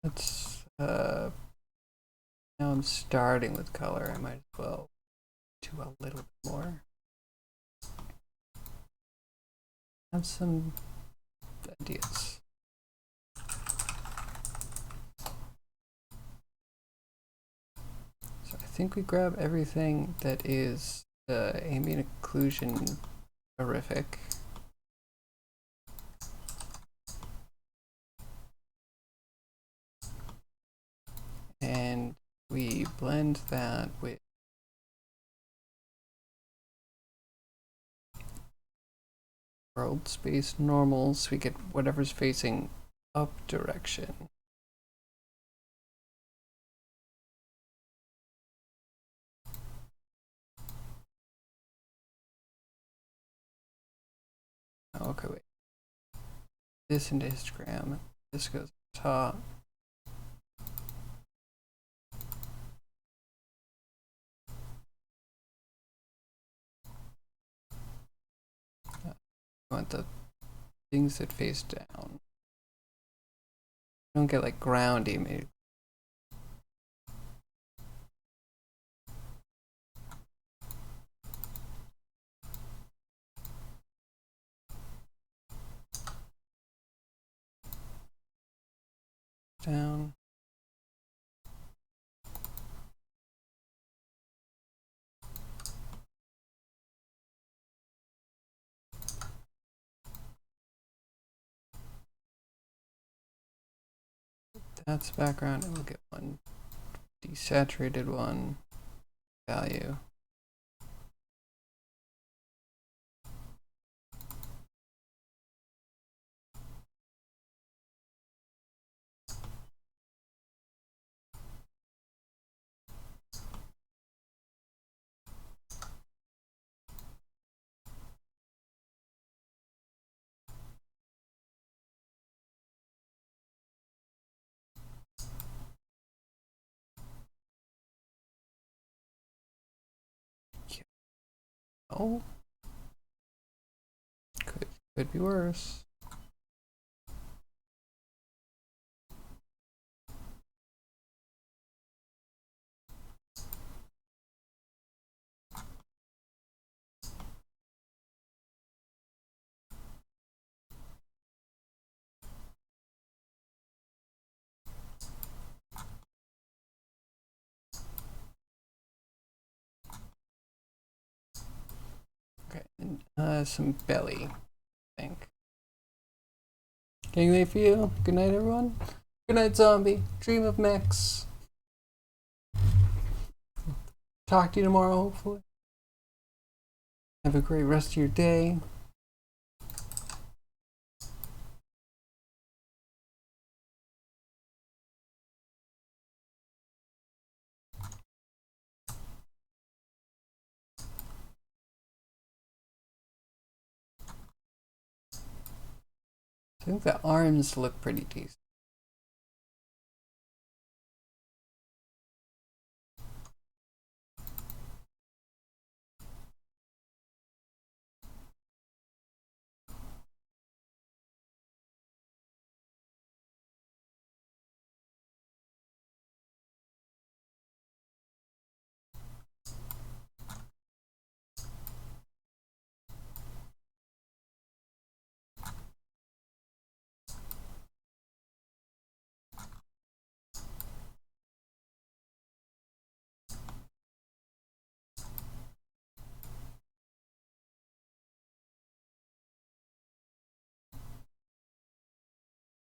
Let's Now I'm starting with color. I might as well do a little bit more. Have some ideas. So I think we grab everything that is ambient occlusion horrific. And we blend that with world space normal, so we get whatever's facing up direction. Okay, wait. This into histogram. This goes top. I want the things that face down. Don't get like groundy, maybe. Down. That's background, and we'll get one desaturated one value. Oh, could be worse. Okay, and some belly, I think. Getting late for you. Good night, everyone. Good night, zombie. Dream of mechs. Talk to you tomorrow, hopefully. Have a great rest of your day. I think the arms look pretty decent.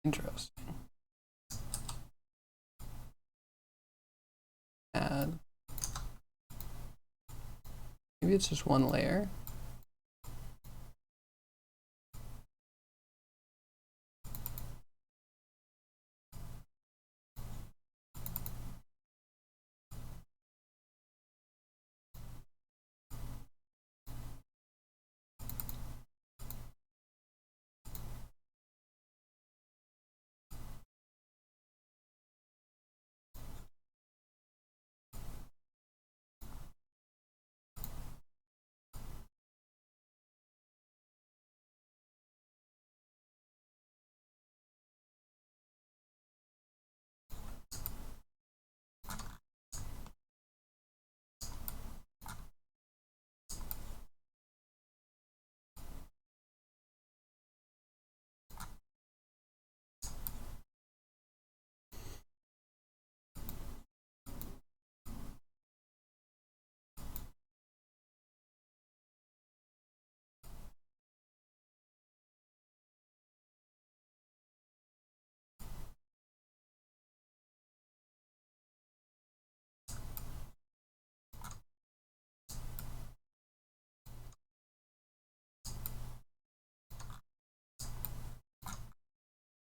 Interesting. Add. Maybe it's just one layer.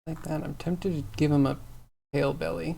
like that. I'm tempted to give him a pale belly.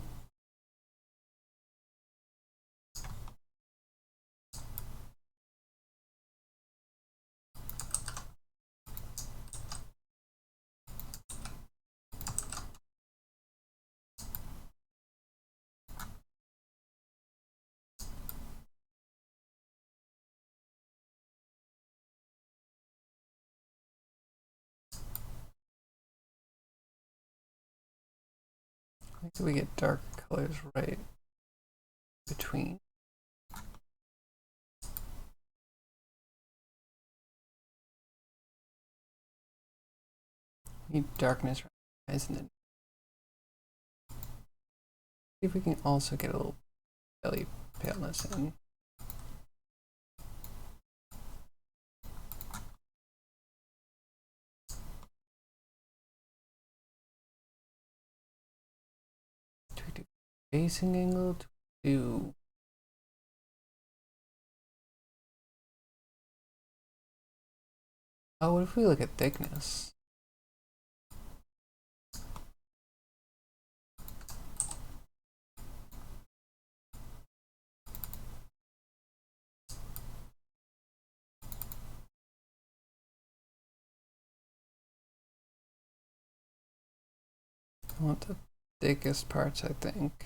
Like we get dark colors right between. Need darkness right, isn't it? See if we can also get a little belly paleness in. Do we do facing angle? Do we do oh, what if we look at thickness? I want the thickest parts, I think.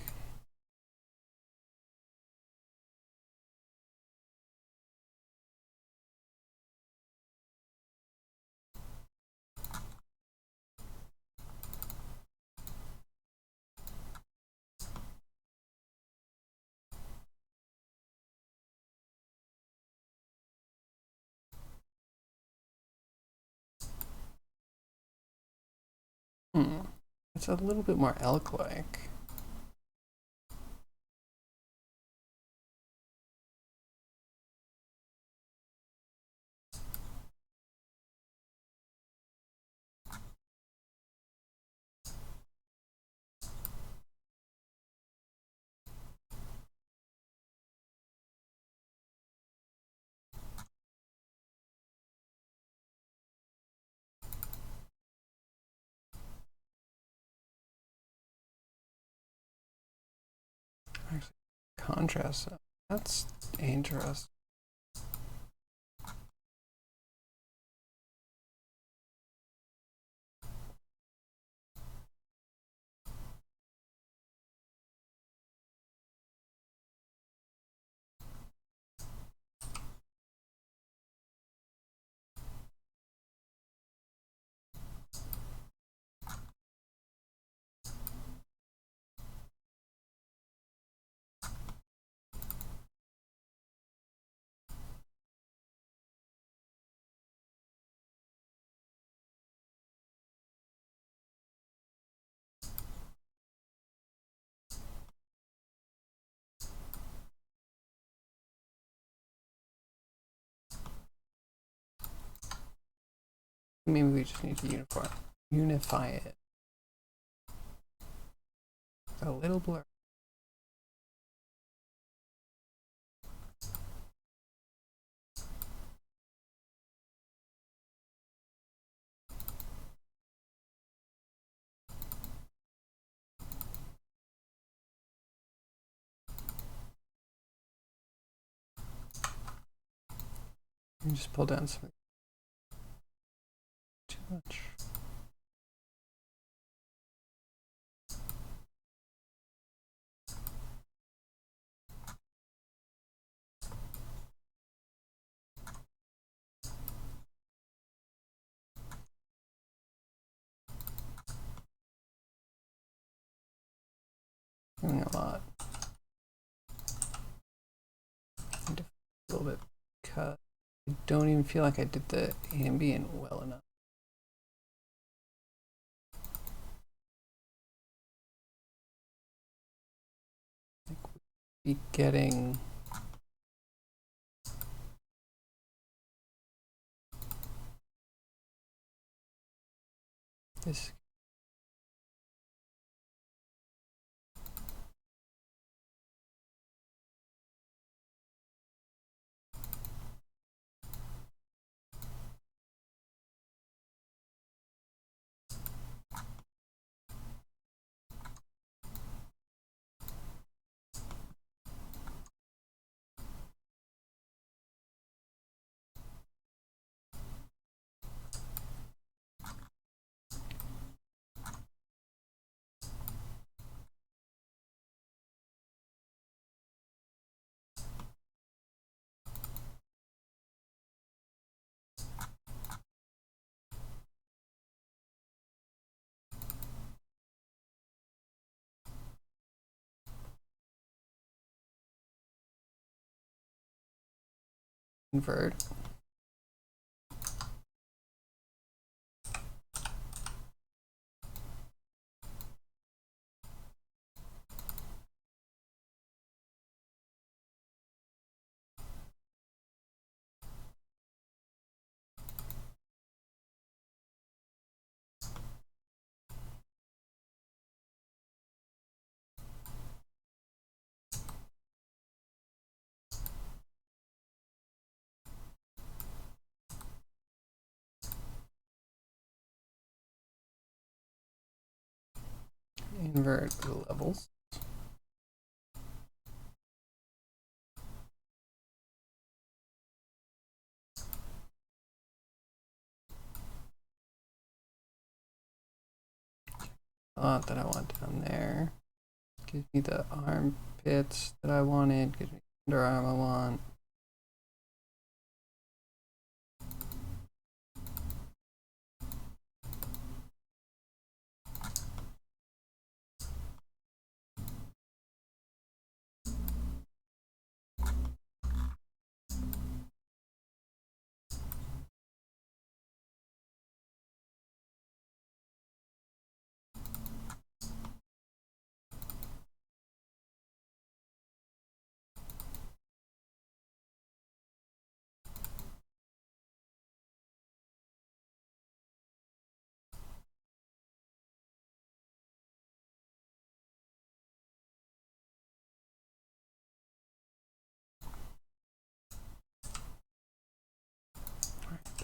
It's a little bit more elk-like. Actually, contrast. That's dangerous. Maybe we just need to unify it. It's a little blur. Just pull down some. Too much. Doing a lot. Need to a little bit cut. I don't even feel like I did the ambient well enough. I think we'd be getting this. invert. Invert the levels. That I want down there. Gives me the armpits that I wanted. Gives me the underarm I want.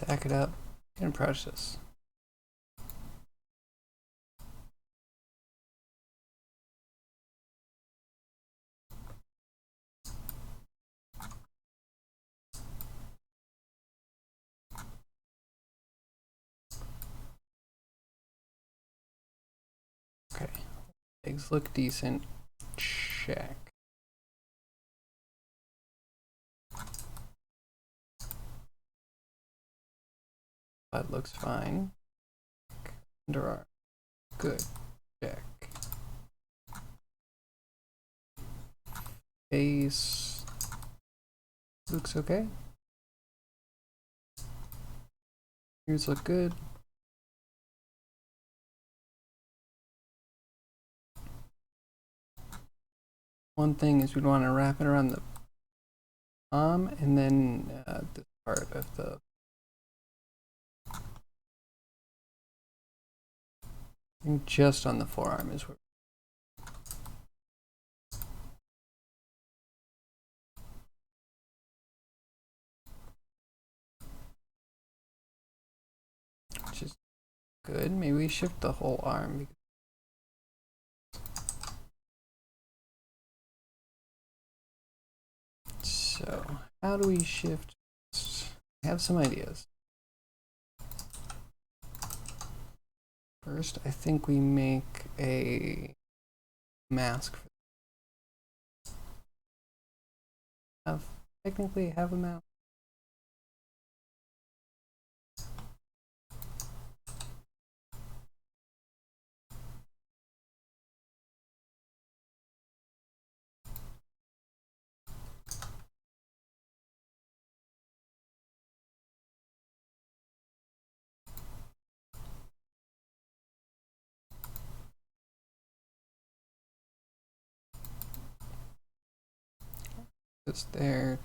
Back it up and process. Okay, legs look decent. Check. That looks fine. Underarm. Good. Check. Face. Looks okay. Ears look good. One thing is we'd want to wrap it around the palm and then this part of the just on the forearm is where which is good. Maybe we shift the whole arm. So how do we shift? I have some ideas. First, I think we make a mask. Technically have a mask. Just there.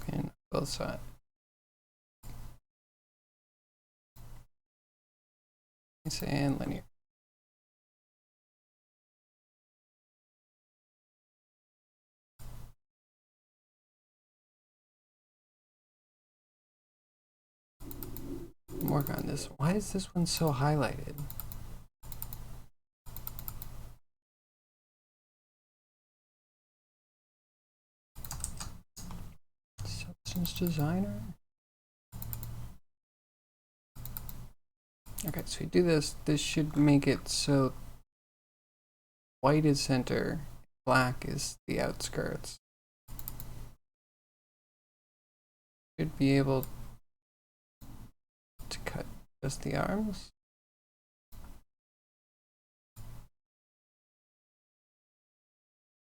Okay, both sides. And linear. Work on this. Why is this one so highlighted? Distance designer. Okay, so we do this. This should make it so white is center, black is the outskirts. Should be able to cut just the arms.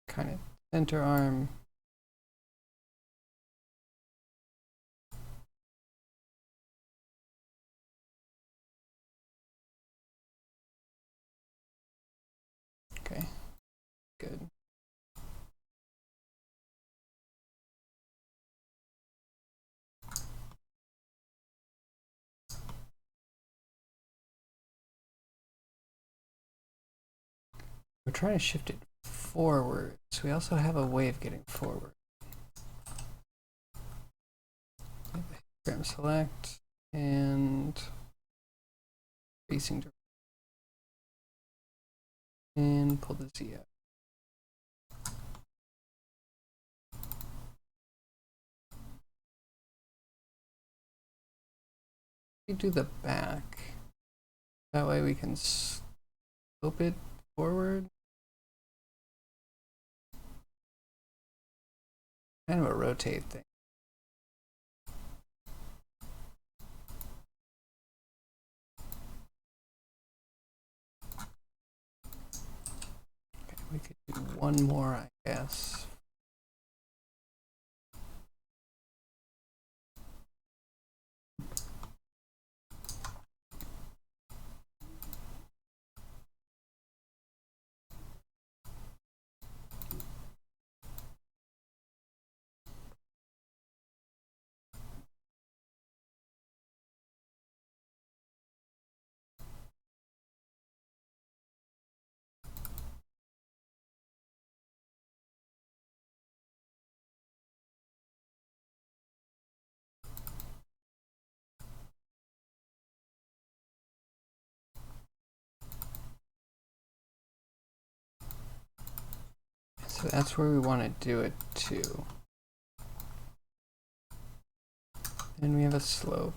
Kind of center arm. Okay, good. We're trying to shift it forward, so we also have a way of getting forward. Histogram select and facing direction. And pull the Z out. We do the back. That way we can slope it forward. Kind of a rotate thing. Okay, we could do one more, I guess. So that's where we want to do it to. And we have a slope.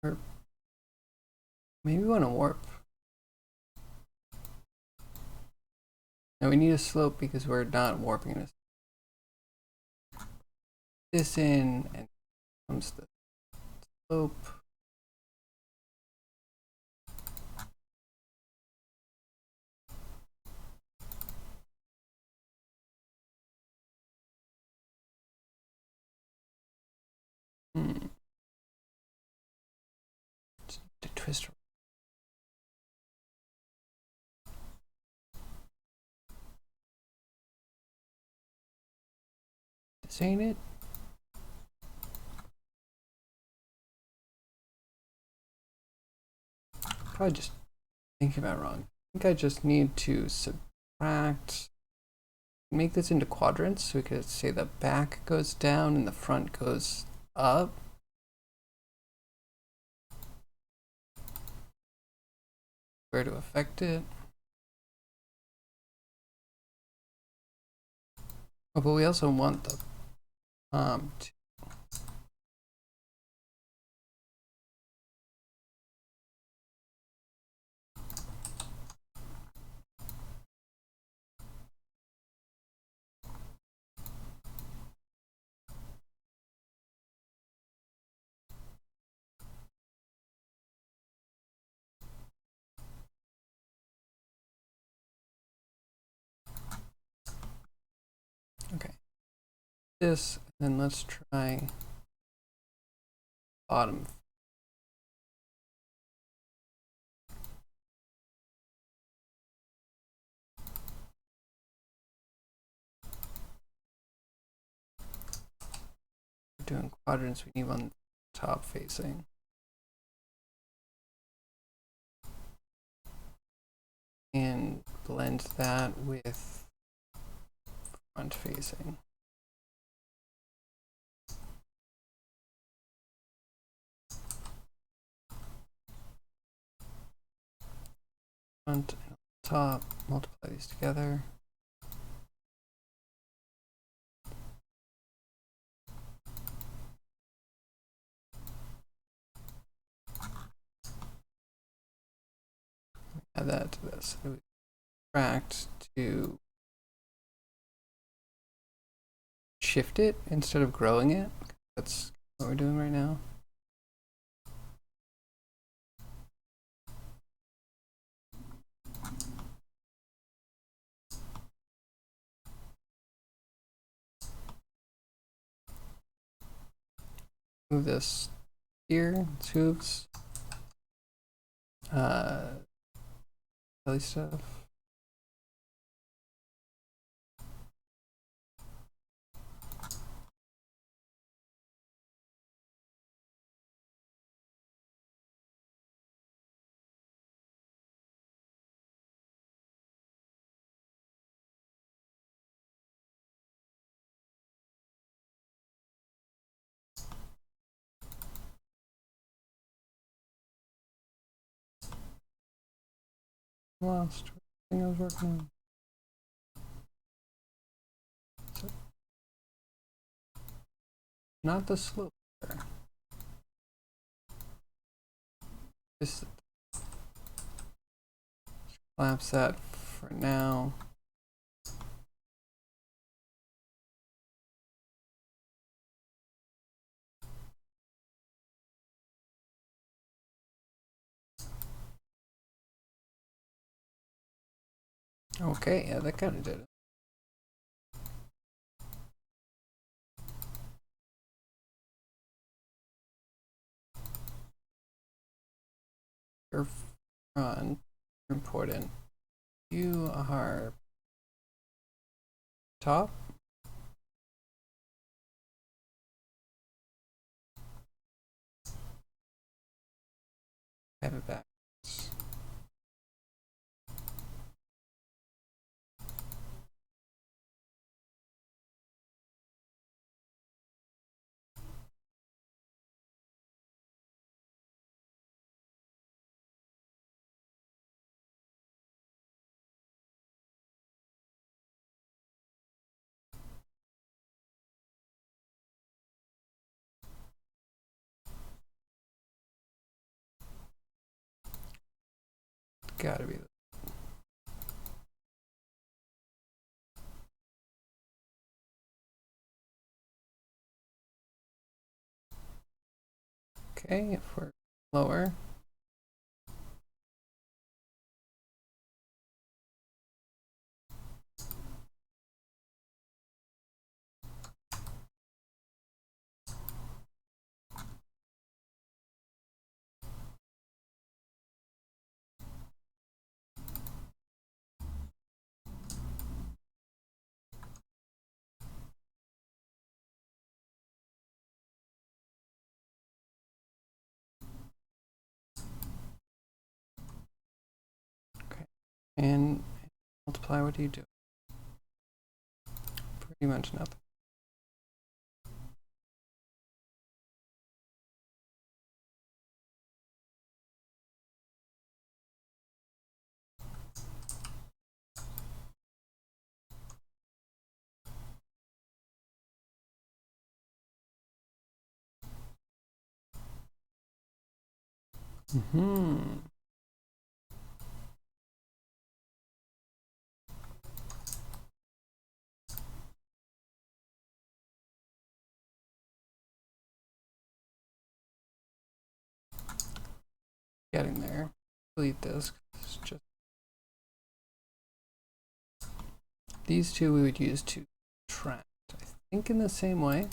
Or maybe we want to warp. No, we need a slope because we're not warping this. This in and comes the slope. To twist. This ain't it. Probably just thinking about it wrong. I think I just need to subtract. Make this into quadrants so we could say the back goes down and the front goes up. Where to affect it. Oh, but we also want the to okay. This, and then let's try bottom. We're doing quadrants, we need one top facing. And blend that with front facing. front and top, multiply these together. Add that to this. So we subtract to shift it instead of growing it. That's what we're doing right now. Move this here, hooves. Silly stuff. Lost thing I was working on. So, not the slope there. Just collapse that for now. Okay, yeah, that kind of did it. Your front, important. You are top. Have it back. Gotta be. Okay, if we're lower. Okay, and multiply, what do you do? Pretty much nothing. Mm-hmm. Getting there. Delete this. It's just these two we would use to subtract. I think in the same way.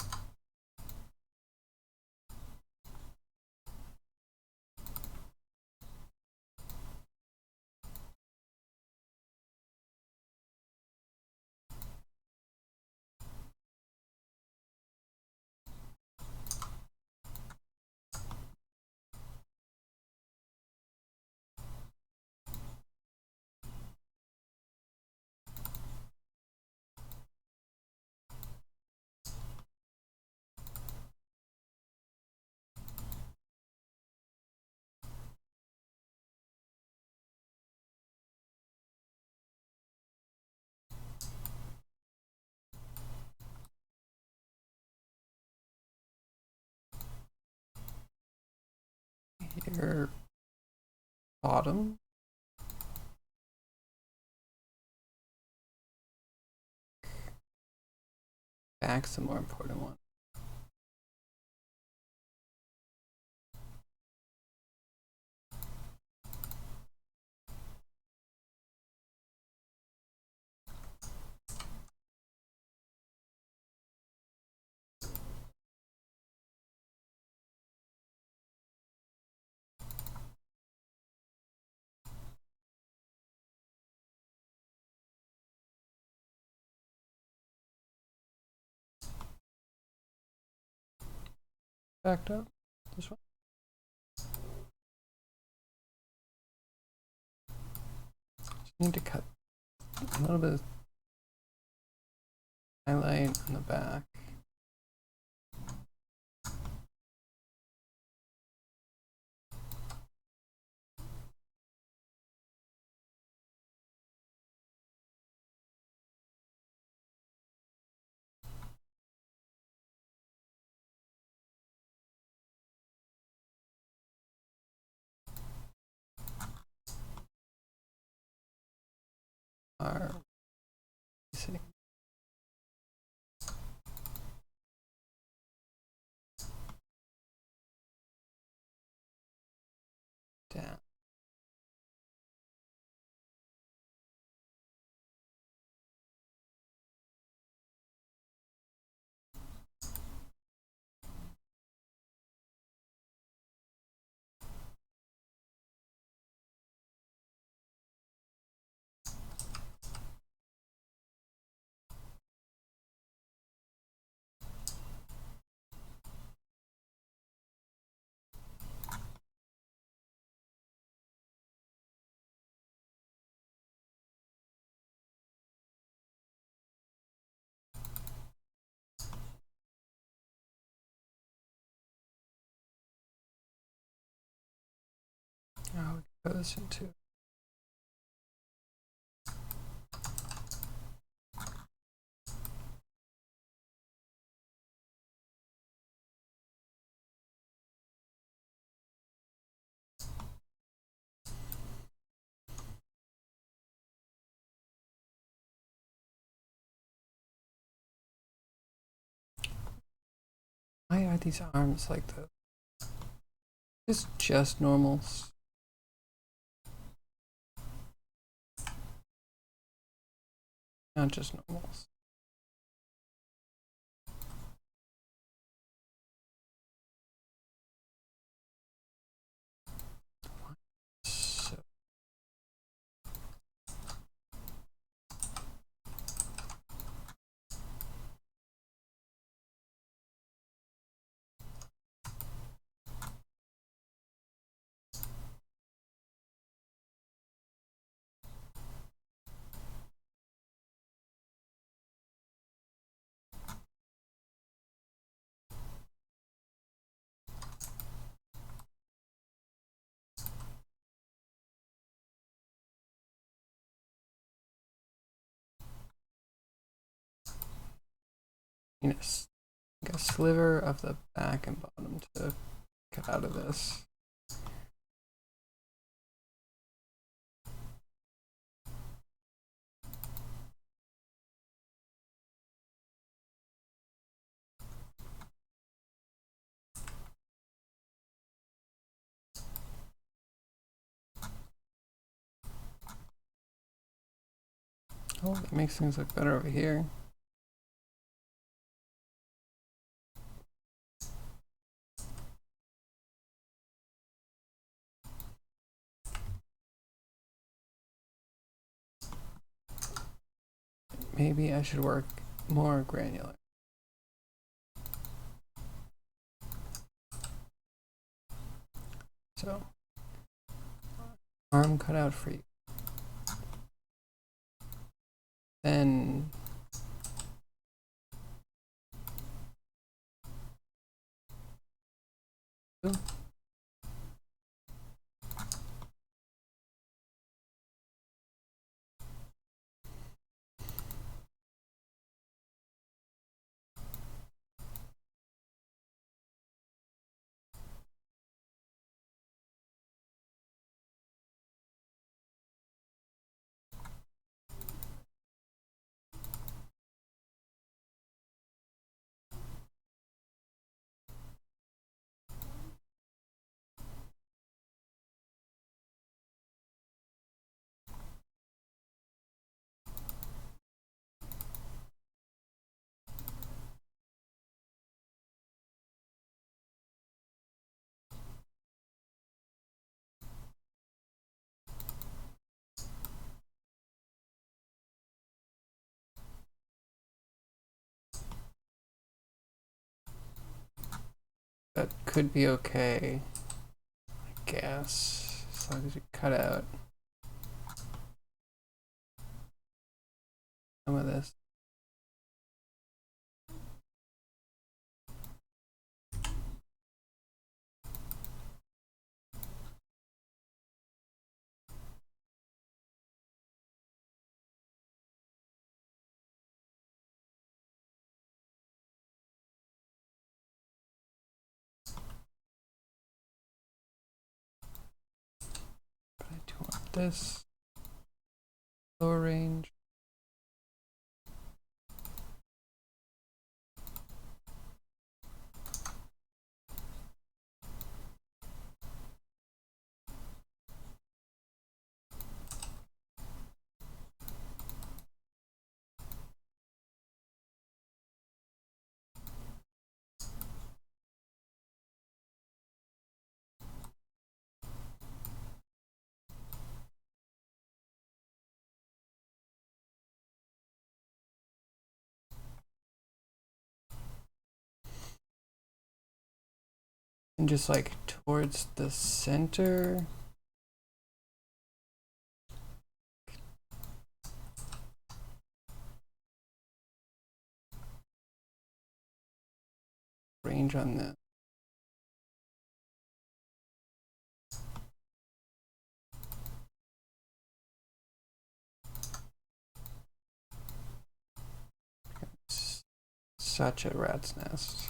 here, bottom. Back's the more important one. Backed up. This one. Just need to cut a little bit of highlight on the back. Are see. Down. Oh, we can put this into. Why are these arms like this? It's just normals. Not just normals. So yes, like a sliver of the back and bottom to cut out of this. Oh, that makes things look better over here. Maybe I should work more granular. So, arm cut out for you. Then That could be okay, I guess, as long as you cut out some of this. But I do want this lower range. And just like towards the center. Range on this. Such a rat's nest.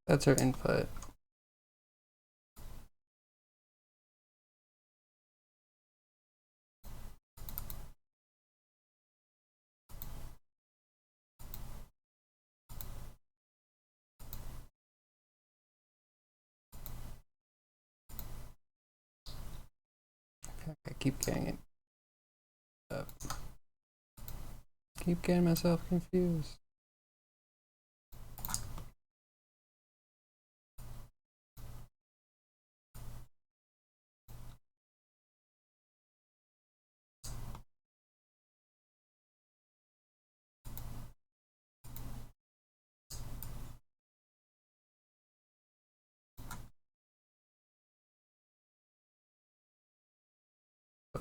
That's our input. I keep getting it up. Keep getting myself confused.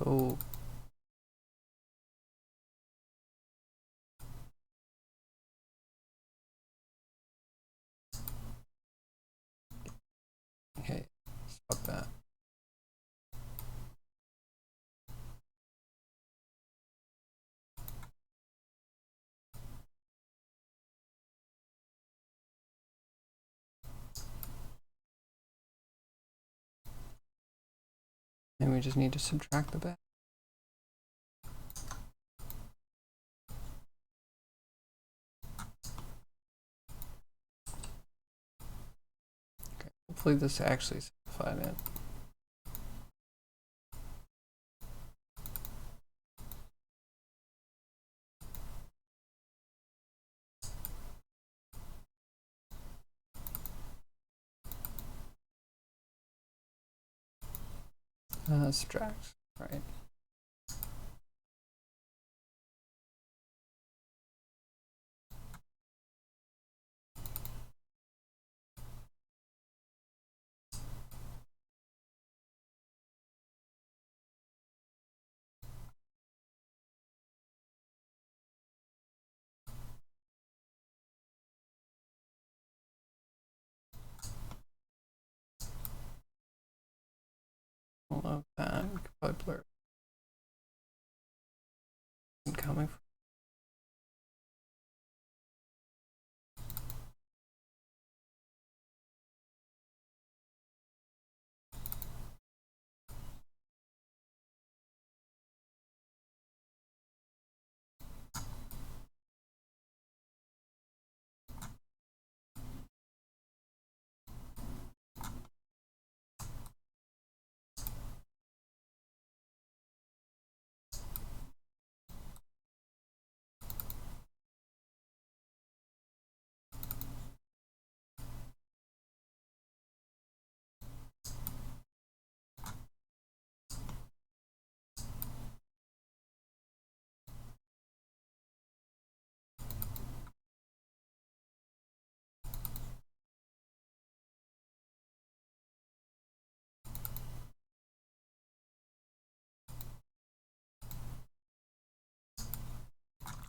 Oh. Okay, stop that. And we just need to subtract the back. Okay, hopefully this actually simplified it. Subtract, right. I love that. We could probably blur it. Coming from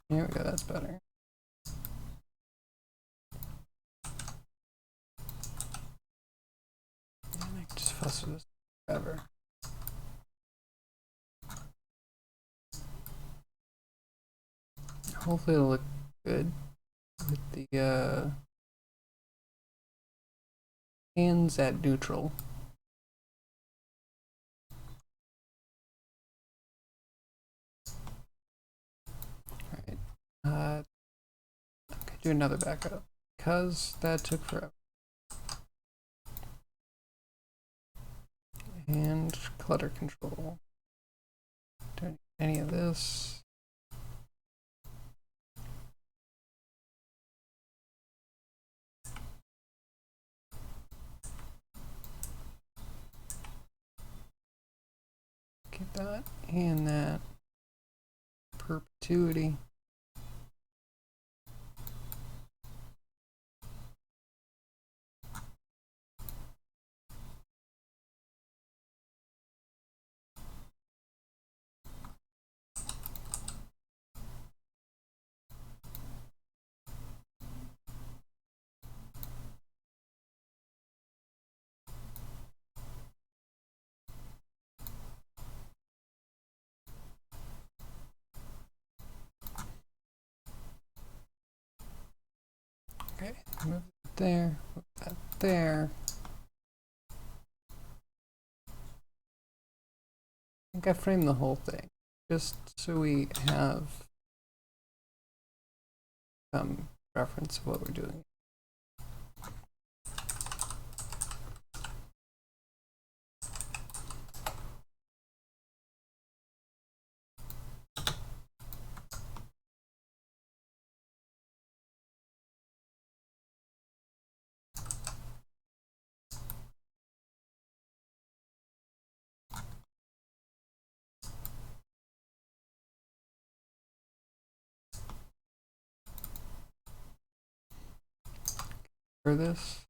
There we go, that's better. And I can just fuss with this forever. Hopefully it'll look good with the hands at neutral. Alright. I'm gonna do another backup because that took forever. And clutter control. Don't need any of this. Get that and that. Perpetuity. Okay, move that there, move that there. I think I framed the whole thing, just so we have some reference of what we're doing. For this,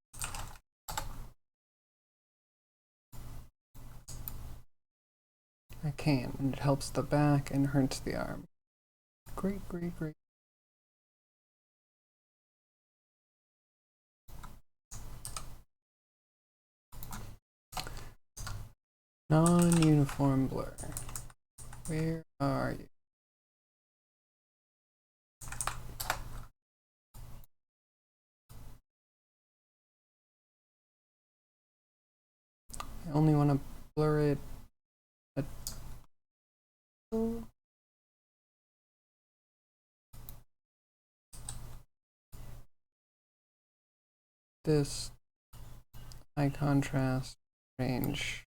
I can, and it helps the back and hurts the arm. Great, great, great. Non-uniform blur. Where are you? I only want to blur it at this high contrast range.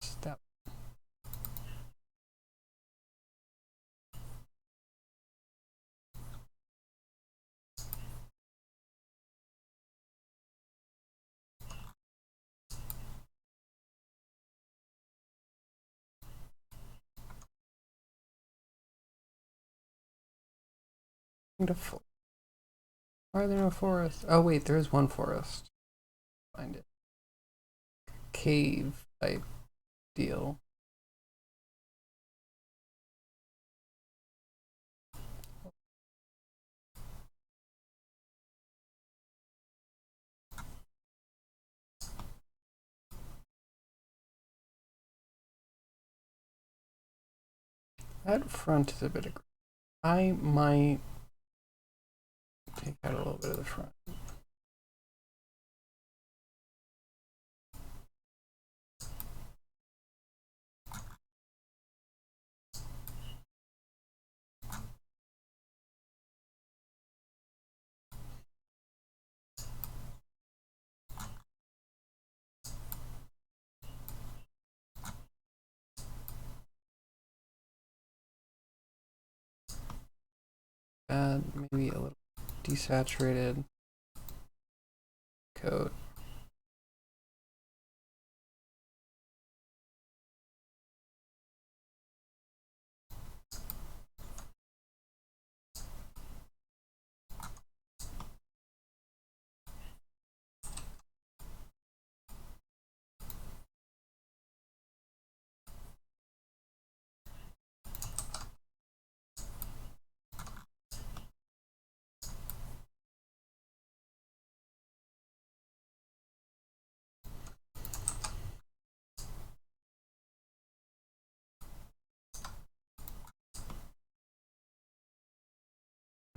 Step. Wonderful. Why are there no forests? Oh wait, there is one forest. Find it. Cave type deal. That front is a bit aggressive. I might take out a little bit of the front. Add maybe a little desaturated coat.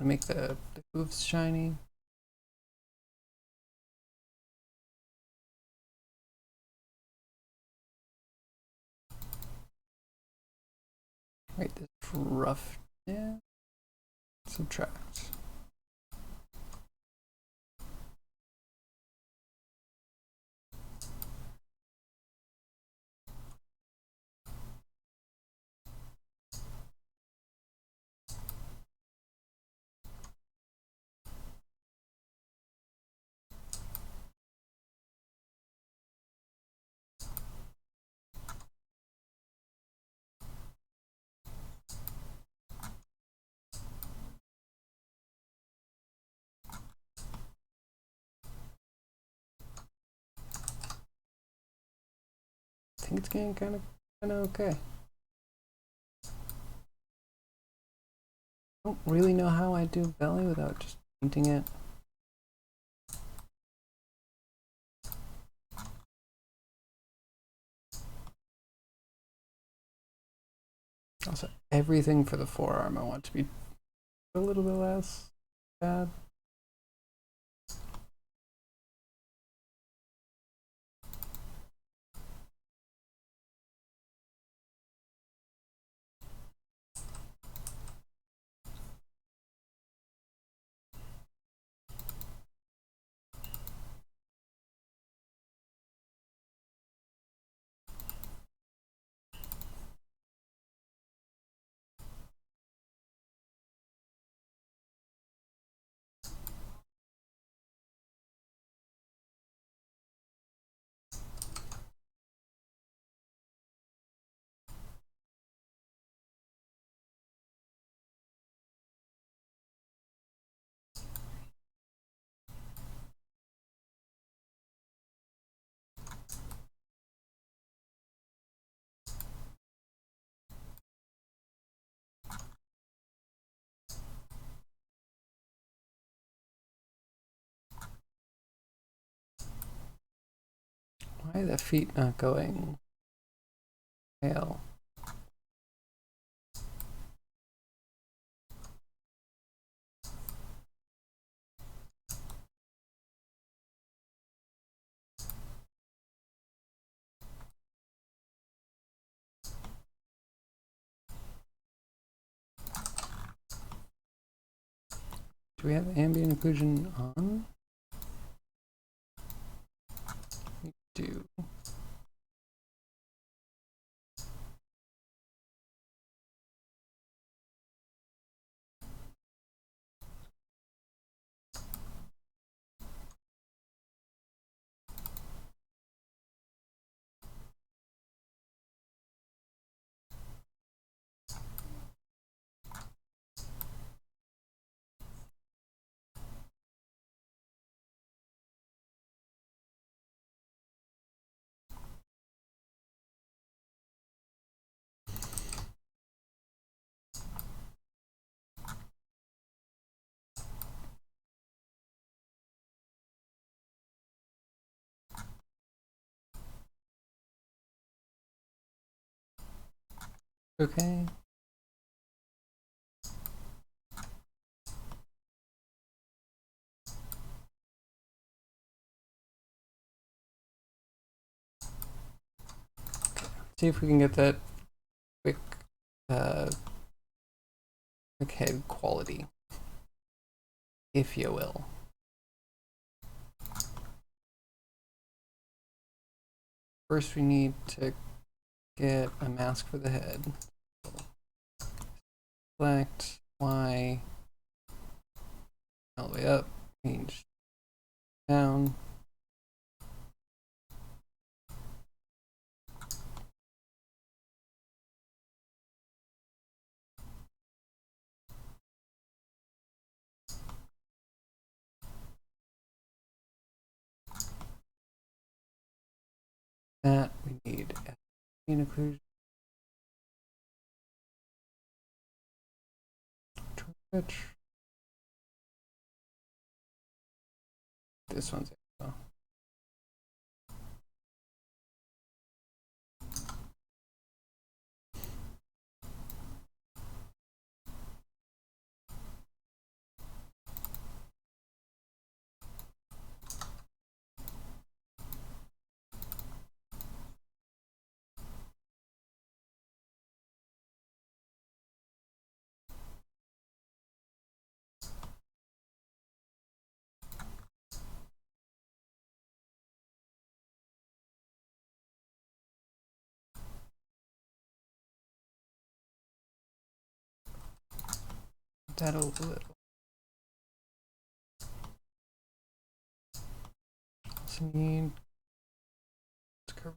Make the hooves shiny. Right, this rough, yeah. Subtract. I think it's getting kind of okay. I don't really know how I do belly without just painting it. Also, everything for the forearm I want to be a little bit less bad. Why are the feet not going pale? Do we have ambient occlusion on? We do. Okay. See if we can get that quick, quick head quality, if you will. First, we need to get a mask for the head. Select Y all the way up, change down. That we need occlusion. Twitch. This one's oh. that a little. Also need curve.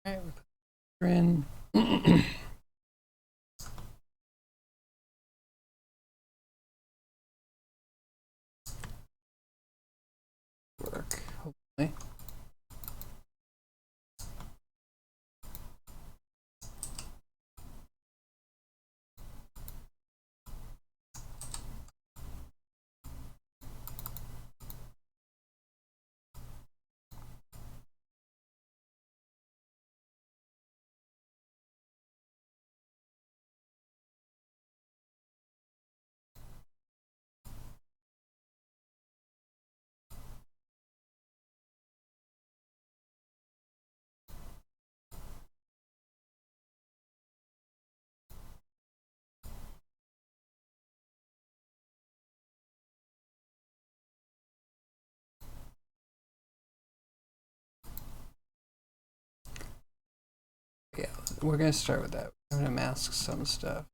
Alright, we put her in. Work, hopefully. Yeah, we're gonna start with that. I'm gonna mask some stuff.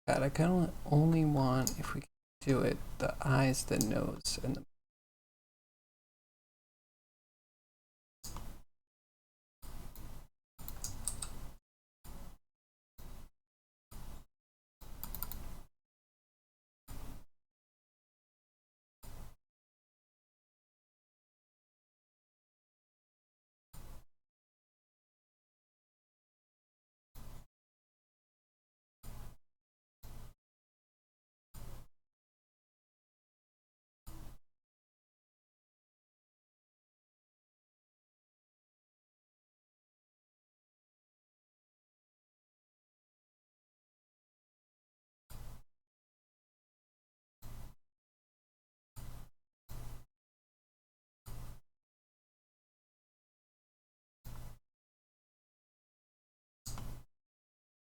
God, I kind of only want, if we can do it, the eyes, the nose, and the.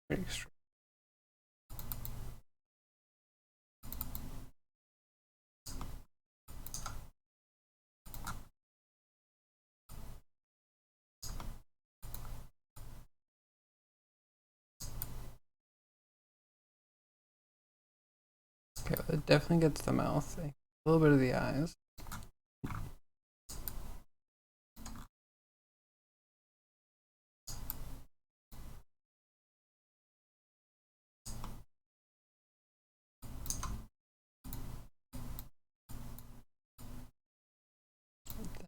Pretty strong. Okay, well, it definitely gets the mouth. A little bit of the eyes.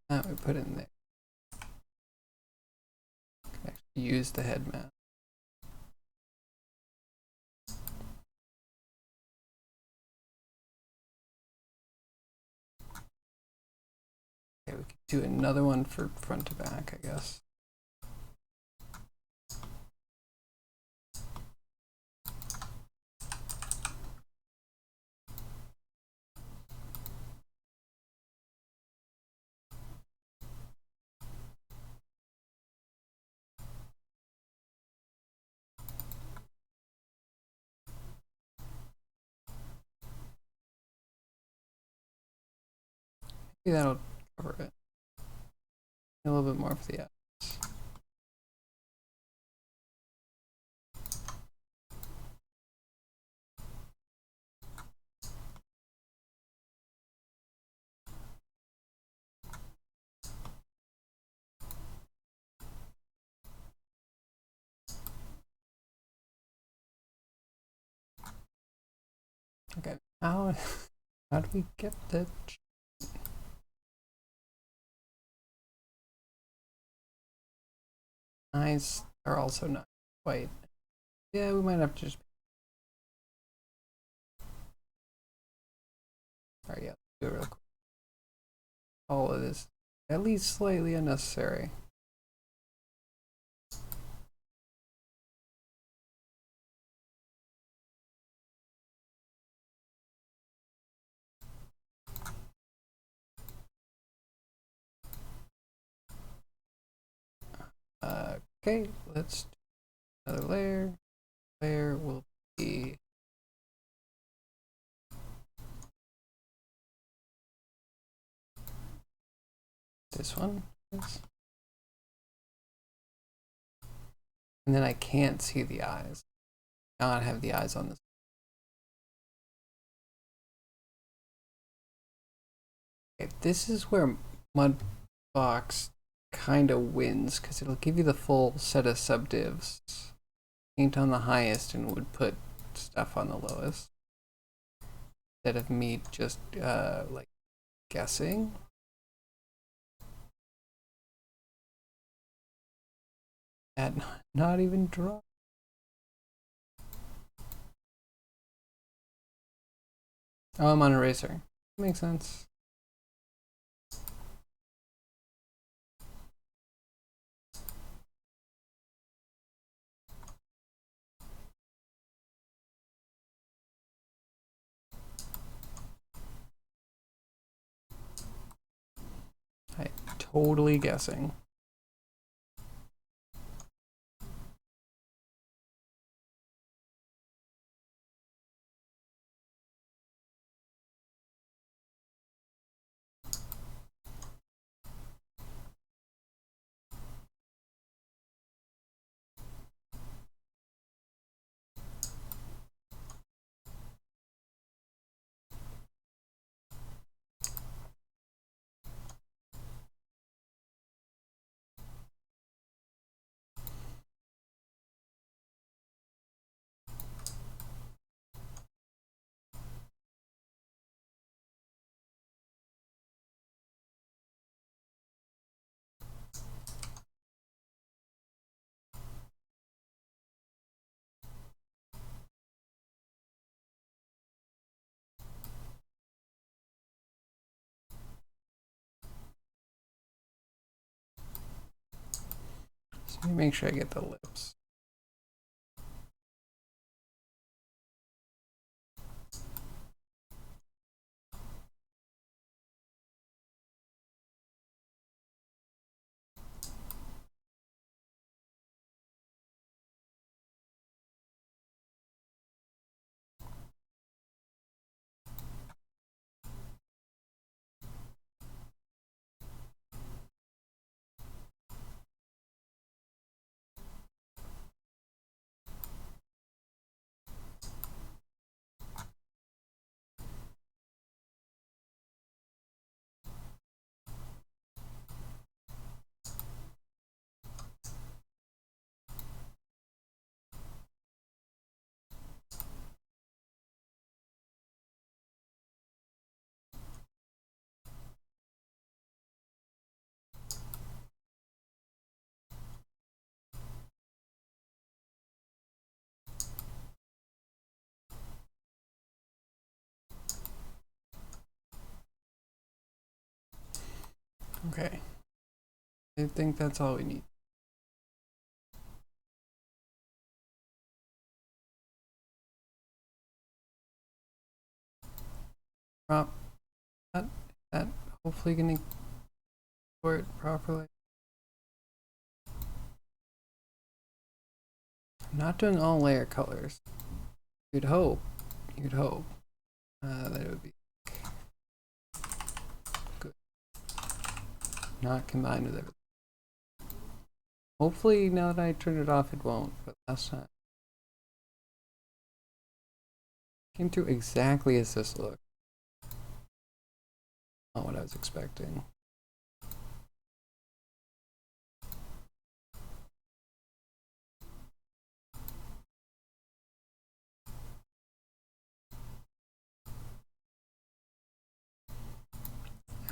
That we put in there. Can actually use the head mask. Okay, we could do another one for front to back, I guess. Maybe that'll cover it. A little bit more for the eyes. Okay, how do we get the eyes are also not quite. Yeah, we might have to just. Alright, yeah, do it real quick. All of this, at least slightly unnecessary. Okay, let's do another layer. Layer will be this one. And then I can't see the eyes. Now I have the eyes on this. Okay, this is where Mudbox kind of wins because it'll give you the full set of subdivs. Paint on the highest and would put stuff on the lowest. Instead of me just like guessing. And not even draw. Oh, I'm on eraser. Makes sense. I totally guessing. So let me make sure I get the lips. Okay. I think that's all we need. Prop that hopefully gonna sort it properly. I'm not doing all layer colors. You'd hope that it would be good. Not combined with everything. Hopefully now that I turn it off it won't, but last time came through exactly as this looked. Not what I was expecting.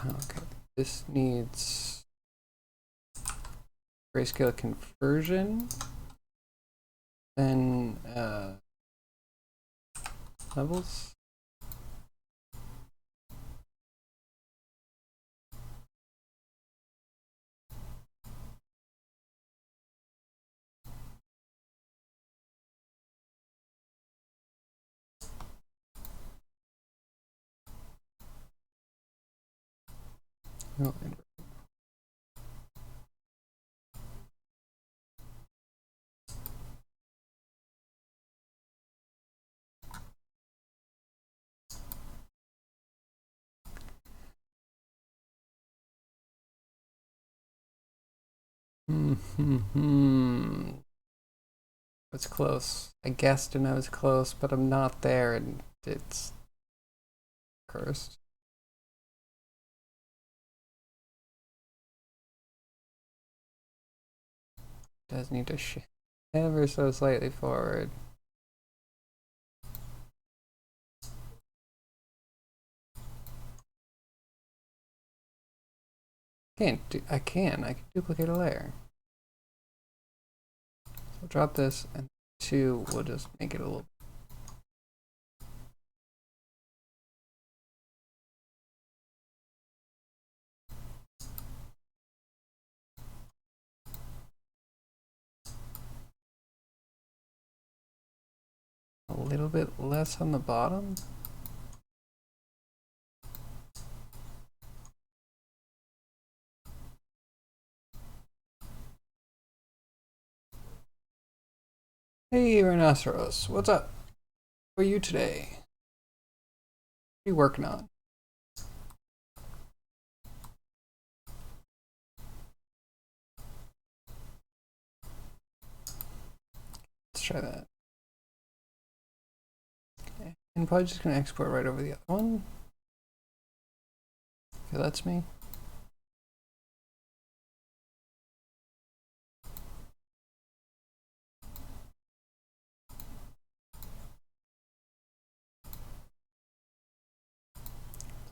Okay, this needs grayscale conversion, then levels. Oh, It's close. I guessed and I was close, but I'm not there and it's cursed. Does need to shift ever so slightly forward. I can duplicate a layer. So drop this and 2, we'll just make it a little. A little bit less on the bottom. Hey Rhinoceros, what's up? How are you today? What are you working on? Let's try that. Okay. I'm probably just gonna export right over the other one. If it lets me.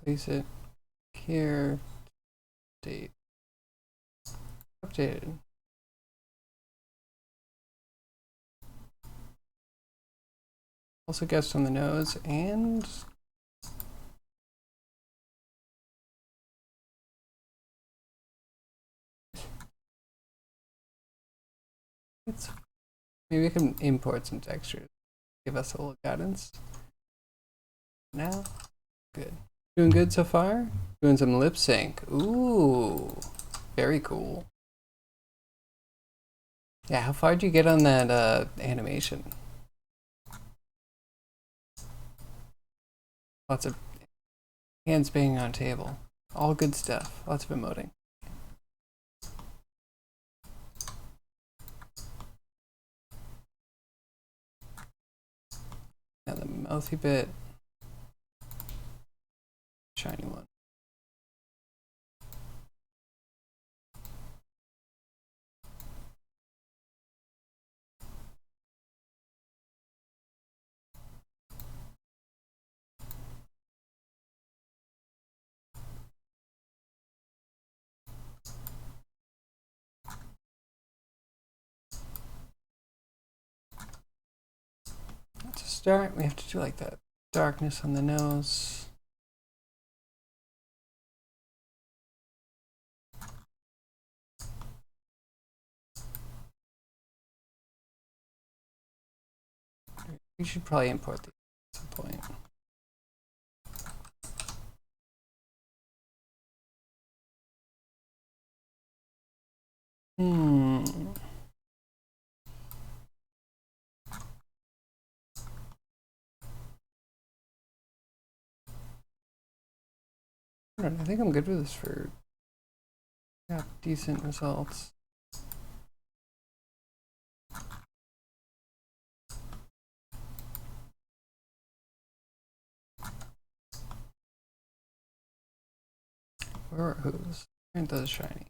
Place it here. Date. Updated. Also guessed on the nose and maybe I can import some textures. Give us a little guidance. Now, good. Doing good so far? Doing some lip sync. Ooh, very cool. Yeah, how far did you get on that animation? Lots of hands banging on table. All good stuff. Lots of emoting. Now the mouthy bit. Shiny one. To start, we have to do like that darkness on the nose. We should probably import these at some point. I think I'm good with this for decent results. Where are hooves? Aren't those shiny?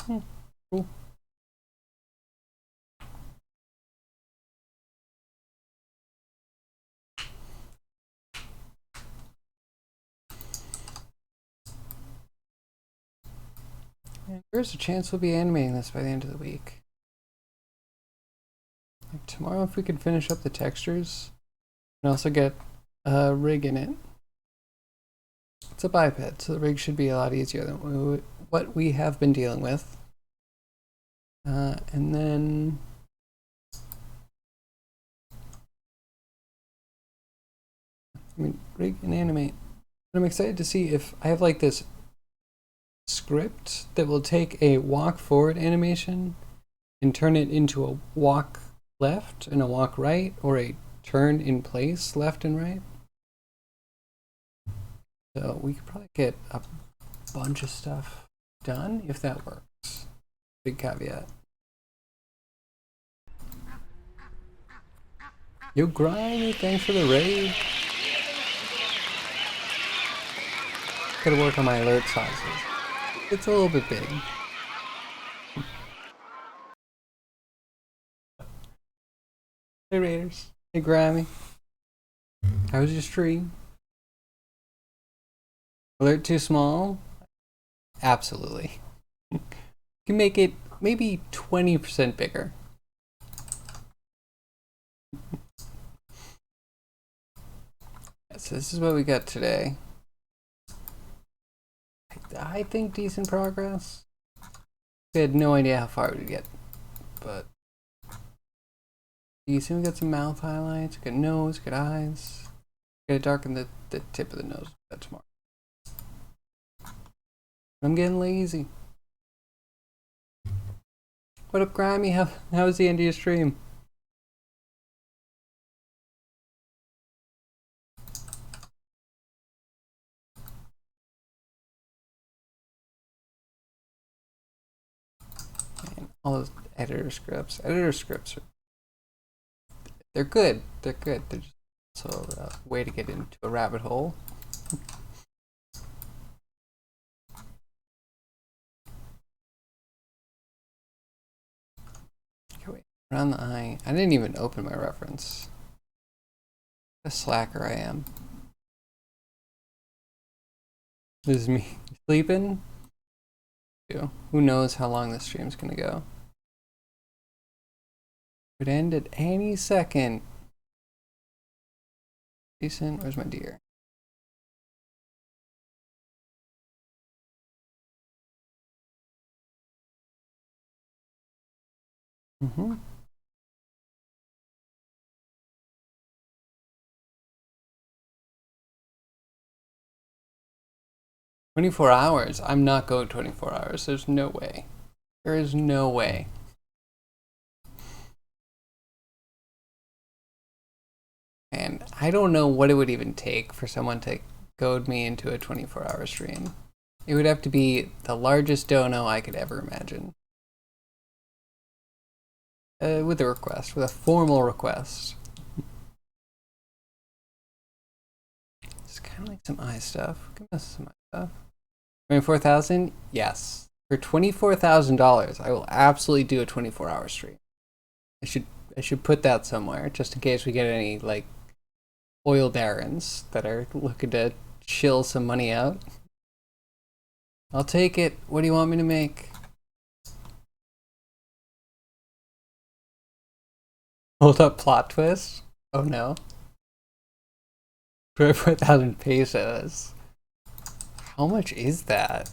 Cool. And there's a chance we'll be animating this by the end of the week. Like tomorrow, if we could finish up the textures and also get a rig in it. It's a biped, so the rig should be a lot easier than what we have been dealing with. And then I mean, rig and animate. I'm excited to see if I have like this script that will take a walk forward animation and turn it into a walk left and a walk right, or a turn in place left and right. So we could probably get a bunch of stuff done if that works. Big caveat. Yo, Grimy, thanks for the raid. Gotta work on my alert sizes. It's a little bit big. Hey Raiders. Hey Grimy. How was your stream? Alert too small? Absolutely. You can make it maybe 20% bigger. So this is what we got today. I think decent progress. We had no idea how far we'd get, but decent. We got some mouth highlights, good nose, good eyes. Gotta darken the tip of the nose. That's smart. I'm getting lazy. What up, Grimy? How was the end of your stream? Man, all those editor scripts. Editor scripts they're good. They're good. They're just also a way to get into a rabbit hole. Okay, wait. Around the eye. I didn't even open my reference. What a slacker I am. This is me sleeping. Who knows how long this stream's gonna go? Could end at any second. Decent. Where's my deer? Mm-hmm. "24 hours? I'm not going 24 hours. There's no way. There is no way." And I don't know what it would even take for someone to goad me into a 24-hour stream. It would have to be the largest dono I could ever imagine. With a request, with a formal request. It's kind of like some eye stuff. Give us some eye stuff. 24,000? Yes. For $24,000, I will absolutely do a 24-hour stream. I should put that somewhere just in case we get any like oil barons that are looking to chill some money out. I'll take it. What do you want me to make? Hold up, plot twist. Oh no. 24,000 pesos. How much is that?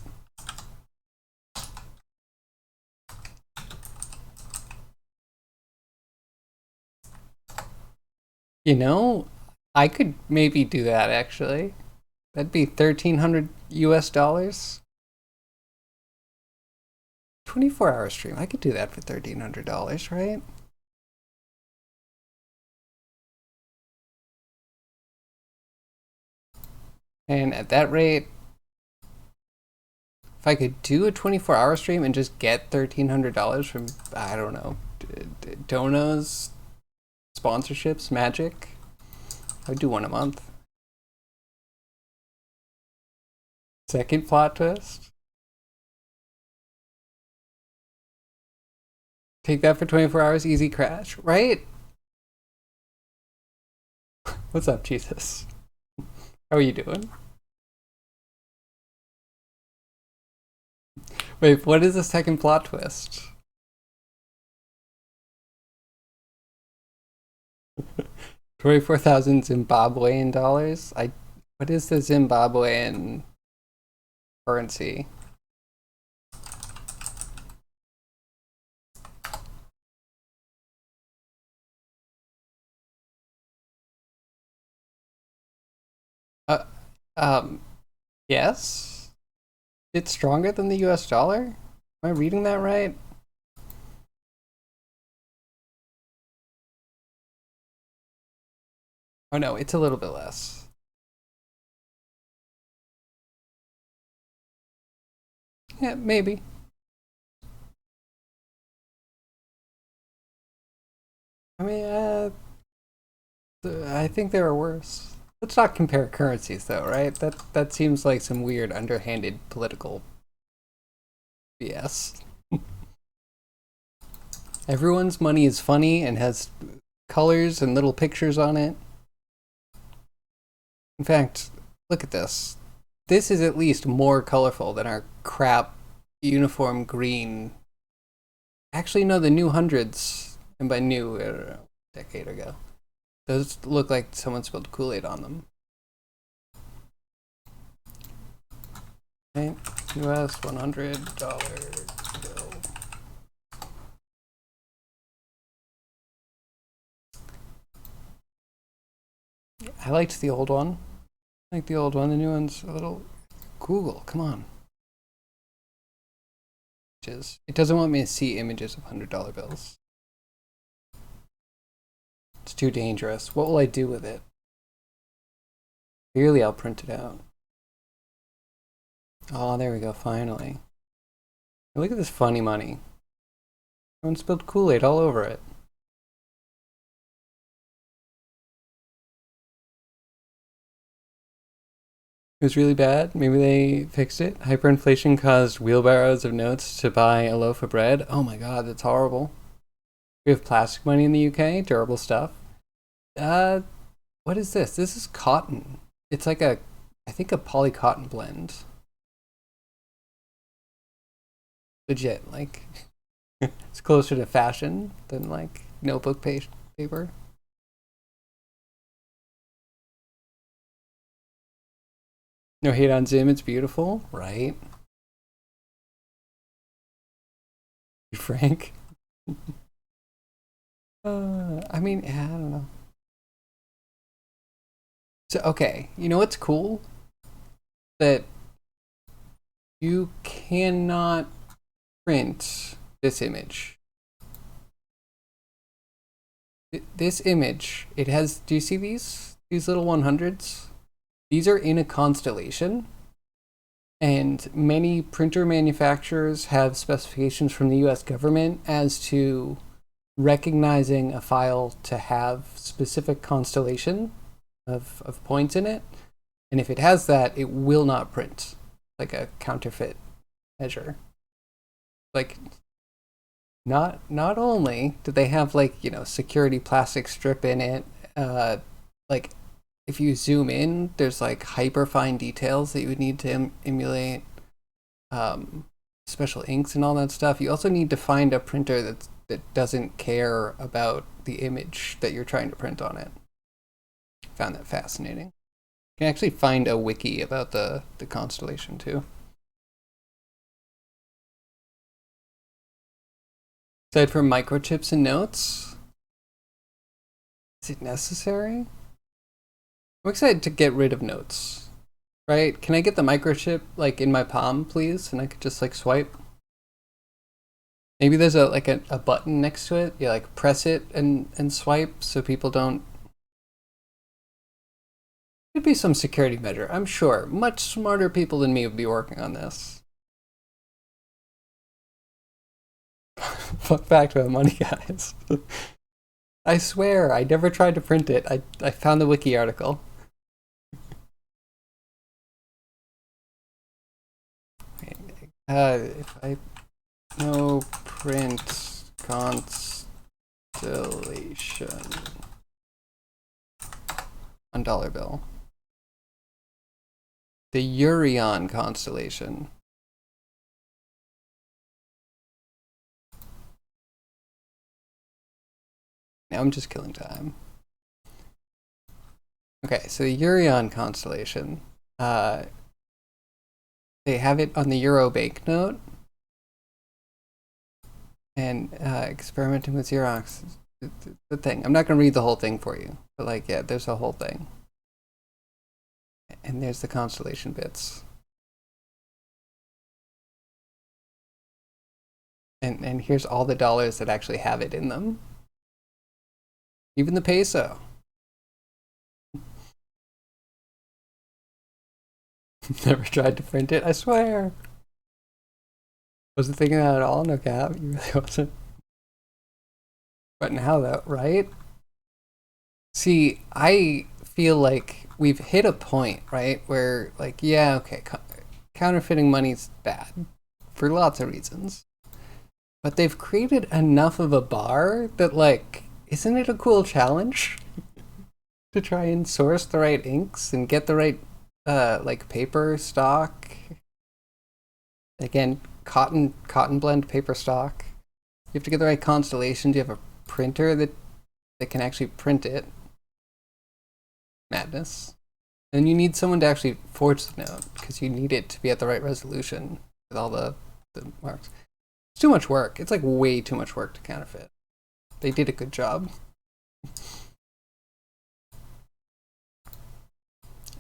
You know, I could maybe do that actually. That'd be 1,300 US dollars. 24-hour stream. I could do that for $1,300, right? And at that rate, if I could do a 24-hour stream and just get $1,300 from, I don't know, donos, sponsorships, magic, I would do one a month. Second plot twist. Take that for 24 hours, easy crash, right? What's up, Jesus? How are you doing? Wait, what is the second plot twist? 24,000 Zimbabwean dollars? What is the Zimbabwean currency? Um, yes. It's stronger than the US dollar? Am I reading that right? Oh no, it's a little bit less. Yeah, maybe. I mean, I think there are worse. Let's not compare currencies, though, right? That seems like some weird, underhanded political BS. Everyone's money is funny and has colors and little pictures on it. In fact, look at this. This is at least more colorful than our crap uniform green. Actually, no, the new hundreds, and by new, I don't know, a decade ago. Those look like someone spilled Kool-Aid on them. Okay, US $100 bill. I liked the old one. I like the old one. The new one's a little. Google, come on. It doesn't want me to see images of $100 bills. It's too dangerous. What will I do with it? Clearly, I'll print it out. Oh, there we go, finally. Look at this funny money. Someone spilled Kool-Aid all over it. It was really bad. Maybe they fixed it. Hyperinflation caused wheelbarrows of notes to buy a loaf of bread. Oh my god, that's horrible. We have plastic money in the UK, durable stuff. Uh, what is this? This is cotton. It's like I think a poly cotton blend. Legit, like it's closer to fashion than like notebook paper. No hate on Zim, it's beautiful, right? Frank. I mean, yeah, I don't know. So okay, you know what's cool? That you cannot print this image. This image, it has. Do you see these? These little 100s? These are in a constellation, and many printer manufacturers have specifications from the US government as to recognizing a file to have specific constellation of points in it. And if it has that, it will not print, like a counterfeit measure. Like, not only do they have, like, you know, security plastic strip in it, like if you zoom in, there's like hyper fine details that you would need to emulate, um, special inks and all that stuff. You also need to find a printer that doesn't care about the image that you're trying to print on it. Found that fascinating. You can actually find a wiki about the constellation too. Aside from microchips and notes, is it necessary? I'm excited to get rid of notes. Right? Can I get the microchip like in my palm, please? And I could just like swipe. Maybe there's a button next to it. You like press it and swipe so people don't. It'd be some security measure. I'm sure much smarter people than me would be working on this. Fuck back to the money, guys. I swear, I never tried to print it. I found the wiki article. If I no print constellation on dollar bill. The Urion constellation. Now I'm just killing time. Okay, so the Urion constellation. They have it on the Euro banknote. And experimenting with Xerox. The thing. I'm not going to read the whole thing for you. But like, yeah, there's a whole thing. And there's the constellation bits. And here's all the dollars that actually have it in them. Even the peso. Never tried to print it, I swear. Wasn't thinking that at all, no cap. You really wasn't. But now though, right? See, I feel like we've hit a point, right, where like, yeah, okay, counterfeiting money's bad for lots of reasons. But they've created enough of a bar that like, isn't it a cool challenge to try and source the right inks and get the right like paper stock? Again, cotton blend paper stock. You have to get the right constellations. You have a printer that can actually print it. Madness. And you need someone to actually forge the note because you need it to be at the right resolution with all the marks. It's too much work. It's like way too much work to counterfeit. They did a good job.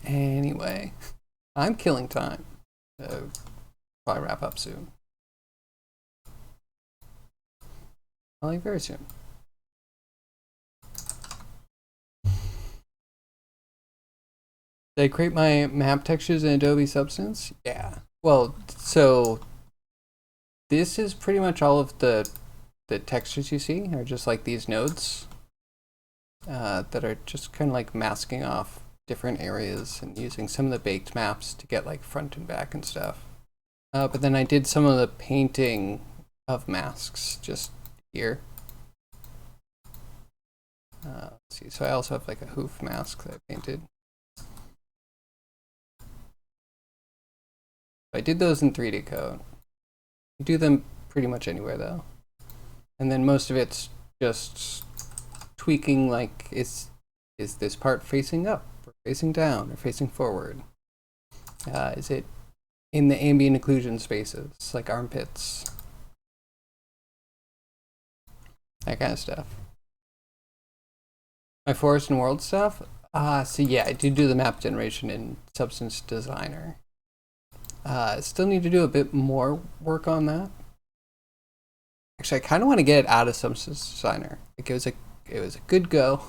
Anyway, I'm killing time. Probably wrap up soon. Probably very soon. Did I create my map textures in Adobe Substance? Yeah. Well, so this is pretty much all of the textures you see are just like these nodes that are just kind of like masking off different areas and using some of the baked maps to get like front and back and stuff. But then I did some of the painting of masks just here. Let's see, so I also have like a hoof mask that I painted. I did those in 3D code. You do them pretty much anywhere though. And then most of it's just tweaking, like is this part facing up or facing down or facing forward? Is it in the ambient occlusion spaces, like armpits? That kind of stuff. My forest and world stuff? So yeah, I do the map generation in Substance Designer. Still need to do a bit more work on that. Actually, I kind of want to get it out of Substance Designer. Like it was a good go,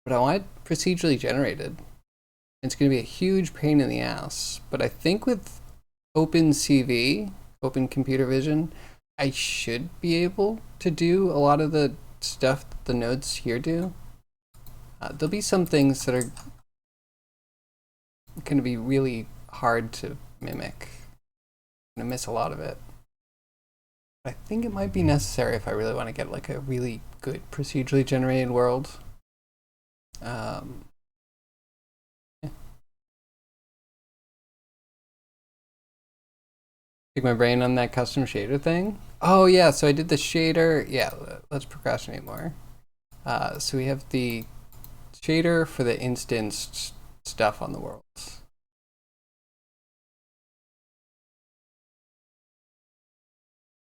but I want it procedurally generated. It's going to be a huge pain in the ass. But I think with OpenCV, Open Computer Vision, I should be able to do a lot of the stuff that the nodes here do. There'll be some things that are going to be really hard to mimic. I'm going to miss a lot of it. I think it might be necessary if I really want to get like a really good procedurally generated world. Yeah. Pick my brain on that custom shader thing. Oh yeah, so I did the shader. Yeah, let's procrastinate more. So we have the shader for the instanced stuff on the worlds.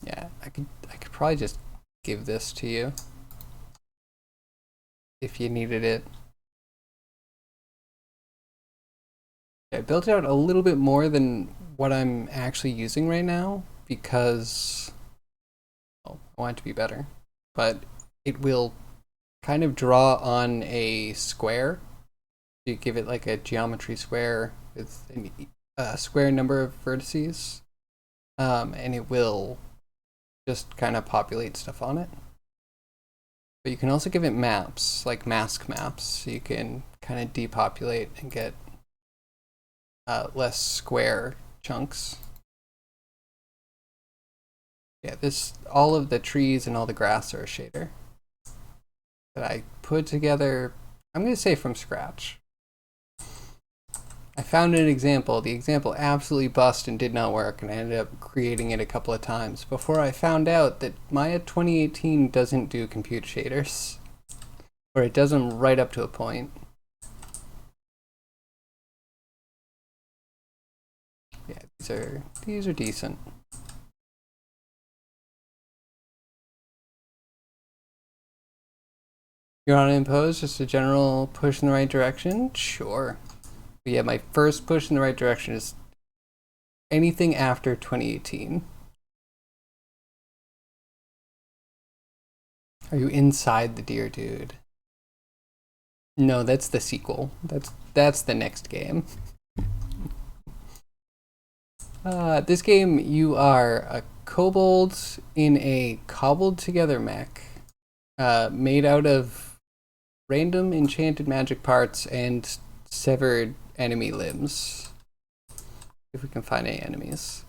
Yeah, I could probably just give this to you if you needed it. I built it out a little bit more than what I'm actually using right now because well, I want it to be better, but it will kind of draw on a square. You give it like a geometry square with a square number of vertices, and it will just kind of populate stuff on it. But you can also give it maps, like mask maps, so you can kind of depopulate and get less square chunks. Yeah, all of the trees and all the grass are a shader that I put together, I'm going to say from scratch. I found an example. The example absolutely bust and did not work, and I ended up creating it a couple of times before I found out that Maya 2018 doesn't do compute shaders, or it does them right up to a point. Yeah, these are decent. You want to impose just a general push in the right direction? Sure. But yeah, my first push in the right direction is anything after 2018. Are you inside the deer, dude? No, that's the sequel. That's the next game. This game, you are a kobold in a cobbled together mech, made out of random enchanted magic parts and severed enemy limbs. If we can find any enemies.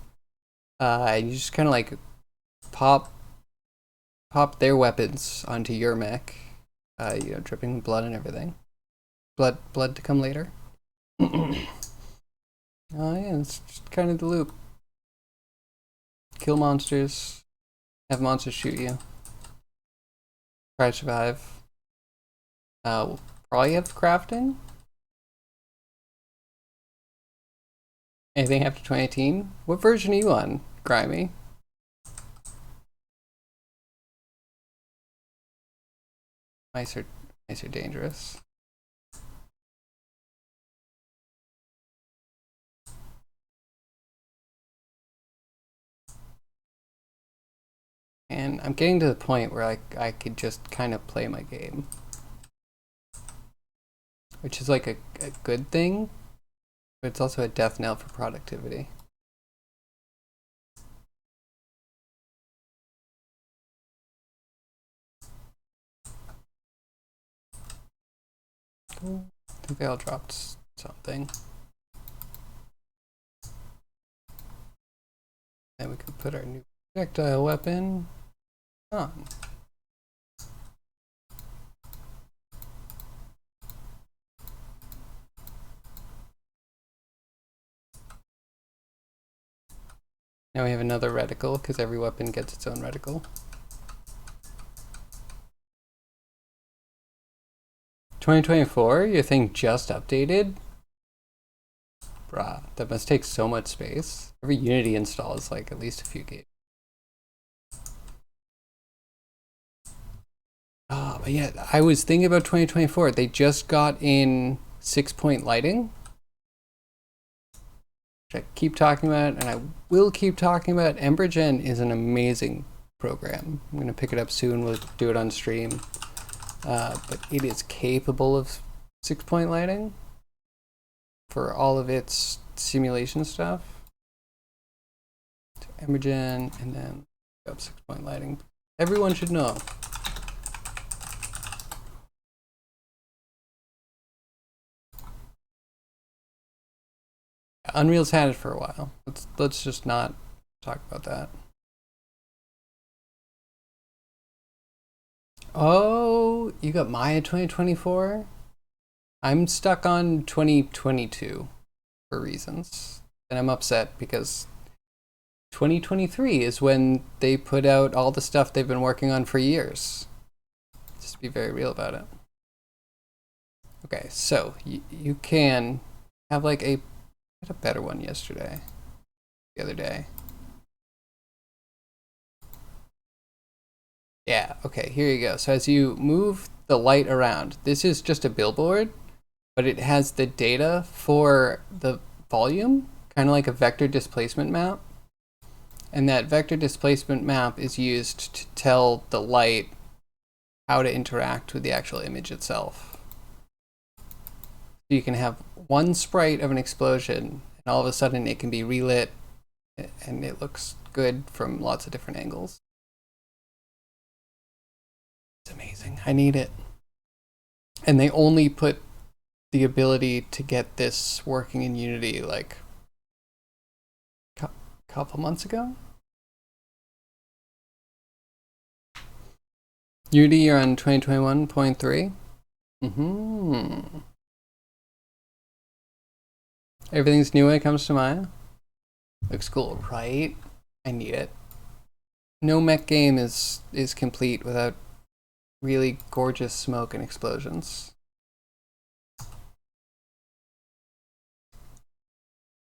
And you just kind of like pop their weapons onto your mech, dripping blood and everything. Blood to come later. Oh yeah, it's just kind of the loop. Kill monsters, have monsters shoot you, try to survive. We'll probably have crafting. Anything after 2018? What version are you on, Grimy? Mice are dangerous. And I'm getting to the point where I could just kind of play my game. Which is like a good thing, but it's also a death knell for productivity. Cool. I think they all dropped something. Then we can put our new projectile weapon on. Now we have another reticle because every weapon gets its own reticle. 2024, your thing just updated? Bruh, that must take so much space. Every Unity install is like at least a few gigs. Oh, but yeah, I was thinking about 2024. They just got in 6-point lighting, which I keep talking about, and I will keep talking about. EmberGen is an amazing program. I'm going to pick it up soon. We'll do it on stream. But it is capable of 6-point lighting for all of its simulation stuff. EmberGen, and then up 6-point lighting. Everyone should know. Unreal's had it for a while. Let's just not talk about that. Oh, you got Maya 2024? I'm stuck on 2022 for reasons. And I'm upset because 2023 is when they put out all the stuff they've been working on for years. Just be very real about it. Okay, so you can have like I had a better one yesterday, the other day. Yeah, okay, here you go. So as you move the light around, this is just a billboard, but it has the data for the volume, kind of like a vector displacement map. And that vector displacement map is used to tell the light how to interact with the actual image itself. So you can have one sprite of an explosion, and all of a sudden it can be relit, and it looks good from lots of different angles. It's amazing. I need it. And they only put the ability to get this working in Unity like a couple months ago. Unity, you're on 2021.3. Everything's new when it comes to Maya. Looks cool, right? I need it. No mech game is complete without really gorgeous smoke and explosions.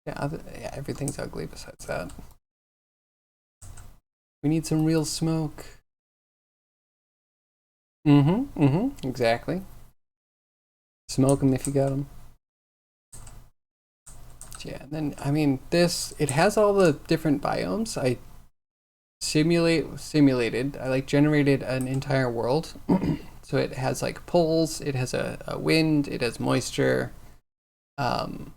Yeah, everything's ugly besides that. We need some real smoke. Exactly. Smoke them if you got them. Yeah, and then I mean this. It has all the different biomes. I simulated. I like generated an entire world. So it has like poles. It has a wind. It has moisture. Um,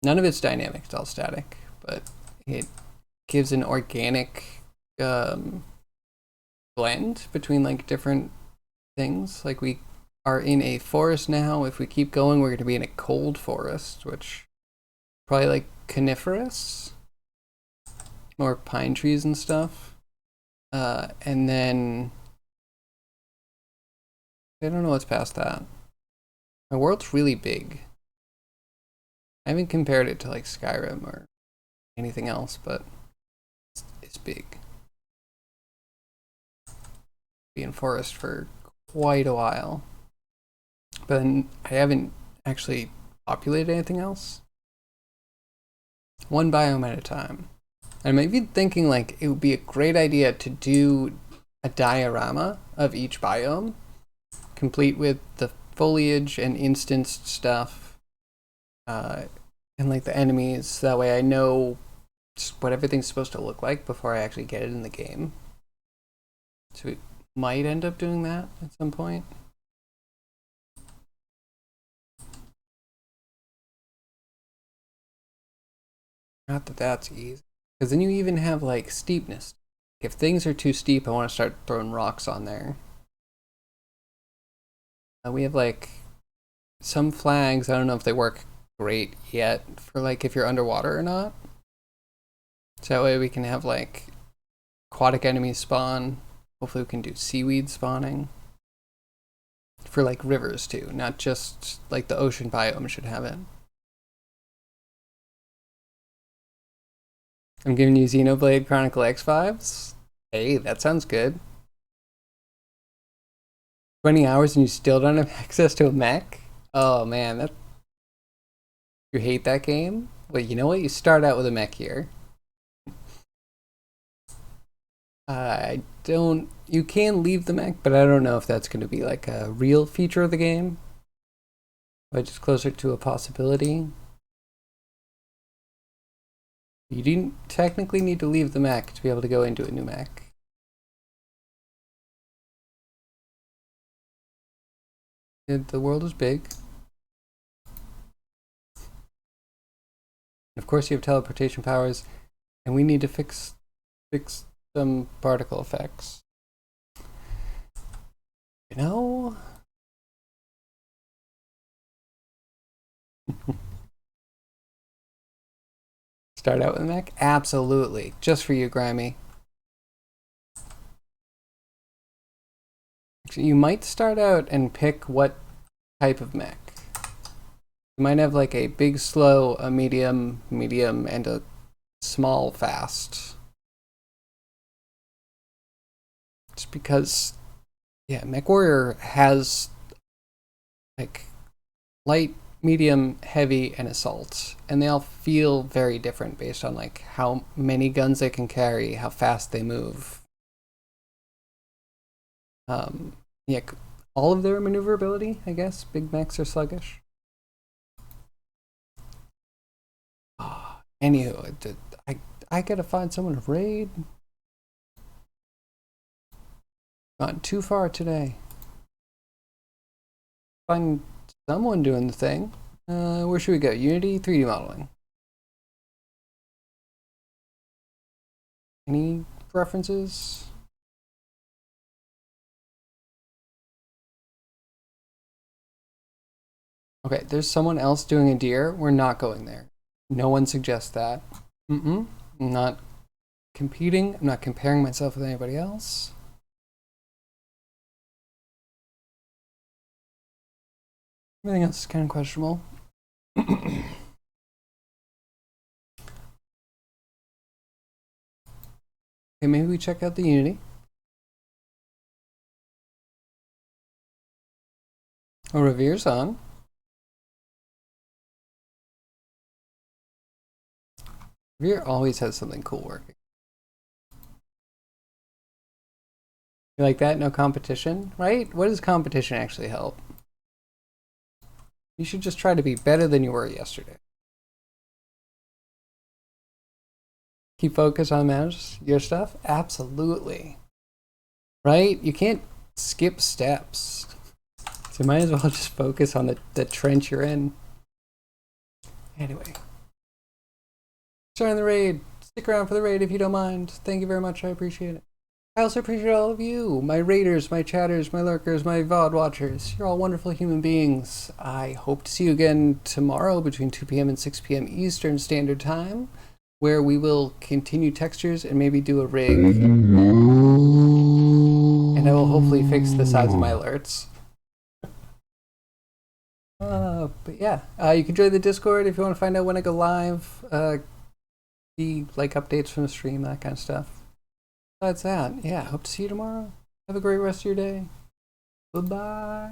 None of it's dynamic. It's all static, but it gives an organic um, blend between like different things. Like we are in a forest now. If we keep going, we're going to be in a cold forest, which probably like coniferous, more pine trees and stuff. And then I don't know what's past that. My world's really big. I haven't compared it to like Skyrim or anything else, but it's big. Be in forest for quite a while, but I haven't actually populated anything else. One biome at a time. I might be thinking like it would be a great idea to do a diorama of each biome, complete with the foliage and instanced stuff, and like the enemies. That way I know what everything's supposed to look like before I actually get it in the game. So we might end up doing that at some point. Not that that's easy. Because then you even have like steepness. If things are too steep, I want to start throwing rocks on there. We have like some flags. I don't know if they work great yet for like if you're underwater or not. So that way we can have like aquatic enemies spawn. Hopefully we can do seaweed spawning. For like rivers too, not just like the ocean biome should have it. I'm giving you Xenoblade Chronicle X vibes. Hey, that sounds good. 20 hours and you still don't have access to a mech? Oh man, that you hate that game? Well, you know what? You start out with a mech here. I don't. You can leave the mech, but I don't know if that's going to be like a real feature of the game. But just closer to a possibility. You didn't technically need to leave the mech to be able to go into a new mech. The world is big. Of course, you have teleportation powers, and we need to fix some particle effects. You know? Start out with a mech? Absolutely. Just for you, Grimy. You might start out and pick what type of mech. You might have like a big slow, a medium, and a small fast. Just because, yeah, MechWarrior has like light, medium, heavy, and assault, and they all feel very different based on like how many guns they can carry, how fast they move. Yeah, all of their maneuverability, I guess. Big mechs are sluggish. Anywho, I gotta find someone to raid. Gone too far today. Find someone doing the thing. Where should we go? Unity, 3D modeling. Any preferences? Okay, there's someone else doing a deer. We're not going there. No one suggests that. I'm not competing. I'm not comparing myself with anybody else. Everything else is kind of questionable. Okay, maybe we check out the Unity. Oh, Revere's on. Revere always has something cool working. You like that? No competition, right? What does competition actually help? You should just try to be better than you were yesterday. Keep focus on manage your stuff? Absolutely. Right? You can't skip steps. So you might as well just focus on the trench you're in. Anyway. Join the raid. Stick around for the raid if you don't mind. Thank you very much. I appreciate it. I also appreciate all of you, my raiders, my chatters, my lurkers, my VOD watchers. You're all wonderful human beings. I hope to see you again tomorrow between 2 p.m. and 6 p.m. Eastern Standard Time, where we will continue textures and maybe do a rig. And I will hopefully fix the size of my alerts. But yeah, you can join the Discord if you want to find out when I go live. See like updates from the stream, that kind of stuff. Besides that, yeah, hope to see you tomorrow. Have a great rest of your day. Goodbye.